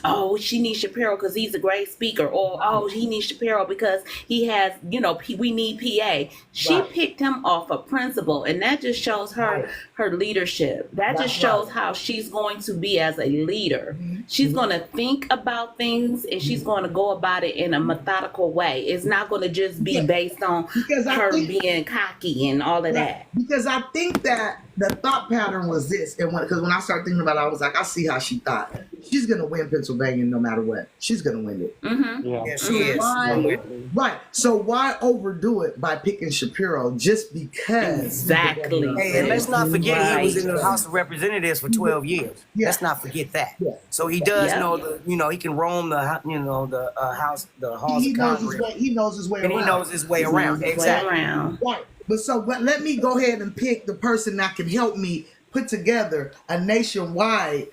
[SPEAKER 7] Oh, she needs Shapiro because he's a great speaker, or oh, he needs Shapiro because he has, we need PA. She
[SPEAKER 1] Right.
[SPEAKER 7] picked him off a principle, and that just shows her leadership. That just shows how she's going to be as a leader. She's going to think about things and she's going to go about it in a methodical way. It's not going to just be based on
[SPEAKER 1] Because I
[SPEAKER 7] her
[SPEAKER 1] think-
[SPEAKER 7] being cocky and all of that.
[SPEAKER 1] Because I think that the thought pattern was this, and because when I started thinking about it, I was like, I see how she thought. She's gonna win Pennsylvania no matter what. She's gonna win it.
[SPEAKER 7] Mm-hmm.
[SPEAKER 8] Yeah.
[SPEAKER 2] Yeah, she is.
[SPEAKER 1] Why, right. So why overdo it by picking Shapiro just because?
[SPEAKER 7] Exactly.
[SPEAKER 2] Hey, and let's not forget he was in the
[SPEAKER 7] Right.
[SPEAKER 2] House of Representatives for 12 years.
[SPEAKER 1] Yeah.
[SPEAKER 2] Let's not forget that.
[SPEAKER 1] Yeah.
[SPEAKER 2] So he does
[SPEAKER 7] Yeah.
[SPEAKER 2] know he can roam the House, the halls
[SPEAKER 1] He
[SPEAKER 2] of
[SPEAKER 1] knows his
[SPEAKER 2] Congress,
[SPEAKER 1] way. He knows his way
[SPEAKER 2] and
[SPEAKER 1] around.
[SPEAKER 2] he knows his way
[SPEAKER 7] Knows
[SPEAKER 2] around.
[SPEAKER 7] his way
[SPEAKER 2] Exactly.
[SPEAKER 7] around.
[SPEAKER 1] Right. But let me go ahead and pick the person that can help me put together a nationwide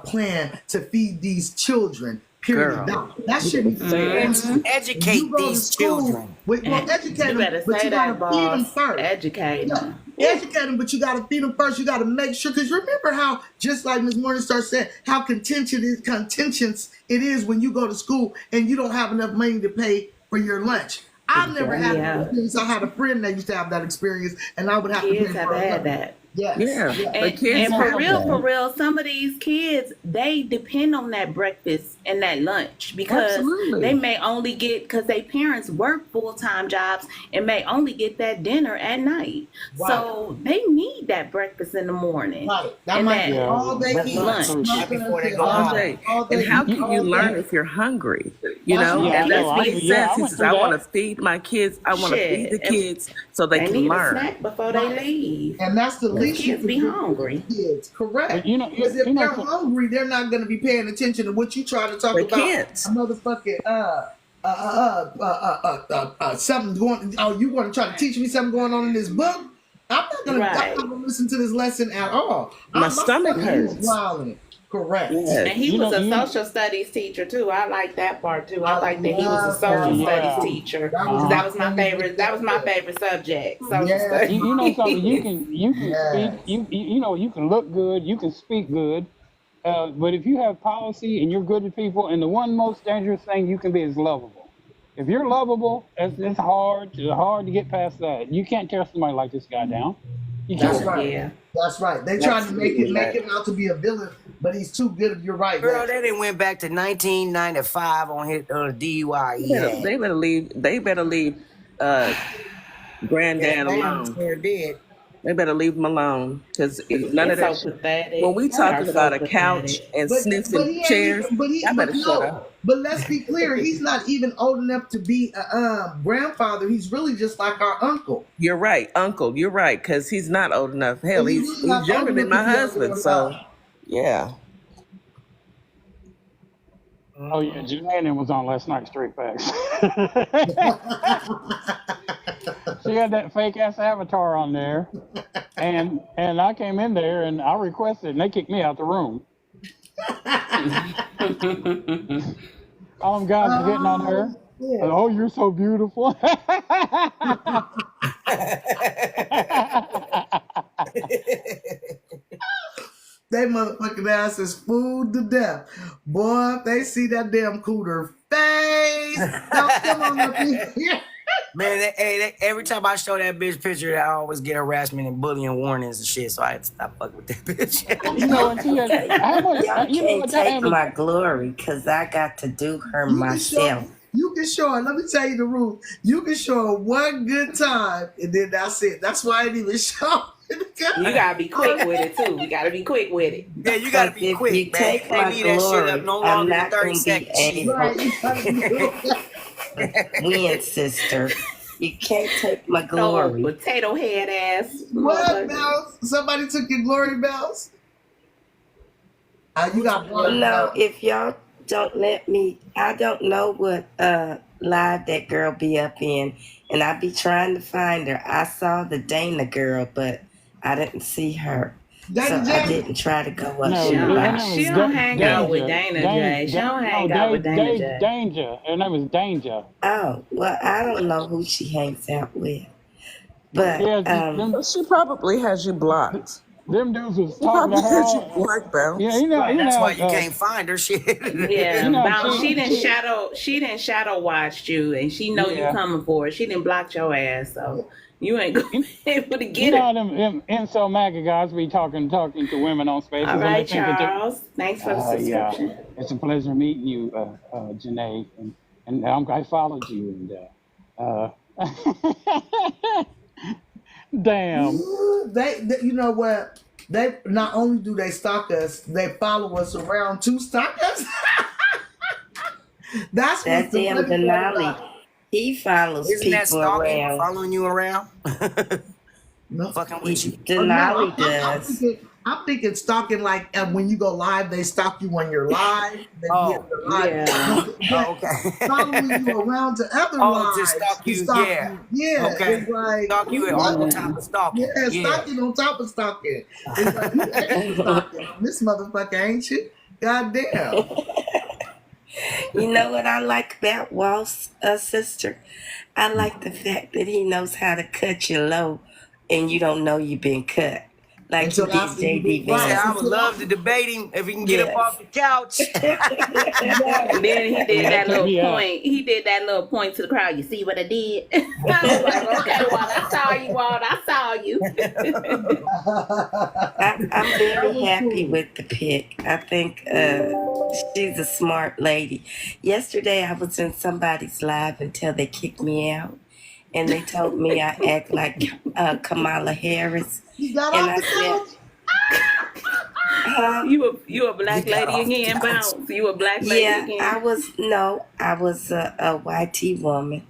[SPEAKER 1] plan to feed these children. Period.
[SPEAKER 11] Girl.
[SPEAKER 1] That should be
[SPEAKER 2] Educate
[SPEAKER 1] You go to
[SPEAKER 2] these
[SPEAKER 1] school,
[SPEAKER 2] children.
[SPEAKER 1] educate
[SPEAKER 7] You
[SPEAKER 1] them,
[SPEAKER 7] better
[SPEAKER 1] but
[SPEAKER 7] say
[SPEAKER 1] you
[SPEAKER 7] that,
[SPEAKER 1] gotta feed them
[SPEAKER 7] boss.
[SPEAKER 1] first.
[SPEAKER 7] Educate them.
[SPEAKER 1] Educate them, but you gotta feed them first. You gotta make sure, because remember how, just like Ms. Morningstar said, how contentious it is when you go to school and you don't have enough money to pay for your lunch. I've never had that
[SPEAKER 7] Yeah.
[SPEAKER 1] experience. I had a friend that used to have that experience, and I would have to
[SPEAKER 7] Kids
[SPEAKER 1] pay
[SPEAKER 7] have
[SPEAKER 1] for her
[SPEAKER 7] had
[SPEAKER 1] lunch.
[SPEAKER 7] that.
[SPEAKER 11] Yeah, the kids
[SPEAKER 7] And
[SPEAKER 11] have
[SPEAKER 7] for
[SPEAKER 11] that.
[SPEAKER 7] real, some of these kids, they depend on that breakfast and that lunch because they
[SPEAKER 11] Absolutely.
[SPEAKER 7] may only get, because their parents work full-time jobs and may only get that dinner at night. So they need that breakfast in the morning
[SPEAKER 5] That
[SPEAKER 7] and
[SPEAKER 5] might be
[SPEAKER 7] that
[SPEAKER 8] Yeah,
[SPEAKER 5] all they
[SPEAKER 8] that's
[SPEAKER 5] eat.
[SPEAKER 7] lunch.
[SPEAKER 8] true.
[SPEAKER 2] Right before they go
[SPEAKER 11] All
[SPEAKER 2] home.
[SPEAKER 11] day. And how
[SPEAKER 8] You,
[SPEAKER 11] can you
[SPEAKER 5] All
[SPEAKER 11] learn
[SPEAKER 5] day.
[SPEAKER 11] if you're hungry?
[SPEAKER 5] That's
[SPEAKER 11] know,
[SPEAKER 5] right.
[SPEAKER 8] yeah, I
[SPEAKER 11] and
[SPEAKER 8] know.
[SPEAKER 11] that's what he says.
[SPEAKER 8] I
[SPEAKER 11] He
[SPEAKER 8] went
[SPEAKER 11] says,
[SPEAKER 8] through
[SPEAKER 11] I want to
[SPEAKER 8] that.
[SPEAKER 11] feed my kids. I want to feed the
[SPEAKER 7] Shit, if
[SPEAKER 11] kids so they
[SPEAKER 7] they
[SPEAKER 11] can
[SPEAKER 7] need a
[SPEAKER 11] learn.
[SPEAKER 7] snack before they leave.
[SPEAKER 5] And that's the
[SPEAKER 7] Because
[SPEAKER 5] least you
[SPEAKER 7] kids
[SPEAKER 5] can
[SPEAKER 7] be
[SPEAKER 5] do for
[SPEAKER 7] hungry.
[SPEAKER 5] the kids.
[SPEAKER 8] But
[SPEAKER 5] Correct.
[SPEAKER 8] you know,
[SPEAKER 5] Because if they're
[SPEAKER 8] so,
[SPEAKER 5] hungry, they're not going to be paying attention to what you try to talk
[SPEAKER 11] They
[SPEAKER 5] about.
[SPEAKER 11] can't.
[SPEAKER 5] A motherfucking something going. Oh, you want to try to teach me something going on in this book? I'm not gonna. I'm
[SPEAKER 7] Right.
[SPEAKER 5] not gonna listen to this lesson at all.
[SPEAKER 11] My
[SPEAKER 5] My
[SPEAKER 11] stomach
[SPEAKER 5] stomach is
[SPEAKER 11] hurts.
[SPEAKER 5] growling. Correct.
[SPEAKER 11] Yes.
[SPEAKER 7] And he
[SPEAKER 8] you
[SPEAKER 7] was
[SPEAKER 8] know,
[SPEAKER 7] a
[SPEAKER 8] you,
[SPEAKER 7] social studies teacher too. I like that part too. I
[SPEAKER 5] I
[SPEAKER 7] like that he was a
[SPEAKER 5] love
[SPEAKER 7] social
[SPEAKER 5] that part
[SPEAKER 7] studies
[SPEAKER 8] yeah,
[SPEAKER 5] too.
[SPEAKER 7] teacher.
[SPEAKER 5] That was
[SPEAKER 7] 'Cause
[SPEAKER 5] my
[SPEAKER 7] that was my
[SPEAKER 5] favorite
[SPEAKER 7] favorite. That was my
[SPEAKER 5] subject.
[SPEAKER 7] favorite subject. Social
[SPEAKER 5] Yes,
[SPEAKER 8] you know something. You
[SPEAKER 7] studies.
[SPEAKER 8] can speak.
[SPEAKER 5] yes.
[SPEAKER 8] You know you can look good. You can speak good. But if you have policy and you're good to people, and the one most dangerous thing you can be is lovable. If you're lovable, it's hard to get past that. You can't tear somebody like this guy down. You
[SPEAKER 5] That's
[SPEAKER 8] can't.
[SPEAKER 5] right.
[SPEAKER 7] Yeah.
[SPEAKER 5] That's right. They trying to
[SPEAKER 11] Absolutely
[SPEAKER 5] make
[SPEAKER 11] right.
[SPEAKER 5] him out to be a villain, but he's too good. You're right,
[SPEAKER 2] Girl,
[SPEAKER 5] Lex.
[SPEAKER 2] they didn't went back to 1995 on his DUI he had.
[SPEAKER 11] They better leave. They better leave uh,
[SPEAKER 2] Yeah,
[SPEAKER 11] Granddad
[SPEAKER 2] damn
[SPEAKER 11] alone.
[SPEAKER 2] sure did.
[SPEAKER 11] They better leave him alone because none of
[SPEAKER 7] It's
[SPEAKER 11] that
[SPEAKER 7] so
[SPEAKER 11] shit.
[SPEAKER 7] pathetic.
[SPEAKER 11] When we
[SPEAKER 7] They are
[SPEAKER 11] talking
[SPEAKER 7] so
[SPEAKER 11] about a couch
[SPEAKER 7] pathetic.
[SPEAKER 11] and
[SPEAKER 5] But
[SPEAKER 11] sniffing
[SPEAKER 5] he ain't
[SPEAKER 11] chairs,
[SPEAKER 5] even.
[SPEAKER 11] y'all better shut
[SPEAKER 5] No.
[SPEAKER 11] up.
[SPEAKER 5] But let's be clear. He's not even old enough to be a grandfather. He's really just like our uncle.
[SPEAKER 11] You're right, Uncle. You're right because he's not old enough. Hell,
[SPEAKER 5] He's
[SPEAKER 11] he's
[SPEAKER 5] really not old
[SPEAKER 11] younger than
[SPEAKER 5] enough to
[SPEAKER 11] my
[SPEAKER 5] be our
[SPEAKER 11] husband. So
[SPEAKER 5] grandfather.
[SPEAKER 11] yeah.
[SPEAKER 8] Oh yeah, Janae was on last night. Straight facts. She had that fake ass avatar on there, and I came in there and I requested, and they kicked me out the room. All them guys were getting on her.
[SPEAKER 5] Oh shit.
[SPEAKER 8] Oh, you're so beautiful.
[SPEAKER 5] They motherfucking ass is fooled to death. Boy, if they see that damn cooter face, don't come on up here.
[SPEAKER 2] Man, every time I show that bitch picture, I always get harassment and bullying warnings and shit. So I had to stop fucking with that bitch.
[SPEAKER 8] You know, and she had, how much,
[SPEAKER 12] Y'all
[SPEAKER 8] you know
[SPEAKER 12] can't
[SPEAKER 8] what that
[SPEAKER 12] take
[SPEAKER 8] average,
[SPEAKER 12] my glory because I got to do her
[SPEAKER 5] You can show.
[SPEAKER 12] myself.
[SPEAKER 5] You can show her. Let me tell you the rules. You can show her one good time, and then that's it. That's why I didn't even show it.
[SPEAKER 7] You gotta be quick with it too. You gotta be quick with it.
[SPEAKER 2] Yeah, you gotta
[SPEAKER 12] Because
[SPEAKER 2] be
[SPEAKER 12] if
[SPEAKER 2] quick,
[SPEAKER 12] you
[SPEAKER 2] man.
[SPEAKER 12] take
[SPEAKER 2] You can't
[SPEAKER 12] my
[SPEAKER 2] leave that shit up
[SPEAKER 12] glory,
[SPEAKER 2] no
[SPEAKER 12] I'm
[SPEAKER 2] longer than
[SPEAKER 12] not
[SPEAKER 2] 30
[SPEAKER 12] going to be
[SPEAKER 2] seconds.
[SPEAKER 12] able
[SPEAKER 5] Right, you gotta do it.
[SPEAKER 12] win, sister. You can't take my
[SPEAKER 7] Oh,
[SPEAKER 12] glory.
[SPEAKER 7] potato head ass.
[SPEAKER 5] What,
[SPEAKER 7] motherfucker.
[SPEAKER 5] Bells? Somebody took your glory, Bells? You got one.
[SPEAKER 12] No, if y'all don't let me, I don't know what live that girl be up in, and I be trying to find her. I saw the Dana girl, but I didn't see her, so
[SPEAKER 5] Dana
[SPEAKER 12] I
[SPEAKER 5] J.
[SPEAKER 12] didn't try to go up
[SPEAKER 8] no,
[SPEAKER 7] She
[SPEAKER 12] there
[SPEAKER 8] her
[SPEAKER 7] don't,
[SPEAKER 8] name
[SPEAKER 12] live.
[SPEAKER 7] she
[SPEAKER 8] was
[SPEAKER 7] don't hang out with
[SPEAKER 8] Danger.
[SPEAKER 7] Dana J. She don't hang out with Dana J.
[SPEAKER 8] Danger. Her name was Danger.
[SPEAKER 12] Oh, well, I don't know who she hangs out with, but
[SPEAKER 8] Yeah,
[SPEAKER 11] Well, she probably has you blocked.
[SPEAKER 8] them dudes was
[SPEAKER 11] She
[SPEAKER 8] talking to
[SPEAKER 11] probably has you
[SPEAKER 8] her.
[SPEAKER 11] blocked,
[SPEAKER 8] Yeah,
[SPEAKER 11] Bounce.
[SPEAKER 2] Right, that's why you
[SPEAKER 8] how,
[SPEAKER 2] can't find her shit.
[SPEAKER 7] Yeah,
[SPEAKER 8] you know,
[SPEAKER 7] Bounce, she
[SPEAKER 8] she,
[SPEAKER 7] didn't shadow watch you, and she know you
[SPEAKER 8] yeah.
[SPEAKER 7] coming for her. She didn't block your ass, so you ain't gonna be able to
[SPEAKER 8] You
[SPEAKER 7] get
[SPEAKER 8] know
[SPEAKER 7] her.
[SPEAKER 8] how them incel MAGA guys be talking to women on spaces,
[SPEAKER 7] All
[SPEAKER 8] and they
[SPEAKER 7] right,
[SPEAKER 8] think that they,
[SPEAKER 7] Charles. Thanks for the
[SPEAKER 8] yeah,
[SPEAKER 7] subscription.
[SPEAKER 8] it's a pleasure meeting you, Janae, and I followed you, and damn,
[SPEAKER 5] They, you know what? They not only do they stalk us, they follow us around to stalk us. That's
[SPEAKER 12] that
[SPEAKER 5] what's the
[SPEAKER 12] damn
[SPEAKER 5] funny part
[SPEAKER 12] Denali,
[SPEAKER 5] about it.
[SPEAKER 12] he follows
[SPEAKER 2] Isn't that
[SPEAKER 12] people
[SPEAKER 2] stalking,
[SPEAKER 12] around.
[SPEAKER 2] following you around?
[SPEAKER 5] No.
[SPEAKER 2] Fucking with you.
[SPEAKER 5] Oh, no,
[SPEAKER 12] Denali does.
[SPEAKER 5] I'm thinking stalking like when you go live, they stalk you when you're live. They
[SPEAKER 2] Oh,
[SPEAKER 5] be live.
[SPEAKER 7] Yeah.
[SPEAKER 2] Oh, okay.
[SPEAKER 5] Following you around to other
[SPEAKER 2] Oh, to
[SPEAKER 5] lives.
[SPEAKER 2] stalk
[SPEAKER 5] to
[SPEAKER 2] you,
[SPEAKER 5] stalk
[SPEAKER 2] yeah.
[SPEAKER 5] you. Yeah,
[SPEAKER 2] Okay.
[SPEAKER 5] it's like
[SPEAKER 2] Stalk you
[SPEAKER 5] what?
[SPEAKER 2] on top of stalking.
[SPEAKER 5] Yeah,
[SPEAKER 2] Yeah.
[SPEAKER 5] stalking on top of stalking. It's like you extra stalking on this motherfucker, ain't you? God damn.
[SPEAKER 12] You know what I like about Walt's sister? I like the fact that he knows how to cut you low and you don't know you've been cut. like he
[SPEAKER 1] Until
[SPEAKER 12] did
[SPEAKER 1] after you
[SPEAKER 12] JD
[SPEAKER 1] get
[SPEAKER 2] He said,
[SPEAKER 1] right.
[SPEAKER 2] I
[SPEAKER 12] Vance.
[SPEAKER 2] would love to debate him if he can get up
[SPEAKER 12] Yes.
[SPEAKER 2] off the couch.
[SPEAKER 7] And then he did
[SPEAKER 8] Yeah,
[SPEAKER 7] that
[SPEAKER 8] took
[SPEAKER 7] little
[SPEAKER 8] me out.
[SPEAKER 7] point. He did that little point to the crowd. You see what I did? I was like, okay, Walt, I saw you, Walt. I saw you.
[SPEAKER 12] I'm
[SPEAKER 1] That
[SPEAKER 12] very
[SPEAKER 1] was
[SPEAKER 12] happy
[SPEAKER 1] cool.
[SPEAKER 12] with the pick. I think she's a smart lady. Yesterday, I was in somebody's live until they kicked me out, and they told me I act like Kamala Harris,
[SPEAKER 1] You got
[SPEAKER 12] and
[SPEAKER 1] off
[SPEAKER 12] I
[SPEAKER 1] the
[SPEAKER 12] said,
[SPEAKER 1] couch?
[SPEAKER 12] huh?
[SPEAKER 7] You a black
[SPEAKER 2] He got
[SPEAKER 7] lady
[SPEAKER 2] off the
[SPEAKER 7] again,
[SPEAKER 2] couch.
[SPEAKER 7] Bounce? You a black lady
[SPEAKER 12] Yeah,
[SPEAKER 7] again?
[SPEAKER 12] I was a YT woman,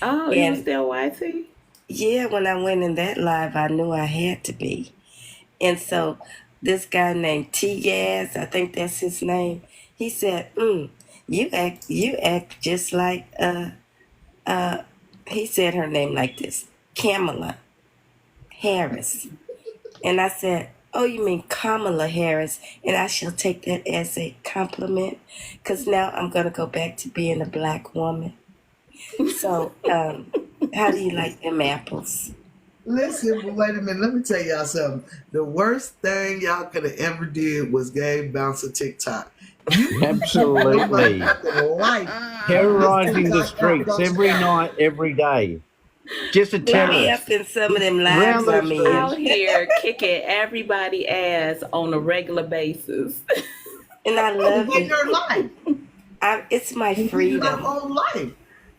[SPEAKER 7] Oh, you was
[SPEAKER 12] and
[SPEAKER 7] still YT?
[SPEAKER 12] yeah, when I went in that live, I knew I had to be. And so this guy named T Gaz, I think that's his name, he said, you act just like he said her name like this, Kamala Harris. And I said, oh, you mean Kamala Harris? And I shall take that as a compliment, because now I'm going to go back to being a black woman. So, how do you like them apples?
[SPEAKER 1] Listen, but wait a minute. Let me tell y'all something. The worst thing y'all could have ever did was gave Bounce a TikTok. You
[SPEAKER 3] Absolutely.
[SPEAKER 1] life.
[SPEAKER 3] Terrorizing the streets every night, every day. Just a
[SPEAKER 12] Let me
[SPEAKER 3] terrorist.
[SPEAKER 12] up in some of them
[SPEAKER 3] Round
[SPEAKER 12] lives I'm
[SPEAKER 3] those
[SPEAKER 12] in.
[SPEAKER 7] Out here kicking everybody ass on a regular basis.
[SPEAKER 12] And I love
[SPEAKER 1] In
[SPEAKER 12] it.
[SPEAKER 1] her life.
[SPEAKER 12] It's my
[SPEAKER 1] In her
[SPEAKER 12] freedom.
[SPEAKER 1] whole life.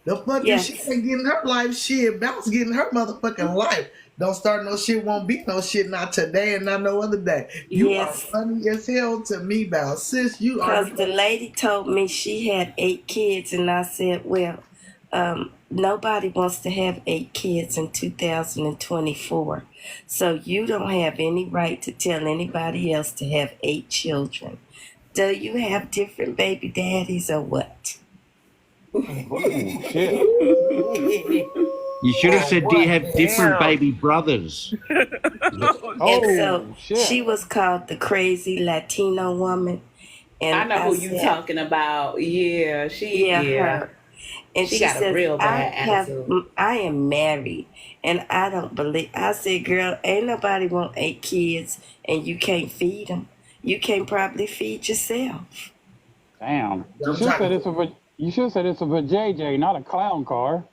[SPEAKER 1] The fucking
[SPEAKER 12] Yes.
[SPEAKER 1] shit ain't getting her life shit. Bounce getting her motherfucking life. Don't start no shit, won't be no shit, not today and not no other day. You
[SPEAKER 12] Yes.
[SPEAKER 1] are funny as hell to me, Bounce. Sis, you are.
[SPEAKER 12] Because the lady told me she had 8 kids, and I said, well, nobody wants to have 8 kids in 2024. So you don't have any right to tell anybody else to have 8 children. Do you have different baby daddies or what?
[SPEAKER 8] Oh shit!
[SPEAKER 3] You should have
[SPEAKER 2] Oh,
[SPEAKER 3] said, do you
[SPEAKER 2] what
[SPEAKER 3] have
[SPEAKER 2] the
[SPEAKER 3] different
[SPEAKER 2] hell?
[SPEAKER 3] baby brothers?
[SPEAKER 12] And so
[SPEAKER 8] Oh shit!
[SPEAKER 12] she was called the crazy Latino woman. And
[SPEAKER 7] I know who you talking about. Yeah,
[SPEAKER 12] Yeah, her. And
[SPEAKER 7] She
[SPEAKER 12] she
[SPEAKER 7] got a
[SPEAKER 12] says,
[SPEAKER 7] real bad attitude.
[SPEAKER 12] I am married, and I don't believe. I said, girl, ain't nobody want 8 kids, and you can't feed them. You can't probably feed yourself.
[SPEAKER 8] Damn. You should have said it's a. You should have said it's a JJ, not a clown car.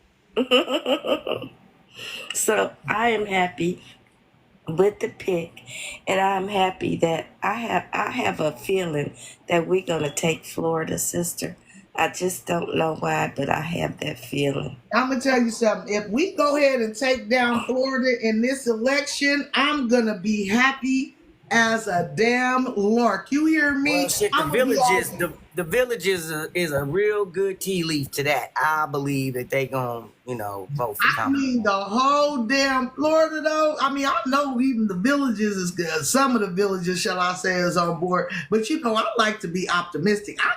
[SPEAKER 12] So I am happy with the pick, and I'm happy that I have a feeling that we're gonna take Florida, sister. I just don't know why, but I have that feeling.
[SPEAKER 1] I'm gonna tell you something. If we go ahead and take down Florida in this election, I'm gonna be happy as a damn lark. You hear me?
[SPEAKER 2] Well, shit, the
[SPEAKER 1] I'm gonna be
[SPEAKER 2] villages,
[SPEAKER 1] all.
[SPEAKER 2] the villages is a real good tea leaf to that. I believe that they gonna, vote for
[SPEAKER 1] I
[SPEAKER 2] Kamala.
[SPEAKER 1] mean, the whole damn Florida, though. I mean, I know even the villages is good. Some of the villages, shall I say, is on board. But I like to be optimistic. I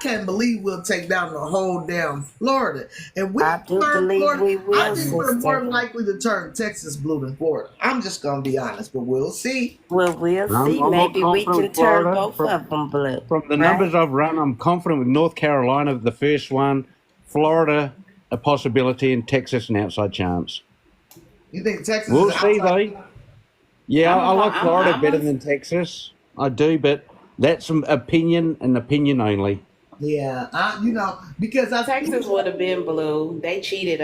[SPEAKER 1] can't believe we'll take down the whole damn Florida. And
[SPEAKER 12] I do believe we will,
[SPEAKER 1] I think we're more
[SPEAKER 12] sister.
[SPEAKER 1] likely to turn Texas blue than Florida. I'm just gonna be honest, but we'll see.
[SPEAKER 12] Well, we'll see.
[SPEAKER 3] I'm not
[SPEAKER 12] Maybe we
[SPEAKER 3] confident
[SPEAKER 12] can
[SPEAKER 3] with
[SPEAKER 12] turn
[SPEAKER 3] Florida.
[SPEAKER 12] both of them blue.
[SPEAKER 3] From the
[SPEAKER 12] right?
[SPEAKER 3] numbers I've run, I'm confident with North Carolina, the first one, Florida, a possibility, and Texas, an outside chance.
[SPEAKER 1] You think Texas
[SPEAKER 3] We'll
[SPEAKER 1] is
[SPEAKER 3] see,
[SPEAKER 1] outside?
[SPEAKER 3] though. Yeah, I like Florida
[SPEAKER 7] I'm
[SPEAKER 3] better
[SPEAKER 7] a-
[SPEAKER 3] than Texas. I do, but that's some opinion and opinion only.
[SPEAKER 1] Yeah, because I
[SPEAKER 7] Texas would have been blue. They cheated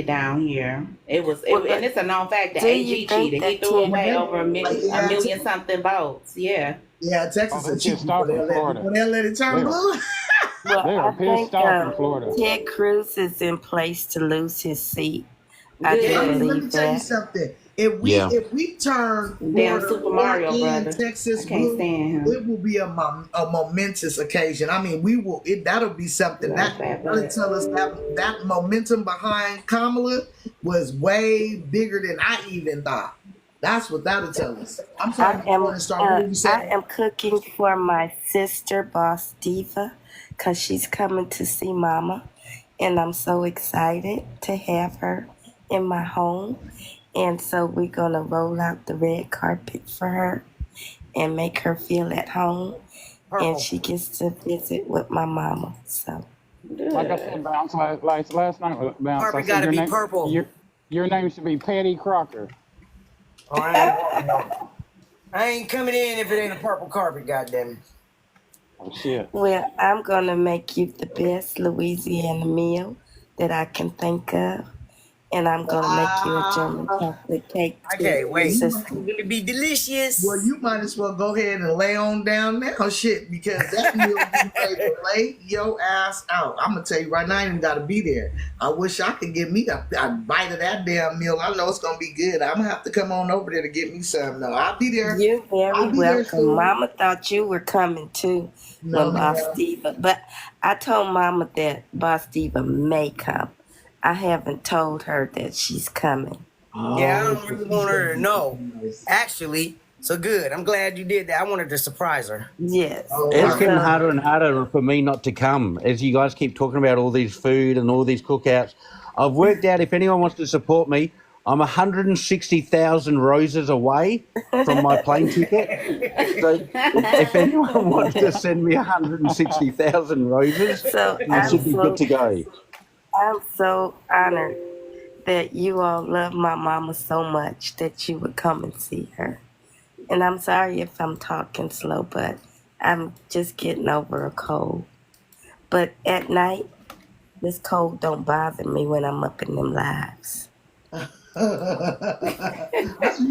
[SPEAKER 7] down here.
[SPEAKER 12] Well,
[SPEAKER 7] And it's a known fact that
[SPEAKER 12] do you
[SPEAKER 7] AG
[SPEAKER 12] think
[SPEAKER 7] cheated. He
[SPEAKER 12] that
[SPEAKER 7] threw
[SPEAKER 12] Tim-
[SPEAKER 7] away over a
[SPEAKER 1] Yeah,
[SPEAKER 7] million something votes. Yeah.
[SPEAKER 1] Yeah, Texas
[SPEAKER 8] Oh,
[SPEAKER 1] is
[SPEAKER 8] they
[SPEAKER 1] cheap
[SPEAKER 8] pissed
[SPEAKER 1] before
[SPEAKER 8] off
[SPEAKER 1] they
[SPEAKER 8] in Florida.
[SPEAKER 1] let it turn
[SPEAKER 8] They are-
[SPEAKER 1] blue.
[SPEAKER 12] Well,
[SPEAKER 8] They are
[SPEAKER 12] I think
[SPEAKER 8] pissed off in Florida.
[SPEAKER 12] Ted Cruz is in place to lose his seat. I
[SPEAKER 7] Good.
[SPEAKER 12] do
[SPEAKER 1] Let me
[SPEAKER 12] believe
[SPEAKER 1] tell you
[SPEAKER 12] that.
[SPEAKER 1] something. If we turn
[SPEAKER 7] Damn
[SPEAKER 1] Florida
[SPEAKER 7] Super Mario
[SPEAKER 1] and
[SPEAKER 7] brother.
[SPEAKER 1] Texas
[SPEAKER 7] I can't
[SPEAKER 1] blue,
[SPEAKER 7] stand him.
[SPEAKER 1] it will be a momentous occasion. I mean, that'll be something
[SPEAKER 7] Love that
[SPEAKER 1] that'll
[SPEAKER 7] butt.
[SPEAKER 1] tell us that momentum behind Kamala was way bigger than I even thought. That's what that'll tell us. I'm sorry,
[SPEAKER 12] I am cooking for my sister, Boss Diva, because she's coming to see Mama. And I'm so excited to have her in my home. And so we're going to roll out the red carpet for her and make her feel at home.
[SPEAKER 2] Purple.
[SPEAKER 12] And she gets to visit with my mama. So
[SPEAKER 8] Like I said, Bounce, last night, Bounce, I
[SPEAKER 2] Carpet
[SPEAKER 8] said
[SPEAKER 2] gotta
[SPEAKER 8] your
[SPEAKER 2] be
[SPEAKER 8] name,
[SPEAKER 2] purple.
[SPEAKER 8] your name should be Patty Crocker.
[SPEAKER 2] Oh, I ain't coming in if it ain't a purple carpet, goddamn it.
[SPEAKER 8] Oh shit.
[SPEAKER 12] Well, I'm gonna make you the best Louisiana meal that I can think of, and I'm gonna make you a German chocolate cake
[SPEAKER 2] I
[SPEAKER 12] too,
[SPEAKER 2] can't wait.
[SPEAKER 12] sister.
[SPEAKER 2] It's gonna be delicious.
[SPEAKER 1] Well, you might as well go ahead and lay on down now, shit, because that meal getting ready to lay your ass out. I'm gonna tell you right now, I ain't even gotta be there. I wish I could get me a bite of that damn meal. I know it's gonna be good. I'm gonna have to come on over there to get me some. No, I'll be there.
[SPEAKER 12] You're very
[SPEAKER 1] I'll be there
[SPEAKER 12] welcome.
[SPEAKER 1] soon.
[SPEAKER 12] Mama thought you were coming too
[SPEAKER 1] No,
[SPEAKER 12] when Boss
[SPEAKER 1] ma'am.
[SPEAKER 12] Diva, but I told Mama that Boss Diva may come. I haven't told her that she's coming.
[SPEAKER 2] Yeah, I
[SPEAKER 1] Oh,
[SPEAKER 2] don't really
[SPEAKER 1] she's
[SPEAKER 2] want
[SPEAKER 1] gonna
[SPEAKER 2] her to
[SPEAKER 1] be
[SPEAKER 2] know.
[SPEAKER 1] nice.
[SPEAKER 2] Actually, so good. I'm glad you did that. I wanted to surprise her.
[SPEAKER 12] Yes.
[SPEAKER 1] Oh,
[SPEAKER 3] It's
[SPEAKER 12] And
[SPEAKER 3] getting
[SPEAKER 12] so,
[SPEAKER 3] harder and harder for me not to come as you guys keep talking about all these food and all these cookouts. I've worked out if anyone wants to support me, I'm 160,000 roses away from my plane ticket. So if anyone wants to send me 160,000 roses,
[SPEAKER 12] so
[SPEAKER 3] I should be good to go.
[SPEAKER 12] I'm so honored that you all love my mama so much that you would come and see her. And I'm sorry if I'm talking slow, but I'm just getting over a cold. But at night, this cold don't bother me when I'm up in them lives.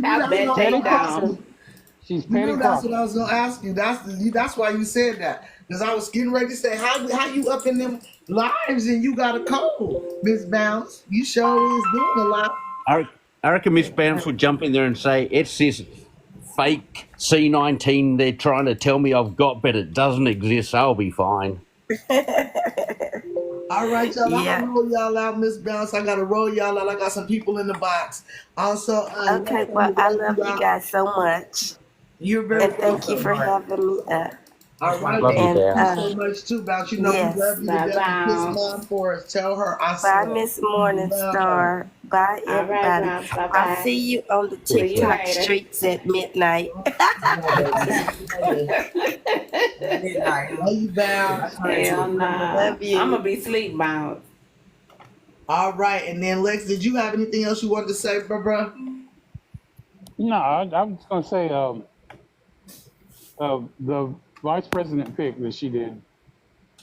[SPEAKER 7] I bet they don't.
[SPEAKER 8] She's
[SPEAKER 1] You
[SPEAKER 8] petty
[SPEAKER 1] knew that's what
[SPEAKER 8] crossing.
[SPEAKER 1] I was gonna ask you. That's why you said that. Because I was getting ready to say, how you up in them lives and you got a cold, Miss Bounce? You sure is doing a lot.
[SPEAKER 3] I reckon Miss Bounce would jump in there and say, it's this fake C19 they're trying to tell me I've got, but it doesn't exist, so I'll be fine.
[SPEAKER 1] All right, y'all. I'm
[SPEAKER 12] Yeah.
[SPEAKER 1] gonna roll y'all out, Miss Bounce. I gotta roll y'all out. I got some people in the box. Also,
[SPEAKER 12] Okay, well, I love you guys so much.
[SPEAKER 1] You're very
[SPEAKER 12] And thank you
[SPEAKER 1] welcome.
[SPEAKER 12] for having me up.
[SPEAKER 1] All right,
[SPEAKER 3] Love
[SPEAKER 1] and
[SPEAKER 3] you,
[SPEAKER 12] And
[SPEAKER 1] thank you
[SPEAKER 3] Bounce.
[SPEAKER 1] so much too, Bounce. You know we
[SPEAKER 12] yes.
[SPEAKER 1] love you to
[SPEAKER 7] Bye
[SPEAKER 1] death. And kiss
[SPEAKER 7] bye.
[SPEAKER 1] mom for us. Tell her I
[SPEAKER 12] Bye,
[SPEAKER 1] said
[SPEAKER 12] Miss
[SPEAKER 1] you love her.
[SPEAKER 12] Morningstar. Bye,
[SPEAKER 7] All right,
[SPEAKER 12] everybody.
[SPEAKER 7] bye. Bye
[SPEAKER 12] I'll
[SPEAKER 7] bye.
[SPEAKER 12] see you on the
[SPEAKER 3] Take
[SPEAKER 7] See you
[SPEAKER 3] care.
[SPEAKER 12] TikTok
[SPEAKER 7] later.
[SPEAKER 12] streets at midnight.
[SPEAKER 2] Midnight.
[SPEAKER 1] Love you, Bounce.
[SPEAKER 7] Hell nah.
[SPEAKER 12] Love you.
[SPEAKER 7] I'm gonna be sleep bound.
[SPEAKER 1] All right, and then Lex, did you have anything else you wanted to say, bro?
[SPEAKER 8] No, I was gonna say the vice president pick that she did.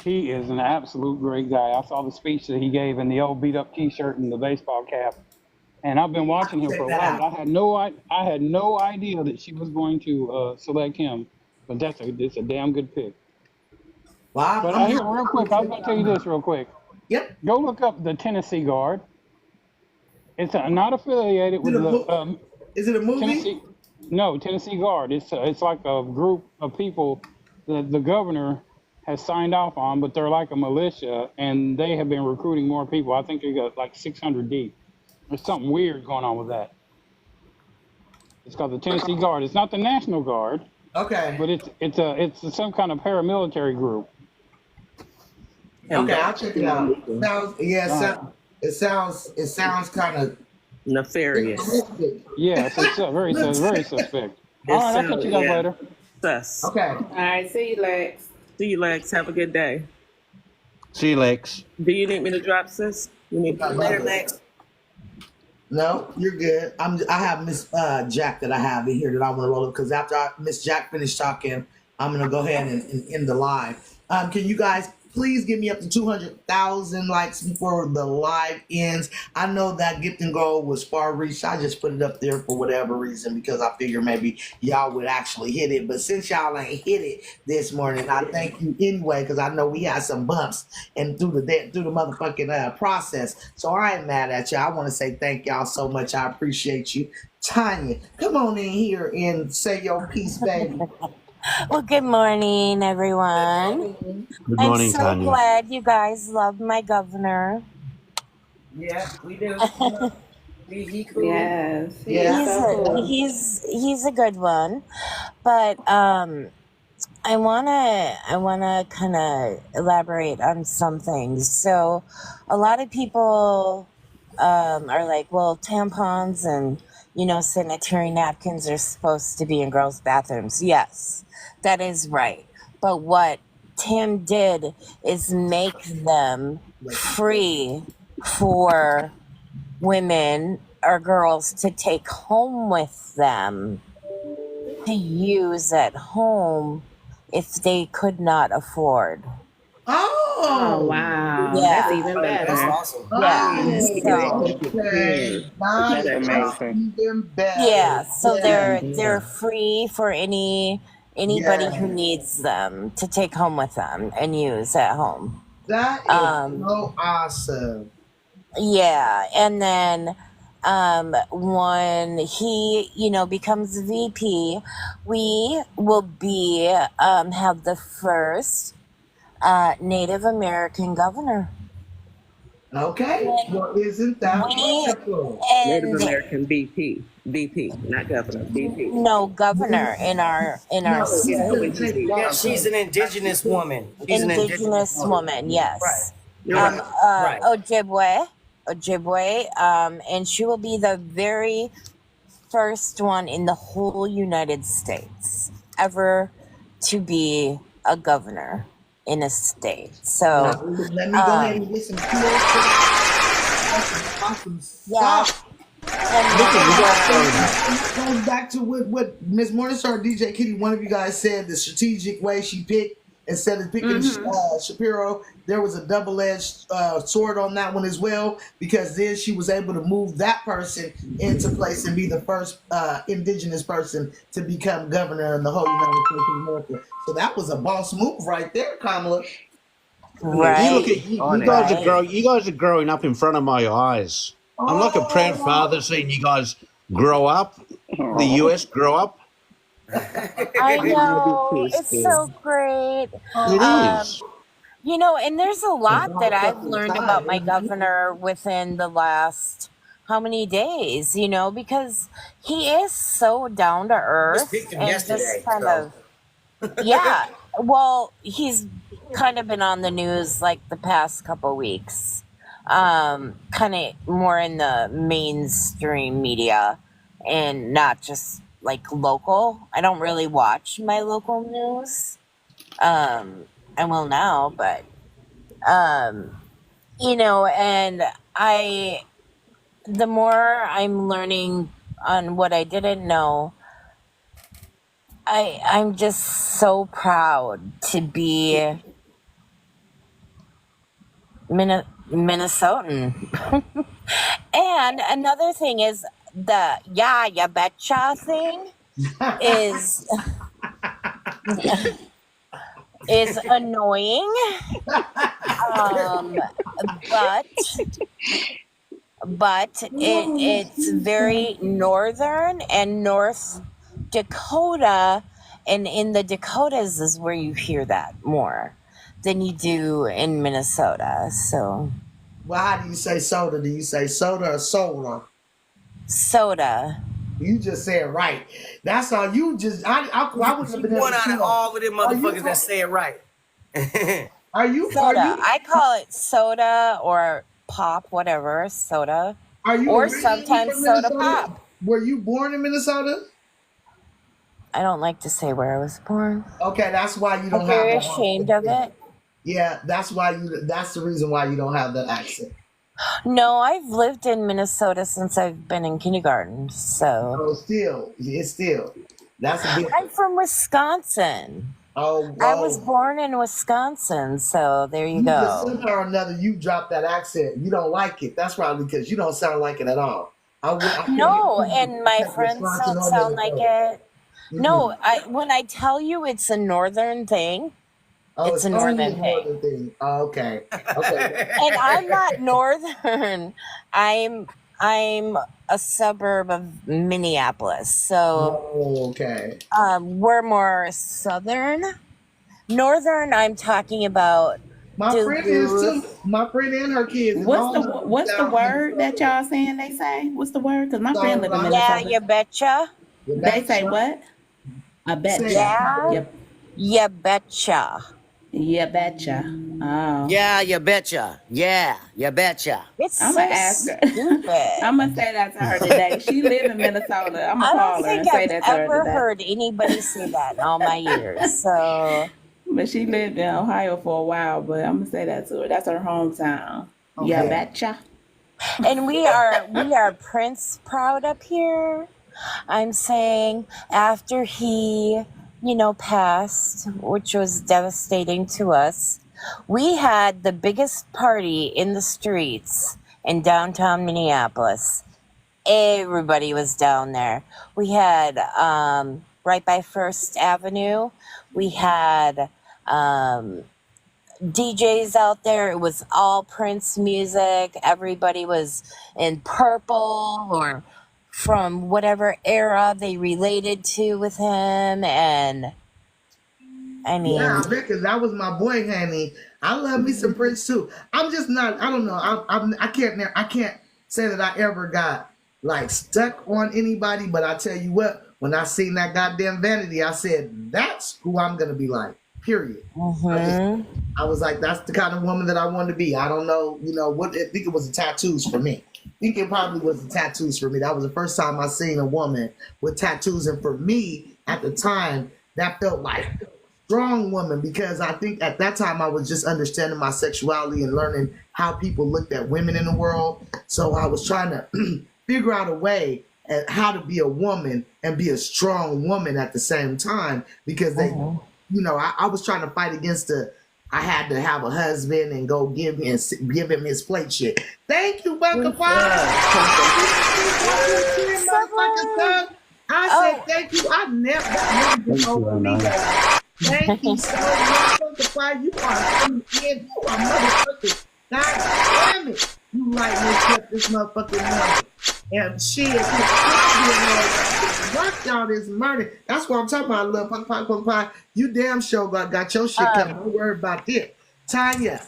[SPEAKER 8] He is an absolute great guy. I saw the speech that he gave in the old beat up T-shirt and the baseball cap, and I've been watching him for
[SPEAKER 1] Check
[SPEAKER 8] a
[SPEAKER 1] that
[SPEAKER 8] while. But
[SPEAKER 1] out.
[SPEAKER 8] I had no idea that she was going to select him. But it's a damn good pick.
[SPEAKER 1] Well,
[SPEAKER 8] But
[SPEAKER 1] I'm
[SPEAKER 8] here,
[SPEAKER 1] happy
[SPEAKER 8] real
[SPEAKER 1] to
[SPEAKER 8] quick, I was
[SPEAKER 1] check
[SPEAKER 8] gonna
[SPEAKER 1] it
[SPEAKER 8] tell
[SPEAKER 1] out
[SPEAKER 8] you
[SPEAKER 1] now.
[SPEAKER 8] this real quick.
[SPEAKER 1] Yep.
[SPEAKER 8] Go look up the Tennessee Guard. It's not affiliated
[SPEAKER 1] Is
[SPEAKER 8] with
[SPEAKER 1] it a,
[SPEAKER 8] the
[SPEAKER 1] is it a movie?
[SPEAKER 8] Tennessee. No, Tennessee Guard. It's like a group of people that the governor has signed off on, but they're like a militia, and they have been recruiting more people. I think they got like 600 deep. There's something weird going on with that. It's called the Tennessee Guard. It's not the National Guard,
[SPEAKER 1] Okay.
[SPEAKER 8] but it's some kind of paramilitary group.
[SPEAKER 11] And
[SPEAKER 1] Okay,
[SPEAKER 11] those
[SPEAKER 1] I'll check it out.
[SPEAKER 11] people
[SPEAKER 1] Sounds yeah,
[SPEAKER 8] Uh,
[SPEAKER 1] it sounds kind of
[SPEAKER 11] nefarious.
[SPEAKER 1] futuristic.
[SPEAKER 8] yes, it's very suspect. All
[SPEAKER 11] It's
[SPEAKER 8] right, I'll catch you guys
[SPEAKER 11] yeah,
[SPEAKER 8] later.
[SPEAKER 11] sus.
[SPEAKER 1] Okay.
[SPEAKER 7] All right, see you, Lex.
[SPEAKER 11] See you, Lex. Have a good day.
[SPEAKER 3] See you, Lex.
[SPEAKER 11] Do you need me to drop, sis? You need
[SPEAKER 1] I love
[SPEAKER 2] Later,
[SPEAKER 1] it.
[SPEAKER 2] Lex.
[SPEAKER 1] No, you're good. I have Miss Jack that I have in here that I want to roll up because after Miss Jack finished talking, I'm gonna go ahead and end the live. Can you guys please give me up to 200,000 likes before the live ends? I know that gifting goal was far reached. I just put it up there for whatever reason because I figured maybe y'all would actually hit it. But since y'all ain't hit it this morning, I thank you anyway because I know we had some bumps and through the motherfucking process. So I ain't mad at you. I want to say thank y'all so much. I appreciate you. Tanya, come on in here and say your piece, baby.
[SPEAKER 13] Well, good morning, everyone.
[SPEAKER 3] Good
[SPEAKER 13] I'm
[SPEAKER 3] morning,
[SPEAKER 13] so
[SPEAKER 3] Tanya.
[SPEAKER 13] glad you guys love my governor.
[SPEAKER 2] Yeah, we do. He cool.
[SPEAKER 7] Yes, he is
[SPEAKER 1] Yeah.
[SPEAKER 13] He's
[SPEAKER 7] so
[SPEAKER 13] a,
[SPEAKER 7] cool.
[SPEAKER 13] he's a good one, but I wanna kind of elaborate on some things. So, a lot of people are like, well, tampons and sanitary napkins are supposed to be in girls' bathrooms. Yes, that is right. But what Tim did is make them free for women our girls to take home with them to use at home if they could not afford.
[SPEAKER 7] Oh
[SPEAKER 1] Oh,
[SPEAKER 7] wow, that's
[SPEAKER 13] Yeah,
[SPEAKER 7] even
[SPEAKER 2] That's
[SPEAKER 7] better.
[SPEAKER 2] awesome.
[SPEAKER 13] yeah.
[SPEAKER 11] Nice.
[SPEAKER 1] oh,
[SPEAKER 11] They
[SPEAKER 13] So
[SPEAKER 11] take it
[SPEAKER 1] okay.
[SPEAKER 11] care.
[SPEAKER 1] Now
[SPEAKER 11] That's
[SPEAKER 1] that's
[SPEAKER 11] amazing.
[SPEAKER 1] even better.
[SPEAKER 13] yeah, so
[SPEAKER 1] Yeah,
[SPEAKER 13] they're free for anybody who
[SPEAKER 1] yeah.
[SPEAKER 13] needs them to take home with them and use at home.
[SPEAKER 1] That is
[SPEAKER 13] Um,
[SPEAKER 1] so awesome.
[SPEAKER 13] yeah, and then when he, becomes VP, we will be have the first Native American governor.
[SPEAKER 1] Okay.
[SPEAKER 13] And
[SPEAKER 1] Well, isn't that
[SPEAKER 13] we
[SPEAKER 1] wonderful?
[SPEAKER 11] Native
[SPEAKER 13] and
[SPEAKER 11] American VP, not governor, VP.
[SPEAKER 13] no governor in our
[SPEAKER 1] No, he's
[SPEAKER 11] Oh,
[SPEAKER 1] gonna
[SPEAKER 11] but
[SPEAKER 13] state.
[SPEAKER 11] he's
[SPEAKER 1] take
[SPEAKER 2] Yeah,
[SPEAKER 1] that.
[SPEAKER 2] she's an indigenous woman. She's an indigenous
[SPEAKER 13] Indigenous
[SPEAKER 2] woman.
[SPEAKER 13] woman,
[SPEAKER 2] Right.
[SPEAKER 13] yes.
[SPEAKER 2] Right.
[SPEAKER 1] Right.
[SPEAKER 2] Right.
[SPEAKER 13] Ojibwe, and she will be the very first one in the whole United States ever to be a governor in a state.
[SPEAKER 1] Now,
[SPEAKER 13] So,
[SPEAKER 1] let me go ahead and get some kudos to that. Awesome
[SPEAKER 13] yeah,
[SPEAKER 1] stuff.
[SPEAKER 13] and
[SPEAKER 3] Look at you guys going.
[SPEAKER 1] And that goes back to what Ms. Morningstar, DJ Kitty, one of you guys said, the strategic way she picked. Instead of picking Shapiro, there was a double-edged sword on that one as well, because then she was able to move that person into place and be the first indigenous person to become governor in the whole United States of America. So that was a boss move right there, Kamala.
[SPEAKER 3] You look
[SPEAKER 13] right,
[SPEAKER 3] at you,
[SPEAKER 11] On
[SPEAKER 3] you
[SPEAKER 11] it.
[SPEAKER 3] guys are
[SPEAKER 13] right.
[SPEAKER 3] You guys are growing up in front of my eyes. I'm like a proud father
[SPEAKER 1] Oh,
[SPEAKER 3] seeing you guys grow up. The US grow up.
[SPEAKER 13] I
[SPEAKER 11] I love it
[SPEAKER 13] know
[SPEAKER 11] too,
[SPEAKER 13] it's
[SPEAKER 11] Stu.
[SPEAKER 13] so great.
[SPEAKER 3] It
[SPEAKER 13] Um,
[SPEAKER 3] is.
[SPEAKER 13] and there's a lot that
[SPEAKER 1] about
[SPEAKER 13] I've
[SPEAKER 1] fucking
[SPEAKER 13] learned
[SPEAKER 1] time,
[SPEAKER 13] about my
[SPEAKER 1] isn't it?
[SPEAKER 13] governor within the last how many days, because he is so down to
[SPEAKER 2] Just
[SPEAKER 13] earth
[SPEAKER 2] picked him
[SPEAKER 13] and just
[SPEAKER 2] yesterday,
[SPEAKER 13] kind
[SPEAKER 2] so
[SPEAKER 13] of, yeah. Well, he's kind of been on the news like the past couple weeks, kind of more in the mainstream media and not just like local. I don't really watch my local news. I will now, but um, and the more I'm learning on what I didn't know, I'm just so proud to be Minnesotan. And another thing is the yeah, ya betcha thing is is annoying. Um, but it's very northern and North Dakota, and in the Dakotas is where you hear that more than you do in Minnesota. So
[SPEAKER 1] Well, how do you say soda? Do you say soda or soda?
[SPEAKER 13] soda.
[SPEAKER 1] You just said right. That's all. You just I wouldn't have
[SPEAKER 2] she's
[SPEAKER 1] been able
[SPEAKER 2] one
[SPEAKER 1] to
[SPEAKER 2] out of
[SPEAKER 1] tell.
[SPEAKER 2] all of them
[SPEAKER 1] Are you
[SPEAKER 2] motherfuckers that say it right.
[SPEAKER 1] are
[SPEAKER 13] Soda.
[SPEAKER 1] you
[SPEAKER 13] I call it soda or pop, whatever, soda.
[SPEAKER 1] are you
[SPEAKER 13] Or
[SPEAKER 1] originally
[SPEAKER 13] sometimes
[SPEAKER 1] from
[SPEAKER 13] soda
[SPEAKER 1] Minnesota?
[SPEAKER 13] pop.
[SPEAKER 1] Were you born in Minnesota?
[SPEAKER 13] I don't like to say where I was born.
[SPEAKER 1] Okay, that's why you
[SPEAKER 13] I'm
[SPEAKER 1] don't have
[SPEAKER 13] very
[SPEAKER 1] that
[SPEAKER 13] ashamed
[SPEAKER 1] accent.
[SPEAKER 13] of it.
[SPEAKER 1] Yeah, that's why you. That's the reason why you don't have that accent.
[SPEAKER 13] No, I've lived in Minnesota since I've been in kindergarten. So
[SPEAKER 1] So it's still that's a
[SPEAKER 13] I'm
[SPEAKER 1] difference.
[SPEAKER 13] from Wisconsin.
[SPEAKER 1] Oh,
[SPEAKER 13] I was
[SPEAKER 1] whoa.
[SPEAKER 13] born in Wisconsin, so there you
[SPEAKER 1] You just
[SPEAKER 13] go.
[SPEAKER 1] somehow or another you drop that accent. You don't like it. That's probably because you don't sound like it at all. I can't get
[SPEAKER 13] No,
[SPEAKER 1] people
[SPEAKER 13] and
[SPEAKER 1] to
[SPEAKER 13] my
[SPEAKER 1] take
[SPEAKER 13] friends
[SPEAKER 1] Wisconsin
[SPEAKER 13] don't
[SPEAKER 1] or
[SPEAKER 13] sound like
[SPEAKER 1] Minnesota.
[SPEAKER 13] it. No,
[SPEAKER 1] Mm-mm.
[SPEAKER 13] when I tell you it's a northern thing,
[SPEAKER 1] Oh,
[SPEAKER 13] it's
[SPEAKER 1] it's
[SPEAKER 13] a
[SPEAKER 1] only
[SPEAKER 13] northern
[SPEAKER 1] a
[SPEAKER 13] thing.
[SPEAKER 1] northern thing. Oh, okay. Okay.
[SPEAKER 13] And I'm not northern. I'm a suburb of Minneapolis. So
[SPEAKER 1] Oh, okay.
[SPEAKER 13] we're more southern. Northern, I'm talking about
[SPEAKER 1] My friend is too.
[SPEAKER 13] Duluth.
[SPEAKER 1] My friend and her kids is
[SPEAKER 7] What's
[SPEAKER 1] all
[SPEAKER 7] the
[SPEAKER 1] over
[SPEAKER 7] what's the
[SPEAKER 1] South
[SPEAKER 7] word that
[SPEAKER 1] Minnesota.
[SPEAKER 7] y'all saying they say? What's the word? Because my friend live in
[SPEAKER 1] So
[SPEAKER 13] Yeah,
[SPEAKER 7] Minnesota.
[SPEAKER 13] you betcha.
[SPEAKER 1] you
[SPEAKER 7] They say
[SPEAKER 1] betcha.
[SPEAKER 7] what? I
[SPEAKER 1] Say it,
[SPEAKER 7] betcha.
[SPEAKER 13] Yeah,
[SPEAKER 1] Kamala.
[SPEAKER 7] Yep.
[SPEAKER 13] you betcha.
[SPEAKER 7] Yeah, betcha. Oh.
[SPEAKER 2] Yeah, you betcha. Yeah, you betcha.
[SPEAKER 13] It's
[SPEAKER 7] I'm
[SPEAKER 13] so
[SPEAKER 7] gonna ask her.
[SPEAKER 13] stupid.
[SPEAKER 7] I'm gonna say that to her today. She live in Minnesota. I'm gonna
[SPEAKER 13] I don't
[SPEAKER 7] call her
[SPEAKER 13] think
[SPEAKER 7] and say
[SPEAKER 13] I've
[SPEAKER 7] that to her
[SPEAKER 13] ever
[SPEAKER 7] today.
[SPEAKER 13] heard anybody say that in all my years. So,
[SPEAKER 7] But she lived in Ohio for a while. But I'm gonna say that to her. That's her hometown. Yeah,
[SPEAKER 1] Okay.
[SPEAKER 7] betcha.
[SPEAKER 13] And we are Prince proud up here. I'm saying after he, passed, which was devastating to us, we had the biggest party in the streets in downtown Minneapolis. Everybody was down there. We had right by First Avenue, we had DJs out there. It was all Prince music. Everybody was in purple or from whatever era they related to with him. And I
[SPEAKER 1] Yeah,
[SPEAKER 13] mean,
[SPEAKER 1] I bet because that was my boy, honey. I love me some Prince too. I'm just not. I don't know. I can't say that I ever got like stuck on anybody. But I tell you what, when I seen that goddamn Vanity, I said that's who I'm gonna be like. Period.
[SPEAKER 13] mhm.
[SPEAKER 1] I was like, that's the kind of woman that I wanted to be. I don't know, what. I think it was the tattoos for me. I think it probably was the tattoos for me. That was the first time I seen a woman with tattoos, and for me at the time, that felt like strong woman because I think at that time I was just understanding my sexuality and learning how people looked at women in the world. So I was trying to figure out a way at how to be a woman and be a strong woman at the same time because I was trying to fight against I had to have a husband and go give him his plate shit. Thank you, Bunker I said thank you. I never been over me. Thank you so much, Bunker You are you are motherfucking. God damn it. You like me up this motherfucking morning. And shit, worked out this murder. That's what I'm talking about, little punk. You damn sure got your shit coming. Don't worry about that. Tanya.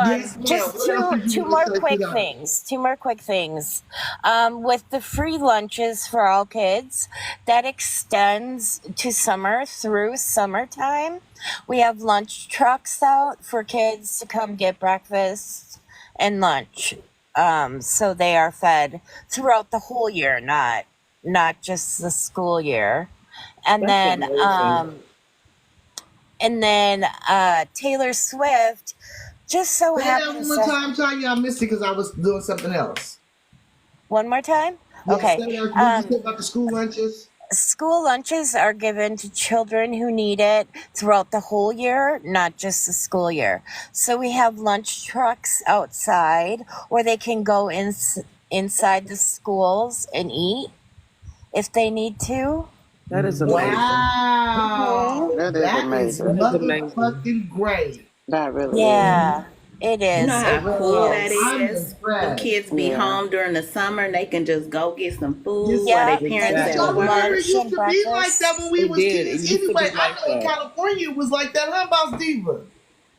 [SPEAKER 1] Yes,
[SPEAKER 13] just two more quick things. Two more quick things. With the free lunches for all kids, that extends to summer through summertime. We have lunch trucks out for kids to come get breakfast and lunch. So they are fed throughout the whole year, not just the school year. And
[SPEAKER 11] That's
[SPEAKER 13] then
[SPEAKER 11] amazing.
[SPEAKER 13] Taylor Swift just so
[SPEAKER 1] Say that
[SPEAKER 13] happens
[SPEAKER 1] one more time, Tanya. I missed it because I was doing something else.
[SPEAKER 13] one more time.
[SPEAKER 1] Yeah,
[SPEAKER 13] Okay.
[SPEAKER 1] say that. What you say about the school lunches?
[SPEAKER 13] School lunches are given to children who need it throughout the whole year, not just the school year. So we have lunch trucks outside, or they can go inside the schools and eat if they need to.
[SPEAKER 11] That is amazing.
[SPEAKER 1] Wow,
[SPEAKER 12] That is
[SPEAKER 1] that is
[SPEAKER 12] amazing.
[SPEAKER 11] That is amazing.
[SPEAKER 1] motherfucking great.
[SPEAKER 12] That really
[SPEAKER 13] Yeah, it
[SPEAKER 7] You know
[SPEAKER 13] is.
[SPEAKER 7] how
[SPEAKER 13] It
[SPEAKER 7] cool
[SPEAKER 13] really
[SPEAKER 7] that
[SPEAKER 13] is.
[SPEAKER 1] I'm
[SPEAKER 7] is? When
[SPEAKER 1] impressed.
[SPEAKER 7] kids be
[SPEAKER 12] Yeah.
[SPEAKER 7] home during the summer and they can just go get some food
[SPEAKER 1] Yes,
[SPEAKER 7] while their
[SPEAKER 13] Yep,
[SPEAKER 7] parents
[SPEAKER 13] and
[SPEAKER 1] But
[SPEAKER 7] at
[SPEAKER 1] y'all
[SPEAKER 13] get
[SPEAKER 7] work.
[SPEAKER 1] remember it
[SPEAKER 13] lunch
[SPEAKER 1] used
[SPEAKER 13] and
[SPEAKER 1] to be like that when
[SPEAKER 13] breakfast.
[SPEAKER 1] we
[SPEAKER 11] It
[SPEAKER 1] was
[SPEAKER 11] did.
[SPEAKER 1] kids
[SPEAKER 11] It used to
[SPEAKER 1] anyway.
[SPEAKER 11] be
[SPEAKER 1] I
[SPEAKER 11] like
[SPEAKER 1] know in
[SPEAKER 11] that.
[SPEAKER 1] California it was like that. How about Diva?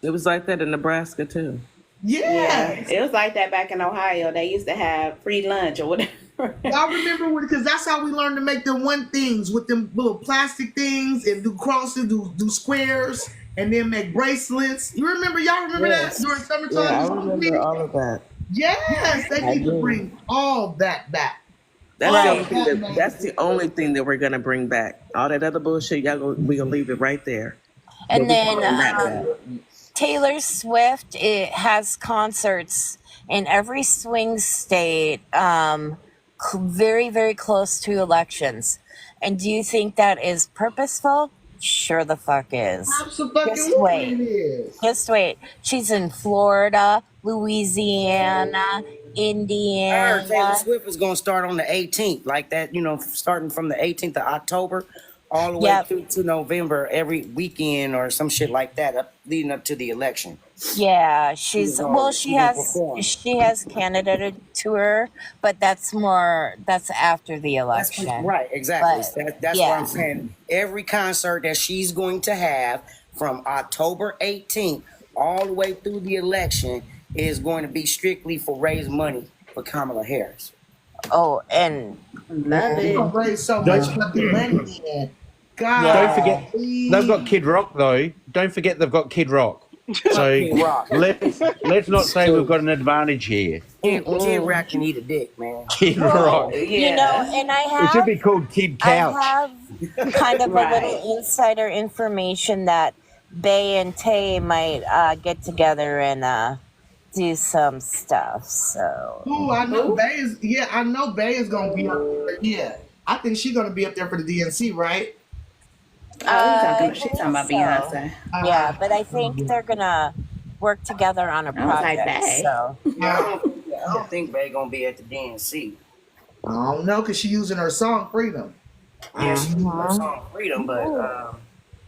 [SPEAKER 11] It was like that in Nebraska too.
[SPEAKER 7] Yeah,
[SPEAKER 1] Yes.
[SPEAKER 7] it was like that back in Ohio. They used to have free lunch or whatever.
[SPEAKER 1] Y'all remember because that's how we learned to make them one things with them little plastic things and do crosses, do squares, and then make bracelets. Y'all remember that
[SPEAKER 11] Yes.
[SPEAKER 1] during
[SPEAKER 11] Yeah, I
[SPEAKER 1] summertime?
[SPEAKER 11] remember all of that.
[SPEAKER 1] Yes, they
[SPEAKER 11] I
[SPEAKER 1] need to
[SPEAKER 11] do.
[SPEAKER 1] bring all that back.
[SPEAKER 11] That's the
[SPEAKER 1] All
[SPEAKER 11] only
[SPEAKER 13] Right.
[SPEAKER 11] thing
[SPEAKER 1] that,
[SPEAKER 11] that
[SPEAKER 1] man.
[SPEAKER 11] that's the only thing that we're gonna bring back. All that other bullshit, we gonna leave it right there. But
[SPEAKER 13] And
[SPEAKER 11] we can
[SPEAKER 13] then
[SPEAKER 11] bring that back.
[SPEAKER 13] Taylor Swift has concerts in every swing state, very, very close to elections. And do you think that is purposeful? Sure the fuck is. Just
[SPEAKER 1] Absolutely
[SPEAKER 13] wait.
[SPEAKER 1] it is.
[SPEAKER 13] Just wait. She's in Florida, Louisiana,
[SPEAKER 2] I heard Taylor
[SPEAKER 13] Indiana.
[SPEAKER 2] Swift is going to start on the 18th, like that, starting from the 18th of October all the way
[SPEAKER 13] Yep.
[SPEAKER 2] through to November, every weekend or some shit like that, leading up to the election.
[SPEAKER 13] Yeah,
[SPEAKER 2] She's gonna perform.
[SPEAKER 13] she has Canada tour, but that's after the election.
[SPEAKER 2] Right, exactly.
[SPEAKER 13] But
[SPEAKER 2] That's what I'm
[SPEAKER 13] yeah.
[SPEAKER 2] saying. Every concert that she's going to have from October 18th all the way through the election is going to be strictly for raise money for Kamala Harris.
[SPEAKER 13] Oh, and
[SPEAKER 7] Love
[SPEAKER 1] You
[SPEAKER 7] it.
[SPEAKER 1] gonna raise so
[SPEAKER 3] Don't,
[SPEAKER 1] much fucking money, man. God,
[SPEAKER 3] don't
[SPEAKER 13] yeah.
[SPEAKER 3] forget they've got Kid Rock though. Don't forget they've got Kid Rock. So
[SPEAKER 2] Kid Rock.
[SPEAKER 3] let's not say we've got an advantage here.
[SPEAKER 2] Kid Rock can eat a dick, man.
[SPEAKER 3] Kid
[SPEAKER 13] Well,
[SPEAKER 3] Rock.
[SPEAKER 7] Yeah.
[SPEAKER 13] and
[SPEAKER 3] It should be called Kid
[SPEAKER 13] I
[SPEAKER 3] Couch.
[SPEAKER 13] have kind of a
[SPEAKER 7] Right.
[SPEAKER 13] little insider information that Bay and Tay might get together and do some stuff. So
[SPEAKER 1] Ooh, I know Bay is. Yeah, I know Bay is gonna be up there. Yeah, I think she's gonna be up there for the DNC, right?
[SPEAKER 7] Oh,
[SPEAKER 13] I
[SPEAKER 7] she's talking
[SPEAKER 13] believe
[SPEAKER 7] about
[SPEAKER 13] so.
[SPEAKER 7] Beyonce.
[SPEAKER 13] Yeah, but I think they're gonna work together on a
[SPEAKER 7] I was like,
[SPEAKER 13] project.
[SPEAKER 7] bae.
[SPEAKER 13] So
[SPEAKER 2] Yeah, I don't think Bay gonna be at the DNC.
[SPEAKER 1] I don't know, cause she using her song "Freedom."
[SPEAKER 2] Yeah, she using her
[SPEAKER 13] uh-huh.
[SPEAKER 2] song Freedom, but
[SPEAKER 1] I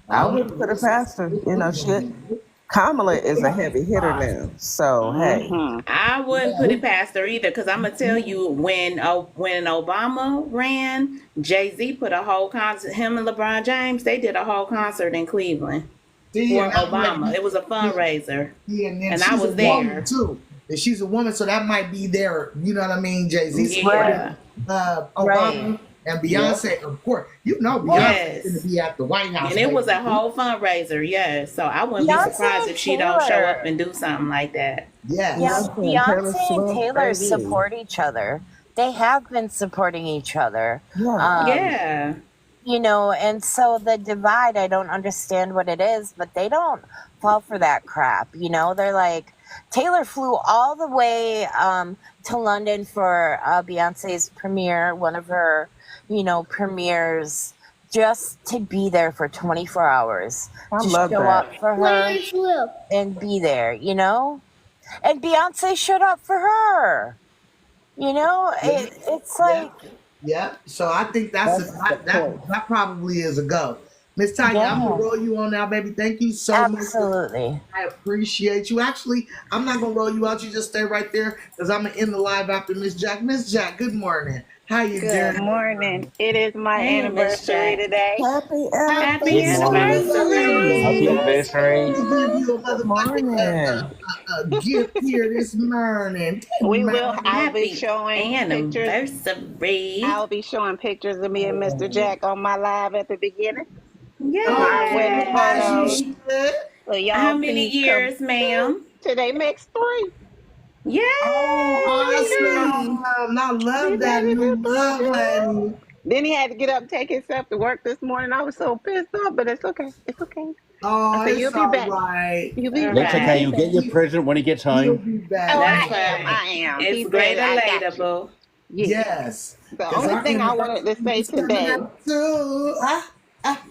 [SPEAKER 11] I
[SPEAKER 1] don't
[SPEAKER 11] wouldn't put it past her. You know, shit.
[SPEAKER 1] know.
[SPEAKER 11] Kamala is a heavy hitter now. So, hey.
[SPEAKER 7] I wouldn't put it past her either, because I'm gonna tell you, when Obama ran, Jay-Z put a whole concert. Him and LeBron James, they did a whole concert in Cleveland
[SPEAKER 1] See,
[SPEAKER 7] for
[SPEAKER 1] and that might
[SPEAKER 7] Obama. It was a fundraiser,
[SPEAKER 1] be, and then
[SPEAKER 7] and I
[SPEAKER 1] she's a
[SPEAKER 7] was
[SPEAKER 1] woman
[SPEAKER 7] there.
[SPEAKER 1] too. And she's a woman, so that might be there. You know what I mean? Jay-Z
[SPEAKER 7] Yeah.
[SPEAKER 1] supported Obama
[SPEAKER 13] Right.
[SPEAKER 1] and Beyonce, of course. You know Beyonce
[SPEAKER 7] Yes.
[SPEAKER 1] is gonna be at the White House,
[SPEAKER 7] And it was a
[SPEAKER 1] baby.
[SPEAKER 7] whole fundraiser, yes. So I wouldn't be
[SPEAKER 13] Beyonce
[SPEAKER 7] surprised
[SPEAKER 13] and
[SPEAKER 7] if she don't show
[SPEAKER 13] Taylor.
[SPEAKER 7] up and do something like that.
[SPEAKER 1] Yes.
[SPEAKER 13] Yeah,
[SPEAKER 11] Taylor
[SPEAKER 13] Beyonce and
[SPEAKER 11] Swift,
[SPEAKER 13] Taylor
[SPEAKER 11] baby.
[SPEAKER 13] support each other. They have been supporting each other.
[SPEAKER 11] Yeah.
[SPEAKER 7] Yeah.
[SPEAKER 13] You know, and so the divide, I don't understand what it is, but they don't fall for that crap. You know, they're like, Taylor flew all the way to London for Beyonce's premiere, one of her, premieres, just to be there for 24 hours.
[SPEAKER 11] I
[SPEAKER 13] To
[SPEAKER 11] love
[SPEAKER 13] show
[SPEAKER 11] that.
[SPEAKER 13] up for her and be there, you know? And Beyonce showed up for her. You know, it's like,
[SPEAKER 1] Yeah. So I think
[SPEAKER 11] That's the point.
[SPEAKER 1] that probably is a go. Miss Tanya, I'm gonna
[SPEAKER 13] yeah,
[SPEAKER 1] roll you on now, baby. Thank you so much.
[SPEAKER 13] absolutely.
[SPEAKER 1] I appreciate you. Actually, I'm not gonna roll you out. You just stay right there because I'm gonna end the live after Miss Jack. Miss Jack, good morning. How you
[SPEAKER 14] Good
[SPEAKER 1] doing?
[SPEAKER 14] morning. It is my
[SPEAKER 7] Hey, Miss
[SPEAKER 14] anniversary
[SPEAKER 7] Jack.
[SPEAKER 14] today.
[SPEAKER 11] Happy
[SPEAKER 7] Happy
[SPEAKER 3] Good morning. Happy
[SPEAKER 7] anniversary.
[SPEAKER 3] anniversary.
[SPEAKER 1] Let me give you a
[SPEAKER 11] Good
[SPEAKER 1] motherfucking
[SPEAKER 11] morning.
[SPEAKER 1] gift here this morning. Good
[SPEAKER 14] We will.
[SPEAKER 1] morning.
[SPEAKER 14] I'll be
[SPEAKER 7] Happy
[SPEAKER 14] showing pictures.
[SPEAKER 7] anniversary.
[SPEAKER 14] I'll be showing pictures of me and Mr. Jack on my live at the beginning. My wedding
[SPEAKER 7] Yay.
[SPEAKER 1] As you
[SPEAKER 14] photos.
[SPEAKER 1] should.
[SPEAKER 14] So
[SPEAKER 7] How
[SPEAKER 14] y'all
[SPEAKER 7] many
[SPEAKER 14] please come.
[SPEAKER 7] years, ma'am?
[SPEAKER 14] Today makes 3.
[SPEAKER 7] Yay.
[SPEAKER 1] Oh, awesome. I love that new love, honey.
[SPEAKER 14] Then he had to get up and take himself to work this morning. I was so pissed off, but it's okay. It's okay. I
[SPEAKER 1] Oh,
[SPEAKER 14] said, you'll
[SPEAKER 1] it's
[SPEAKER 14] be
[SPEAKER 1] all
[SPEAKER 14] back.
[SPEAKER 1] right.
[SPEAKER 14] You'll be
[SPEAKER 7] All
[SPEAKER 3] That's
[SPEAKER 14] back.
[SPEAKER 3] okay.
[SPEAKER 7] right.
[SPEAKER 3] You'll get your present when he gets
[SPEAKER 1] You'll
[SPEAKER 3] home.
[SPEAKER 1] be back.
[SPEAKER 14] Oh,
[SPEAKER 7] That's
[SPEAKER 14] I am.
[SPEAKER 7] right.
[SPEAKER 14] I am.
[SPEAKER 7] It's
[SPEAKER 14] He's ready.
[SPEAKER 7] greater
[SPEAKER 14] I
[SPEAKER 7] later,
[SPEAKER 14] got you.
[SPEAKER 7] boo.
[SPEAKER 14] Yeah.
[SPEAKER 1] Yes.
[SPEAKER 14] The
[SPEAKER 1] Because
[SPEAKER 14] only
[SPEAKER 1] our
[SPEAKER 14] thing I wanted to say
[SPEAKER 1] anniversary is coming
[SPEAKER 14] today,
[SPEAKER 1] up too.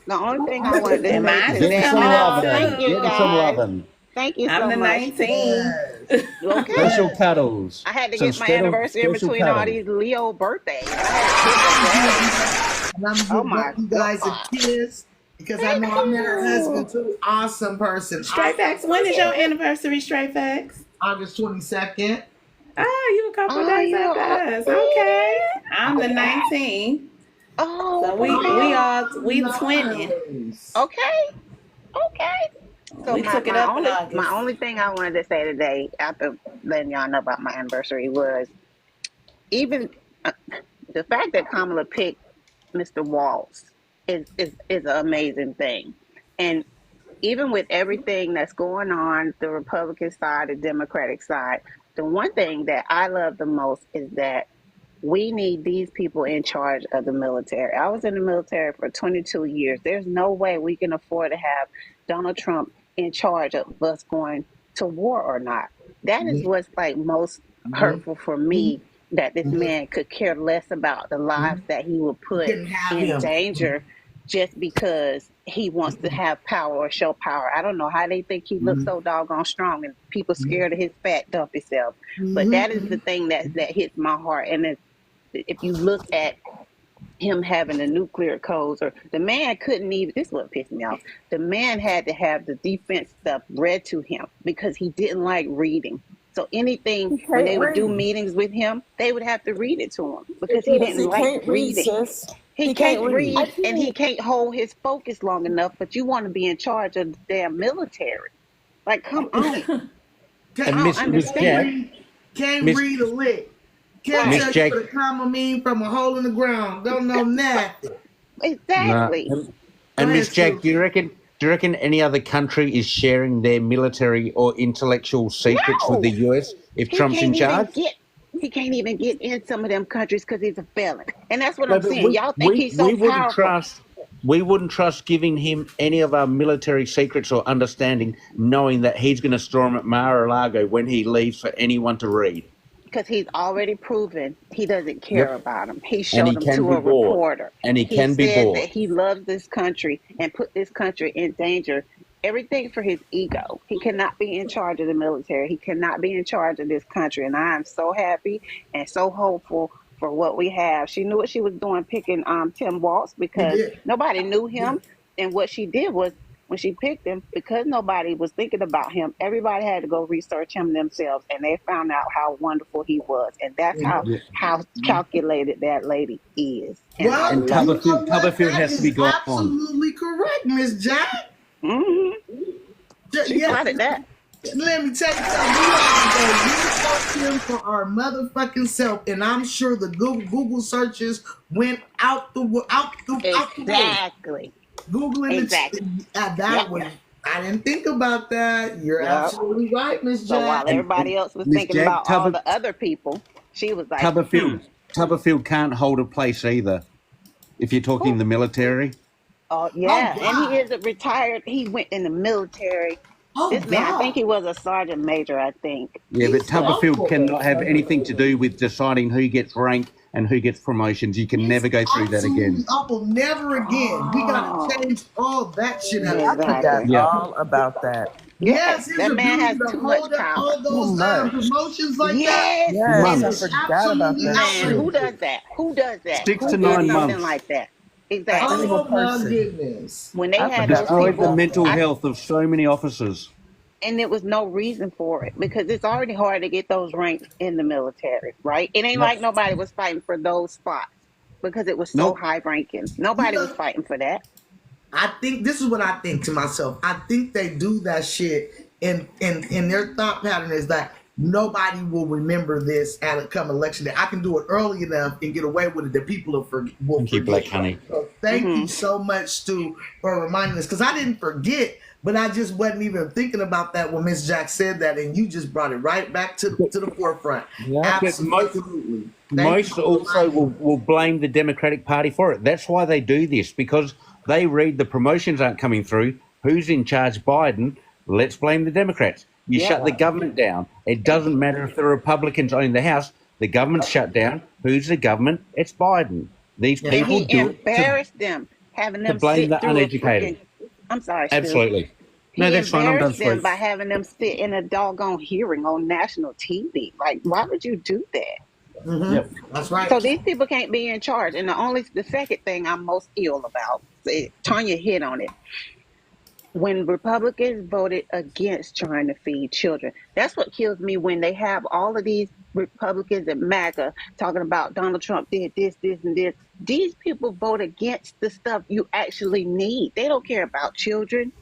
[SPEAKER 14] the only thing I wanted to
[SPEAKER 7] And
[SPEAKER 14] say
[SPEAKER 7] mine is
[SPEAKER 3] Get him
[SPEAKER 14] today,
[SPEAKER 3] some
[SPEAKER 7] coming up
[SPEAKER 3] loving.
[SPEAKER 14] thank you
[SPEAKER 3] Get him some
[SPEAKER 14] guys.
[SPEAKER 3] loving.
[SPEAKER 14] Thank you
[SPEAKER 7] I'm
[SPEAKER 14] so
[SPEAKER 7] the
[SPEAKER 14] much.
[SPEAKER 7] 19.
[SPEAKER 1] Yes.
[SPEAKER 14] Okay.
[SPEAKER 3] Special cuddles.
[SPEAKER 14] I had to
[SPEAKER 3] Some
[SPEAKER 14] get my anniversary in
[SPEAKER 3] special
[SPEAKER 14] between all
[SPEAKER 3] cuddles.
[SPEAKER 14] these Leo birthdays. I had to
[SPEAKER 1] And I'm
[SPEAKER 14] pick a day.
[SPEAKER 1] going
[SPEAKER 14] Oh
[SPEAKER 1] to give
[SPEAKER 14] my
[SPEAKER 1] both you guys a
[SPEAKER 14] God.
[SPEAKER 1] kiss because I
[SPEAKER 14] Thank
[SPEAKER 1] know I met her husband
[SPEAKER 14] you.
[SPEAKER 1] too. Awesome person.
[SPEAKER 7] Straight
[SPEAKER 1] Awesome
[SPEAKER 7] facts. When is your
[SPEAKER 1] person.
[SPEAKER 7] anniversary, Straight facts?
[SPEAKER 1] August 22nd.
[SPEAKER 7] Oh, you a couple
[SPEAKER 14] Oh,
[SPEAKER 7] days
[SPEAKER 14] you
[SPEAKER 7] after
[SPEAKER 14] are.
[SPEAKER 7] us. Okay. I'm the 19.
[SPEAKER 14] Oh,
[SPEAKER 7] So
[SPEAKER 14] for
[SPEAKER 7] we
[SPEAKER 14] real?
[SPEAKER 7] twinning.
[SPEAKER 1] Nice.
[SPEAKER 14] Okay. Okay. So
[SPEAKER 7] We took it up in August.
[SPEAKER 14] my only thing I wanted to say today, after letting y'all know about my anniversary, was even the fact that Kamala picked Mr. Waltz is an amazing thing. And even with everything that's going on, the Republican side, the Democratic side, the one thing that I love the most is that we need these people in charge of the military. I was in the military for 22 years. There's no way we can afford to have Donald Trump in charge of us going to war or not. That is what's like most hurtful for me, that this man could care less about the lives that he would put
[SPEAKER 1] Didn't have
[SPEAKER 14] in
[SPEAKER 1] him.
[SPEAKER 14] danger just because he wants to have power or show power. I don't know how they think he looks so doggone strong and people scared of his fat dumpy self. But that is the thing that hits my heart. And if you look at him having the nuclear codes, or the man couldn't even, this is what pissed me off. The man had to have the defense stuff read to him because he didn't like reading. So anything, when they would do meetings with him, they would have to read it to him because he didn't like reading. He can't read and he can't hold his focus long enough, but you want to be in charge of the damn military. Like, come on.
[SPEAKER 3] And Miss Jack,
[SPEAKER 1] Can't
[SPEAKER 3] Miss
[SPEAKER 1] read a lick. Can't
[SPEAKER 3] Miss
[SPEAKER 1] tell
[SPEAKER 3] Jack.
[SPEAKER 1] you what a comma mean from a hole in the ground. Don't know nothing.
[SPEAKER 14] Exactly.
[SPEAKER 3] And
[SPEAKER 1] Go
[SPEAKER 3] Miss
[SPEAKER 1] ahead,
[SPEAKER 3] Jack,
[SPEAKER 1] Sue.
[SPEAKER 3] do you reckon any other country is sharing their military or intellectual secrets with the
[SPEAKER 14] No.
[SPEAKER 3] US if
[SPEAKER 14] He
[SPEAKER 3] Trump's in
[SPEAKER 14] can't even
[SPEAKER 3] charge?
[SPEAKER 14] get in some of them countries because he's a felon. And that's what
[SPEAKER 3] No,
[SPEAKER 14] I'm
[SPEAKER 3] but
[SPEAKER 14] saying. Y'all think he's so
[SPEAKER 3] we wouldn't
[SPEAKER 14] powerful.
[SPEAKER 3] trust We wouldn't trust giving him any of our military secrets or understanding, knowing that he's going to storm at Mar-a-Lago when he leaves for anyone to read.
[SPEAKER 14] Because he's already proven he doesn't care
[SPEAKER 3] Yep.
[SPEAKER 14] about him. He
[SPEAKER 3] And
[SPEAKER 14] showed
[SPEAKER 3] he
[SPEAKER 14] him
[SPEAKER 3] can
[SPEAKER 14] to
[SPEAKER 3] be
[SPEAKER 14] a
[SPEAKER 3] bored.
[SPEAKER 14] reporter.
[SPEAKER 3] And he
[SPEAKER 14] He
[SPEAKER 3] can be
[SPEAKER 14] said
[SPEAKER 3] bored.
[SPEAKER 14] that he loves this country and put this country in danger. Everything for his ego. He cannot be in charge of the military. He cannot be in charge of this country. And I am so happy and so hopeful for what we have. She knew what she was doing picking Tim Waltz
[SPEAKER 1] He
[SPEAKER 14] because
[SPEAKER 1] did.
[SPEAKER 14] nobody knew
[SPEAKER 1] Yeah.
[SPEAKER 14] him. And what she did was when she picked him, because nobody was thinking about him, everybody had to go research him themselves, and they found out how wonderful he was, and that's how
[SPEAKER 3] Yeah.
[SPEAKER 14] calculated that lady is, and I
[SPEAKER 1] Well,
[SPEAKER 3] And
[SPEAKER 14] love
[SPEAKER 1] you
[SPEAKER 14] it.
[SPEAKER 1] know what?
[SPEAKER 3] Tuberfield
[SPEAKER 1] That
[SPEAKER 3] has to be
[SPEAKER 1] is
[SPEAKER 3] gone.
[SPEAKER 1] absolutely correct, Miss Jack.
[SPEAKER 14] Hmm She
[SPEAKER 1] Yes.
[SPEAKER 14] spotted that.
[SPEAKER 1] Let me tell you something. We have to go research him for our motherfucking self, and I'm sure the Google searches went out the roof.
[SPEAKER 14] Exactly.
[SPEAKER 1] Googling
[SPEAKER 14] Exactly.
[SPEAKER 1] that
[SPEAKER 14] Yep.
[SPEAKER 1] was. I didn't think about that. You're
[SPEAKER 14] Yep.
[SPEAKER 1] absolutely right, Miss
[SPEAKER 14] So
[SPEAKER 1] Jack.
[SPEAKER 14] while
[SPEAKER 3] And
[SPEAKER 14] everybody else was
[SPEAKER 3] Miss
[SPEAKER 14] thinking
[SPEAKER 3] Jack,
[SPEAKER 14] about all the other people, she was like,
[SPEAKER 3] Tuberfield can't hold a place either. If you're talking
[SPEAKER 14] who?
[SPEAKER 3] the military,
[SPEAKER 14] Oh
[SPEAKER 1] Oh
[SPEAKER 14] yeah, and he
[SPEAKER 1] God.
[SPEAKER 14] is a retired. He went in the military.
[SPEAKER 1] Oh
[SPEAKER 14] This man, I think
[SPEAKER 1] God.
[SPEAKER 14] he was a sergeant major. I think.
[SPEAKER 3] yeah, but
[SPEAKER 1] He's
[SPEAKER 14] But
[SPEAKER 3] Tuberfield
[SPEAKER 1] awful.
[SPEAKER 3] cannot have anything to do with deciding who gets rank and who gets promotions. You can
[SPEAKER 1] He's
[SPEAKER 3] never go through that
[SPEAKER 1] absolutely
[SPEAKER 3] again.
[SPEAKER 1] awful. Never again. We got to
[SPEAKER 14] oh,
[SPEAKER 1] change all that shit out.
[SPEAKER 11] I forgot
[SPEAKER 14] exactly.
[SPEAKER 3] Yeah.
[SPEAKER 11] all about that.
[SPEAKER 14] Yes,
[SPEAKER 1] Yes, his
[SPEAKER 14] that man
[SPEAKER 1] ability
[SPEAKER 14] has
[SPEAKER 1] to
[SPEAKER 14] too much
[SPEAKER 1] hold up
[SPEAKER 14] power.
[SPEAKER 1] all
[SPEAKER 11] Too
[SPEAKER 1] those
[SPEAKER 11] much.
[SPEAKER 1] promotions like that
[SPEAKER 14] Yes,
[SPEAKER 11] Yes,
[SPEAKER 14] and
[SPEAKER 11] I
[SPEAKER 1] is
[SPEAKER 11] forgot about
[SPEAKER 1] absolutely
[SPEAKER 11] that
[SPEAKER 14] man,
[SPEAKER 11] shit.
[SPEAKER 14] who
[SPEAKER 1] outrageous.
[SPEAKER 14] does that? Who does that?
[SPEAKER 3] 6 to
[SPEAKER 14] Who is
[SPEAKER 3] 9
[SPEAKER 14] something
[SPEAKER 3] months.
[SPEAKER 14] like that?
[SPEAKER 11] A
[SPEAKER 14] Exactly.
[SPEAKER 11] single
[SPEAKER 1] Oh my
[SPEAKER 11] person.
[SPEAKER 1] goodness.
[SPEAKER 14] When they
[SPEAKER 11] I
[SPEAKER 14] had
[SPEAKER 11] forgot
[SPEAKER 14] those
[SPEAKER 11] all
[SPEAKER 3] Destroyed the
[SPEAKER 14] people,
[SPEAKER 11] about
[SPEAKER 3] mental
[SPEAKER 11] that.
[SPEAKER 3] health of so many officers.
[SPEAKER 14] and there was no reason for it because it's already hard to get those ranks in the military, right? It ain't
[SPEAKER 3] Yep.
[SPEAKER 14] like nobody was fighting for those spots because it was so
[SPEAKER 3] Nope.
[SPEAKER 14] high ranking.
[SPEAKER 1] You
[SPEAKER 14] Nobody was
[SPEAKER 1] know,
[SPEAKER 14] fighting for that.
[SPEAKER 1] I think this is what I think to myself. I think they do that shit, and their thought pattern is that nobody will remember this at a come election day. I can do it early enough and get away with it that people will
[SPEAKER 3] Thank you, Black
[SPEAKER 1] forget.
[SPEAKER 3] Honey.
[SPEAKER 1] So thank you
[SPEAKER 14] Hmm
[SPEAKER 1] so much, Stu, for reminding us because I didn't forget, but I just wasn't even thinking about that when Miss Jack said that, and you just brought it right back to the forefront.
[SPEAKER 11] Yep.
[SPEAKER 3] But
[SPEAKER 1] Absolutely. Thank you
[SPEAKER 3] most
[SPEAKER 1] for
[SPEAKER 3] also
[SPEAKER 1] reminding me.
[SPEAKER 3] will blame the Democratic Party for it. That's why they do this, because they read the promotions aren't coming through. Who's in charge? Biden. Let's blame the Democrats. You
[SPEAKER 14] Yep.
[SPEAKER 3] shut the government down. It doesn't matter if the Republicans own the House. The government's shut down. Who's the government? It's Biden. These
[SPEAKER 1] Yes,
[SPEAKER 14] And
[SPEAKER 3] people
[SPEAKER 14] he
[SPEAKER 3] do it
[SPEAKER 14] embarrassed them, having
[SPEAKER 3] to
[SPEAKER 14] them
[SPEAKER 3] blame
[SPEAKER 14] sit
[SPEAKER 3] the
[SPEAKER 14] through a
[SPEAKER 3] uneducated.
[SPEAKER 14] freaking. I'm sorry, Stu.
[SPEAKER 3] Absolutely. No,
[SPEAKER 14] He
[SPEAKER 3] that's fine. I'm done,
[SPEAKER 14] embarrassed them
[SPEAKER 3] sweet.
[SPEAKER 14] by having them sit in a doggone hearing on national TV. Like, why would you do that?
[SPEAKER 3] Yep.
[SPEAKER 1] that's right.
[SPEAKER 14] So these people can't be in charge. And the second thing I'm most ill about, Tanya hit on it. When Republicans voted against trying to feed children, that's what kills me when they have all of these Republicans and MAGA talking about Donald Trump did this, this, and this. These people vote against the stuff you actually need. They don't care about children.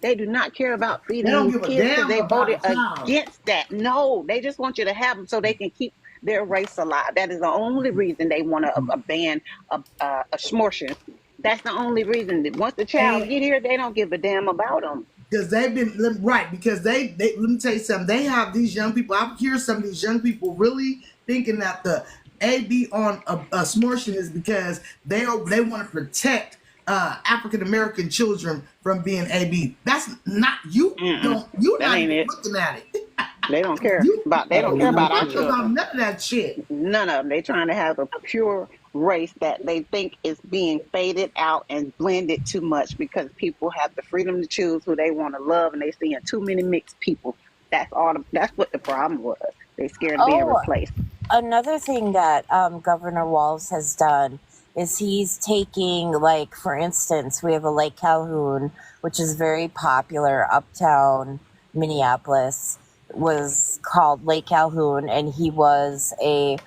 [SPEAKER 14] They do not care about
[SPEAKER 1] They
[SPEAKER 14] feeding
[SPEAKER 1] don't
[SPEAKER 14] these
[SPEAKER 1] give a
[SPEAKER 14] kids because
[SPEAKER 1] damn
[SPEAKER 14] they
[SPEAKER 1] about
[SPEAKER 14] voted
[SPEAKER 1] a child.
[SPEAKER 14] against that. No, they just want you to have them so they can keep their race alive. That is the only reason they want to ban a smortion. That's the only reason. That once the child
[SPEAKER 1] And
[SPEAKER 14] get here, they don't give a damn about them.
[SPEAKER 1] because they've been right because they let me tell you something, they have these young people. I hear some of these young people really thinking that the AB on a smortion is because they want to protect African American children from being AB. That's not you.
[SPEAKER 14] Mm-mm.
[SPEAKER 1] Don't you're
[SPEAKER 14] That
[SPEAKER 1] not
[SPEAKER 14] ain't
[SPEAKER 1] even
[SPEAKER 14] it.
[SPEAKER 1] looking at it.
[SPEAKER 14] They don't care
[SPEAKER 1] You
[SPEAKER 14] about. They don't
[SPEAKER 1] you're
[SPEAKER 14] care
[SPEAKER 1] not
[SPEAKER 14] about our
[SPEAKER 1] talking about
[SPEAKER 14] children.
[SPEAKER 1] none of that shit.
[SPEAKER 14] None of them. They trying to have a pure race that they think is being faded out and blended too much because people have the freedom to choose who they want to love, and they seeing too many mixed people. That's all. That's what the problem was. They scared of being
[SPEAKER 13] Oh,
[SPEAKER 14] replaced.
[SPEAKER 13] another thing that Governor Walz has done is he's taking, like, for instance, we have a Lake Calhoun, which is very popular uptown Minneapolis, was called Lake Calhoun, and he was a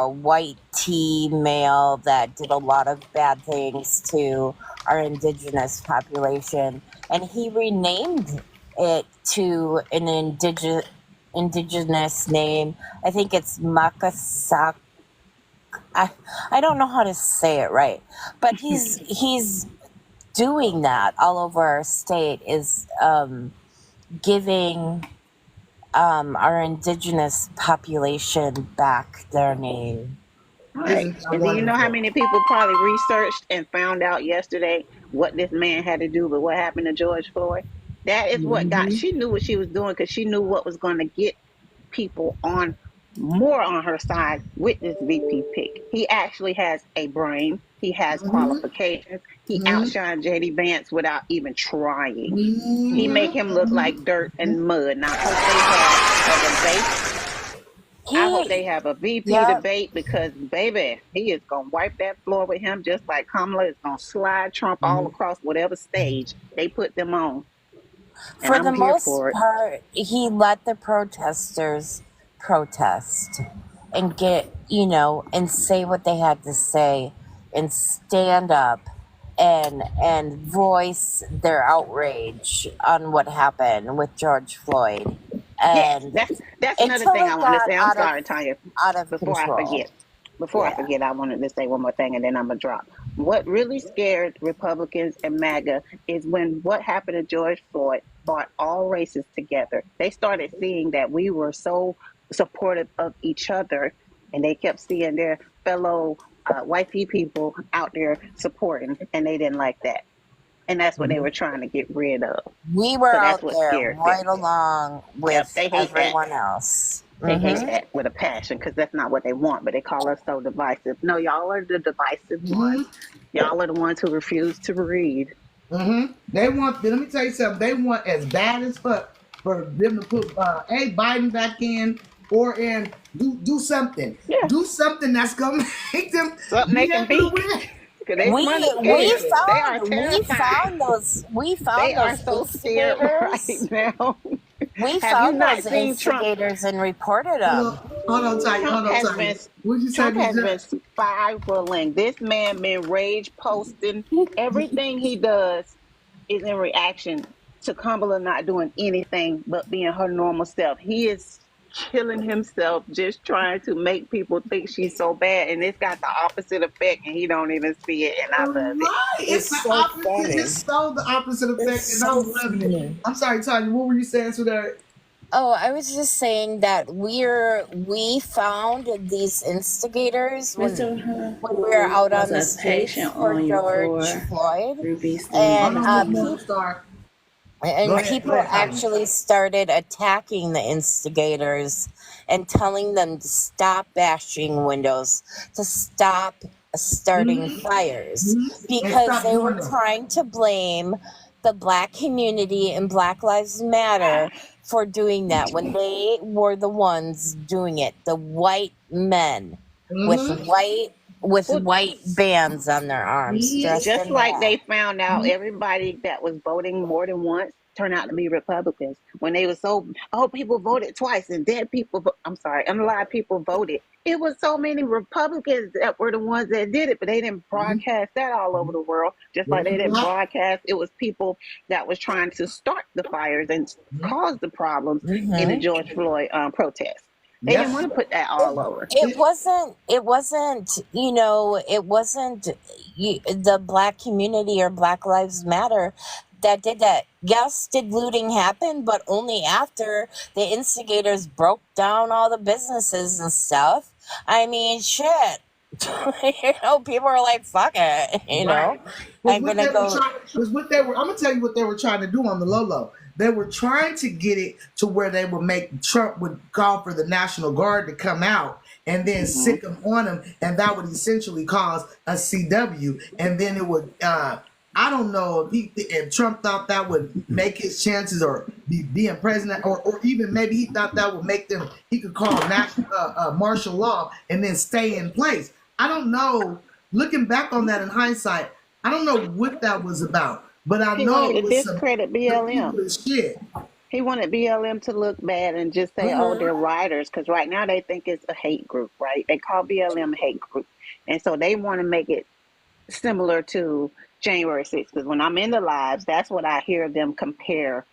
[SPEAKER 13] white tea male that did a lot of bad things to our indigenous population, and he renamed it to an indigenous name. I think it's Makasak. I don't know how to say it right, but he's doing that all over our state, is giving our indigenous population back their name.
[SPEAKER 14] Right.
[SPEAKER 1] Isn't that
[SPEAKER 14] And do you know how
[SPEAKER 1] wonderful?
[SPEAKER 14] many people probably researched and found out yesterday what this man had to do with what happened to George Floyd? That is what got, she knew what she was doing because she knew what was going to get people on more on her side with this VP pick. He actually has a brain. He has qualifications. He outshined JD Vance without even trying. He make him look like dirt and mud. And I hope they have a debate. I hope they
[SPEAKER 13] He,
[SPEAKER 14] have a VP
[SPEAKER 13] yep.
[SPEAKER 14] debate because, baby, he is going to wipe that floor with him just like Kamala is going to slide Trump all across whatever stage they put them on. And
[SPEAKER 13] For
[SPEAKER 14] I'm
[SPEAKER 13] the
[SPEAKER 14] here
[SPEAKER 13] most
[SPEAKER 14] for it.
[SPEAKER 13] part, he let the protesters protest and get, and say what they had to say and stand up and voice their outrage on what happened with George Floyd.
[SPEAKER 14] Yes,
[SPEAKER 13] And
[SPEAKER 14] that's another
[SPEAKER 13] until
[SPEAKER 14] thing I
[SPEAKER 13] it
[SPEAKER 14] want to
[SPEAKER 13] got
[SPEAKER 14] say. I'm sorry, Tanya.
[SPEAKER 13] out of
[SPEAKER 14] Before I
[SPEAKER 13] control.
[SPEAKER 14] forget, before I
[SPEAKER 13] Yeah.
[SPEAKER 14] forget, I wanted to say one more thing, and then I'm gonna drop. What really scared Republicans and MAGA is when what happened to George Floyd brought all races together. They started seeing that we were so supportive of each other, and they kept seeing their fellow white people out there supporting, and they didn't like that, and that's what they were trying to get rid of.
[SPEAKER 13] We were
[SPEAKER 14] So that's
[SPEAKER 13] out
[SPEAKER 14] what
[SPEAKER 13] there
[SPEAKER 14] scared them.
[SPEAKER 13] right along
[SPEAKER 14] Yep,
[SPEAKER 13] with
[SPEAKER 14] they hate that.
[SPEAKER 13] everyone else.
[SPEAKER 14] They hate that with a passion because that's not what they want, but they call us so divisive. No, y'all are the divisive ones. Y'all are the ones who refuse to read.
[SPEAKER 1] They want. Let me tell you something. They want as bad as fuck for them to put Biden back in or in do something.
[SPEAKER 14] Yeah,
[SPEAKER 1] Do something that's gonna make them
[SPEAKER 14] something they
[SPEAKER 1] be
[SPEAKER 14] can
[SPEAKER 1] able to
[SPEAKER 14] beat
[SPEAKER 1] win.
[SPEAKER 14] because they money
[SPEAKER 13] We
[SPEAKER 14] scared. They
[SPEAKER 13] found
[SPEAKER 14] are terrified.
[SPEAKER 13] we
[SPEAKER 14] They
[SPEAKER 13] found
[SPEAKER 14] are
[SPEAKER 13] those
[SPEAKER 14] so scared
[SPEAKER 13] instigators.
[SPEAKER 14] right now.
[SPEAKER 13] We
[SPEAKER 14] Have you
[SPEAKER 13] found
[SPEAKER 14] not
[SPEAKER 13] those
[SPEAKER 14] seen Trump?
[SPEAKER 13] instigators and reported
[SPEAKER 1] Hold
[SPEAKER 13] them.
[SPEAKER 1] on, hold on, Tanya.
[SPEAKER 14] Trump
[SPEAKER 1] Hold on,
[SPEAKER 14] has
[SPEAKER 1] Tanya.
[SPEAKER 14] been
[SPEAKER 1] What'd you say,
[SPEAKER 14] Trump
[SPEAKER 1] Miss
[SPEAKER 14] has been
[SPEAKER 1] Jack?
[SPEAKER 14] spiraling. This man been rage posting. Everything he does is in reaction to Kamala not doing anything but being her normal self. He is killing himself just trying to make people think she's so bad, and it's got the opposite effect, and he don't even see it. And I love it.
[SPEAKER 1] Right. It's
[SPEAKER 11] It's
[SPEAKER 1] the
[SPEAKER 11] so
[SPEAKER 1] opposite.
[SPEAKER 11] funny.
[SPEAKER 1] It's so the opposite effect,
[SPEAKER 11] It's
[SPEAKER 1] and
[SPEAKER 11] so
[SPEAKER 1] I'm loving it.
[SPEAKER 11] funny.
[SPEAKER 1] I'm sorry, Tanya. What were you saying to that?
[SPEAKER 13] Oh, I was just saying that we found these instigators
[SPEAKER 7] Mr.
[SPEAKER 13] when we were out
[SPEAKER 7] Was
[SPEAKER 13] on the
[SPEAKER 7] a
[SPEAKER 13] streets
[SPEAKER 7] patient
[SPEAKER 13] for
[SPEAKER 7] on you
[SPEAKER 13] George
[SPEAKER 7] for
[SPEAKER 13] Floyd,
[SPEAKER 7] Ruby
[SPEAKER 1] Hold
[SPEAKER 13] and
[SPEAKER 1] on, Miss
[SPEAKER 7] Stanley.
[SPEAKER 1] Morningstar. Go
[SPEAKER 13] and
[SPEAKER 1] ahead. Go
[SPEAKER 13] people
[SPEAKER 1] ahead, Tanya.
[SPEAKER 13] actually started attacking the instigators and telling them to stop bashing windows, to stop starting fires,
[SPEAKER 1] And
[SPEAKER 13] because
[SPEAKER 1] stop
[SPEAKER 13] they
[SPEAKER 1] doing
[SPEAKER 13] were
[SPEAKER 1] that.
[SPEAKER 13] trying to blame the black community and Black Lives Matter for doing that when they were the ones doing it. The white men with
[SPEAKER 14] Well,
[SPEAKER 13] white bands on their arms, dressed
[SPEAKER 14] just
[SPEAKER 13] in
[SPEAKER 14] like
[SPEAKER 13] black.
[SPEAKER 14] they found out everybody that was voting more than once turned out to be Republicans when they were so, oh, people voted twice and dead people I'm sorry, unalive people voted. It was so many Republicans that were the ones that did it, but they didn't broadcast that all over the world, just like they didn't broadcast it was people that was trying to start the fires and cause the problems in the George Floyd protest. They didn't
[SPEAKER 1] Yep.
[SPEAKER 14] want to put that all over.
[SPEAKER 13] It wasn't the black community or Black Lives Matter that did that. Yes, did looting happen, but only after the instigators broke down all the businesses and stuff. I mean, shit. People are like, fuck it,
[SPEAKER 1] Right. Was
[SPEAKER 13] I'm
[SPEAKER 1] what
[SPEAKER 13] gonna
[SPEAKER 1] they were
[SPEAKER 13] go.
[SPEAKER 1] trying. Was what they were. I'm gonna tell you what they were trying to do on the low low. They were trying to get it to where they would make Trump would call for the National Guard to come out and then
[SPEAKER 14] Hmm.
[SPEAKER 1] sick them on him, and that would essentially cause a CW, and then it would. I don't know if Trump thought that would make his chances or being president, or even maybe he thought that would make them. He could call national martial law and then stay in place. I don't know. Looking back on that in hindsight, I don't know what that was about, but I
[SPEAKER 14] He
[SPEAKER 1] know
[SPEAKER 14] wanted
[SPEAKER 1] it
[SPEAKER 14] to
[SPEAKER 1] was
[SPEAKER 14] discredit
[SPEAKER 1] some
[SPEAKER 14] BLM.
[SPEAKER 1] evil as shit.
[SPEAKER 14] He wanted BLM to look bad and just say, oh, they're rioters, because right now they think it's a hate group, right? They call BLM a hate group. And so they want to make it similar to January 6th. Because when I'm in the lives, that's what I hear them compare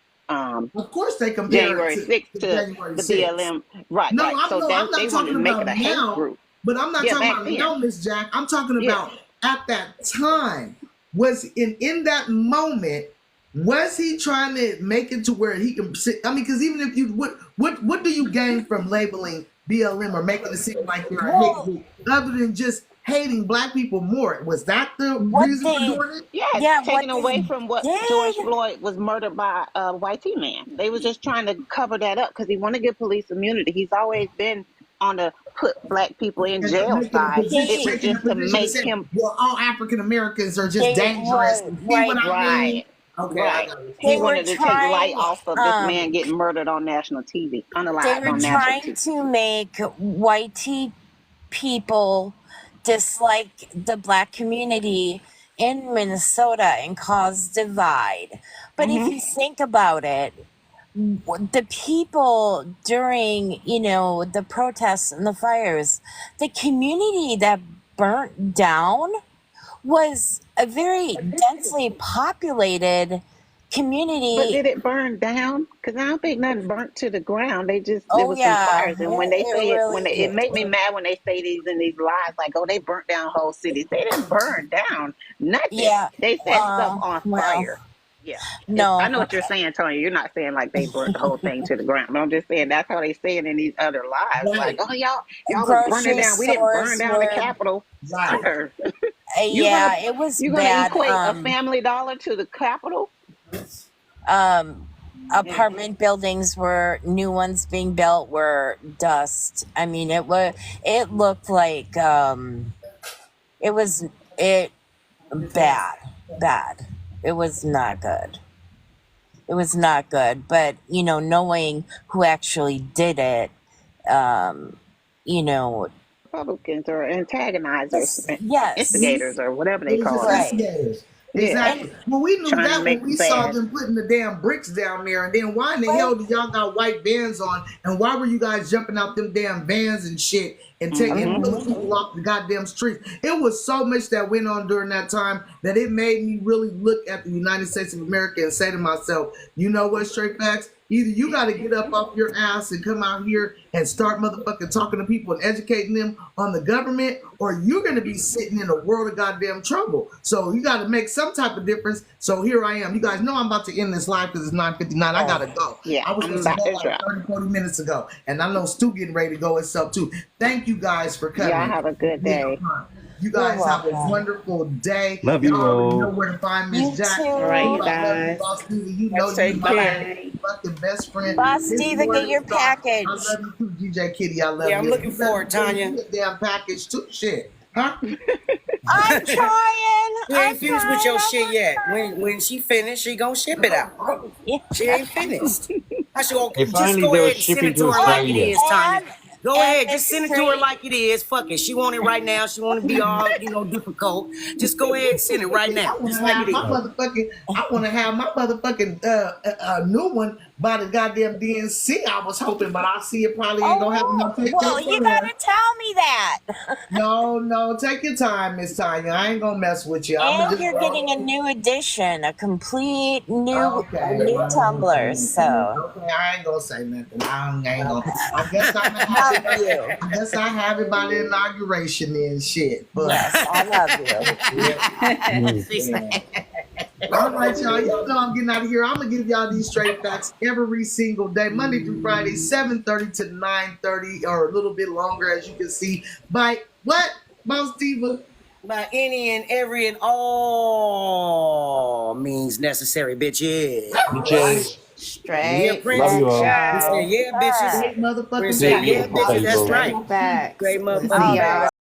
[SPEAKER 1] Of course, they compare it
[SPEAKER 14] January 6th
[SPEAKER 1] to
[SPEAKER 14] to
[SPEAKER 1] January
[SPEAKER 14] the
[SPEAKER 1] 6th.
[SPEAKER 14] BLM. Right,
[SPEAKER 1] No,
[SPEAKER 14] right. So
[SPEAKER 1] I'm
[SPEAKER 14] that they
[SPEAKER 1] not
[SPEAKER 14] want to
[SPEAKER 1] talking
[SPEAKER 14] make it
[SPEAKER 1] about
[SPEAKER 14] a hate
[SPEAKER 1] now,
[SPEAKER 14] group.
[SPEAKER 1] but I'm not
[SPEAKER 14] Yeah,
[SPEAKER 1] talking
[SPEAKER 14] back
[SPEAKER 1] about
[SPEAKER 14] then.
[SPEAKER 1] now, Miss Jack. I'm talking
[SPEAKER 14] Yeah.
[SPEAKER 1] about at that time. Was in that moment, was he trying to make it to where he can sit? I mean, because even if you what do you gain from labeling BLM or making it seem like they're a hate
[SPEAKER 13] Well,
[SPEAKER 1] group, other than just hating black people more. Was that the
[SPEAKER 13] what
[SPEAKER 1] reason for
[SPEAKER 13] they,
[SPEAKER 1] doing it?
[SPEAKER 14] Yeah,
[SPEAKER 13] yeah, what
[SPEAKER 14] taking
[SPEAKER 13] they
[SPEAKER 14] away from what
[SPEAKER 13] did,
[SPEAKER 14] George Floyd was murdered by a white man. They was just trying to cover that up because he want to give police immunity. He's always been on the put black people in
[SPEAKER 1] And
[SPEAKER 14] jail
[SPEAKER 1] making a
[SPEAKER 14] side. It
[SPEAKER 1] position,
[SPEAKER 14] was
[SPEAKER 1] taking a
[SPEAKER 14] just to
[SPEAKER 1] position and
[SPEAKER 14] make
[SPEAKER 1] saying,
[SPEAKER 14] him
[SPEAKER 1] well, all African Americans are just
[SPEAKER 13] they
[SPEAKER 1] dangerous.
[SPEAKER 13] were,
[SPEAKER 1] See what
[SPEAKER 13] right,
[SPEAKER 1] I mean?
[SPEAKER 14] right,
[SPEAKER 1] Okay, I
[SPEAKER 14] right.
[SPEAKER 1] got it.
[SPEAKER 14] He
[SPEAKER 13] they were
[SPEAKER 14] wanted to take light
[SPEAKER 13] trying,
[SPEAKER 14] off of this man getting murdered on national TV,
[SPEAKER 13] they
[SPEAKER 14] unalived
[SPEAKER 13] were
[SPEAKER 14] on national
[SPEAKER 13] trying
[SPEAKER 14] TV.
[SPEAKER 13] to make white people dislike the black community in Minnesota and cause divide. But if
[SPEAKER 14] Hmm.
[SPEAKER 13] you think about it, the people during, the protests and the fires, the community that burnt down was a very densely populated
[SPEAKER 14] But
[SPEAKER 13] community.
[SPEAKER 14] did it burn down? Because I don't think nothing burnt to the ground. There
[SPEAKER 13] Oh
[SPEAKER 14] was some
[SPEAKER 13] yeah,
[SPEAKER 14] fires, and when they
[SPEAKER 13] it
[SPEAKER 14] say it,
[SPEAKER 13] really
[SPEAKER 14] it make me mad when they say these in these lies, like, "Oh, they burnt down whole cities." They didn't burn down nothing.
[SPEAKER 13] yeah.
[SPEAKER 14] They set stuff on
[SPEAKER 13] Well,
[SPEAKER 14] fire. Yeah, I
[SPEAKER 13] no.
[SPEAKER 14] know what you're saying, Tony. You're not saying like they burnt the whole thing to the ground, but I'm just saying that's how they say it in these other lies. Like,
[SPEAKER 1] Right,
[SPEAKER 14] "Oh, y'all was burning
[SPEAKER 13] Grocery
[SPEAKER 14] down. We didn't burn
[SPEAKER 13] stores
[SPEAKER 14] down the
[SPEAKER 13] were,
[SPEAKER 14] Capitol."
[SPEAKER 1] right.
[SPEAKER 14] Sir,
[SPEAKER 13] yeah, it was
[SPEAKER 14] you gonna
[SPEAKER 13] bad.
[SPEAKER 14] equate a Family Dollar to the Capitol?
[SPEAKER 13] Um
[SPEAKER 14] Yeah.
[SPEAKER 13] apartment buildings were, new ones being built were dust. I mean, it looked like, it was, it bad, bad. It was not good. It was not good. But, knowing who actually did it, um, you know,
[SPEAKER 14] Republicans or antagonizers,
[SPEAKER 13] yes,
[SPEAKER 1] Mhm.
[SPEAKER 14] instigators, or whatever
[SPEAKER 1] It
[SPEAKER 14] they
[SPEAKER 1] was
[SPEAKER 14] call
[SPEAKER 1] just
[SPEAKER 14] them.
[SPEAKER 13] right.
[SPEAKER 1] instigators.
[SPEAKER 14] Yeah,
[SPEAKER 1] Exactly.
[SPEAKER 13] And
[SPEAKER 1] Well, we knew
[SPEAKER 14] trying to
[SPEAKER 1] that when
[SPEAKER 14] make
[SPEAKER 1] we saw
[SPEAKER 14] bad.
[SPEAKER 1] them putting the damn bricks down there. And then why in the hell
[SPEAKER 13] right,
[SPEAKER 1] do y'all got white vans on? And why were you guys jumping out them damn vans and shit and taking
[SPEAKER 14] Hmm.
[SPEAKER 1] pulling people off the goddamn streets? It was so much that went on during that time that it made me really look at the United States of America and say to myself, you know what, straight facts? Either you got to get up off your ass and come out here and start motherfucking talking to people and educating them on the government, or you're going to be sitting in a world of goddamn trouble. So you got to make some type of difference. So here I am. You guys know I'm about to end this live because it's 9:59. I got to
[SPEAKER 13] right.
[SPEAKER 1] go.
[SPEAKER 14] Yeah,
[SPEAKER 1] I was
[SPEAKER 14] I'm
[SPEAKER 1] supposed to
[SPEAKER 14] about
[SPEAKER 1] go
[SPEAKER 14] to
[SPEAKER 1] like
[SPEAKER 14] drop.
[SPEAKER 1] 30, 40 minutes ago. And I know Stu getting ready to go himself too. Thank you guys for
[SPEAKER 14] Y'all
[SPEAKER 1] coming.
[SPEAKER 14] have a good day.
[SPEAKER 1] You
[SPEAKER 13] You're
[SPEAKER 1] guys have a
[SPEAKER 13] welcome.
[SPEAKER 1] wonderful day.
[SPEAKER 3] Love
[SPEAKER 1] Y'all
[SPEAKER 3] you
[SPEAKER 1] already know
[SPEAKER 3] all.
[SPEAKER 1] where to find
[SPEAKER 13] You
[SPEAKER 1] Miss Jack.
[SPEAKER 11] All right,
[SPEAKER 1] You
[SPEAKER 11] you
[SPEAKER 13] too.
[SPEAKER 1] know I love you,
[SPEAKER 11] guys.
[SPEAKER 1] Boss Stevie. You know
[SPEAKER 11] Let's
[SPEAKER 1] you
[SPEAKER 11] take
[SPEAKER 1] my
[SPEAKER 11] care.
[SPEAKER 1] fucking best friend.
[SPEAKER 13] Boss
[SPEAKER 1] This
[SPEAKER 13] Diva, get
[SPEAKER 1] morning
[SPEAKER 13] your
[SPEAKER 1] star. I
[SPEAKER 13] package.
[SPEAKER 1] love you too, DJ Kitty. I love
[SPEAKER 2] Yeah, I'm
[SPEAKER 1] you.
[SPEAKER 2] looking
[SPEAKER 1] You better
[SPEAKER 2] for it, Tanya.
[SPEAKER 1] get a damn package too. Shit. Huh?
[SPEAKER 13] I'm trying.
[SPEAKER 2] You
[SPEAKER 13] I'm
[SPEAKER 2] ain't finished with
[SPEAKER 13] trying.
[SPEAKER 2] your
[SPEAKER 13] I'm
[SPEAKER 2] shit yet. When she finished, she gonna ship it out.
[SPEAKER 13] working.
[SPEAKER 2] She ain't finished. I should go,
[SPEAKER 3] If
[SPEAKER 2] just
[SPEAKER 3] only
[SPEAKER 2] go
[SPEAKER 3] there
[SPEAKER 2] ahead
[SPEAKER 3] was
[SPEAKER 2] and send
[SPEAKER 3] shipping
[SPEAKER 2] it to
[SPEAKER 3] to
[SPEAKER 2] her like it
[SPEAKER 3] Australia.
[SPEAKER 2] is, Tanya.
[SPEAKER 13] And
[SPEAKER 2] Go ahead, just
[SPEAKER 13] Miss
[SPEAKER 2] send it to her
[SPEAKER 13] Street.
[SPEAKER 2] like it is. Fuck it. She want it right now. She want to be all difficult. Just go ahead and send it right now,
[SPEAKER 1] I want
[SPEAKER 2] just
[SPEAKER 1] to
[SPEAKER 2] like
[SPEAKER 1] have
[SPEAKER 2] it
[SPEAKER 1] my
[SPEAKER 2] is.
[SPEAKER 1] motherfucking. I want to have my motherfucking new one by the goddamn DNC. I was hoping, but I see it probably ain't gonna happen.
[SPEAKER 13] Oh,
[SPEAKER 1] I'll take
[SPEAKER 13] well,
[SPEAKER 1] your
[SPEAKER 13] you
[SPEAKER 1] word.
[SPEAKER 13] gotta tell me that.
[SPEAKER 1] No, take your time, Miss Tanya. I ain't gonna mess with you. I'm gonna
[SPEAKER 13] And
[SPEAKER 1] just
[SPEAKER 13] you're getting a new edition, a complete
[SPEAKER 1] okay.
[SPEAKER 13] new tumbler. So
[SPEAKER 1] Okay, I ain't gonna say nothing. I ain't gonna. I guess I'm gonna have
[SPEAKER 13] love
[SPEAKER 1] it.
[SPEAKER 13] you.
[SPEAKER 1] I guess I have it by the inauguration and shit. But
[SPEAKER 13] Yes, I love you.
[SPEAKER 3] Mm.
[SPEAKER 1] all right, y'all. Y'all know I'm getting out of here. I'm gonna give y'all these straight facts every single day, Monday through Friday, 7:30 to 9:30, or a little bit longer, as you can see. By what, Boss Diva?
[SPEAKER 2] By any and every and all means necessary, bitches.
[SPEAKER 3] Bitches.
[SPEAKER 2] You hear
[SPEAKER 11] Straight
[SPEAKER 3] Love
[SPEAKER 2] Prince?
[SPEAKER 3] you all.
[SPEAKER 2] He said,
[SPEAKER 11] facts.
[SPEAKER 2] yeah, bitches.
[SPEAKER 1] Great
[SPEAKER 2] Prince
[SPEAKER 1] motherfucking
[SPEAKER 2] said,
[SPEAKER 3] Take
[SPEAKER 1] facts.
[SPEAKER 3] care,
[SPEAKER 2] yeah, bitches. That's
[SPEAKER 3] potato.
[SPEAKER 2] right.
[SPEAKER 11] Straight facts.
[SPEAKER 2] Great
[SPEAKER 11] We'll
[SPEAKER 2] motherfucking
[SPEAKER 11] see
[SPEAKER 13] All
[SPEAKER 2] facts.
[SPEAKER 11] y'all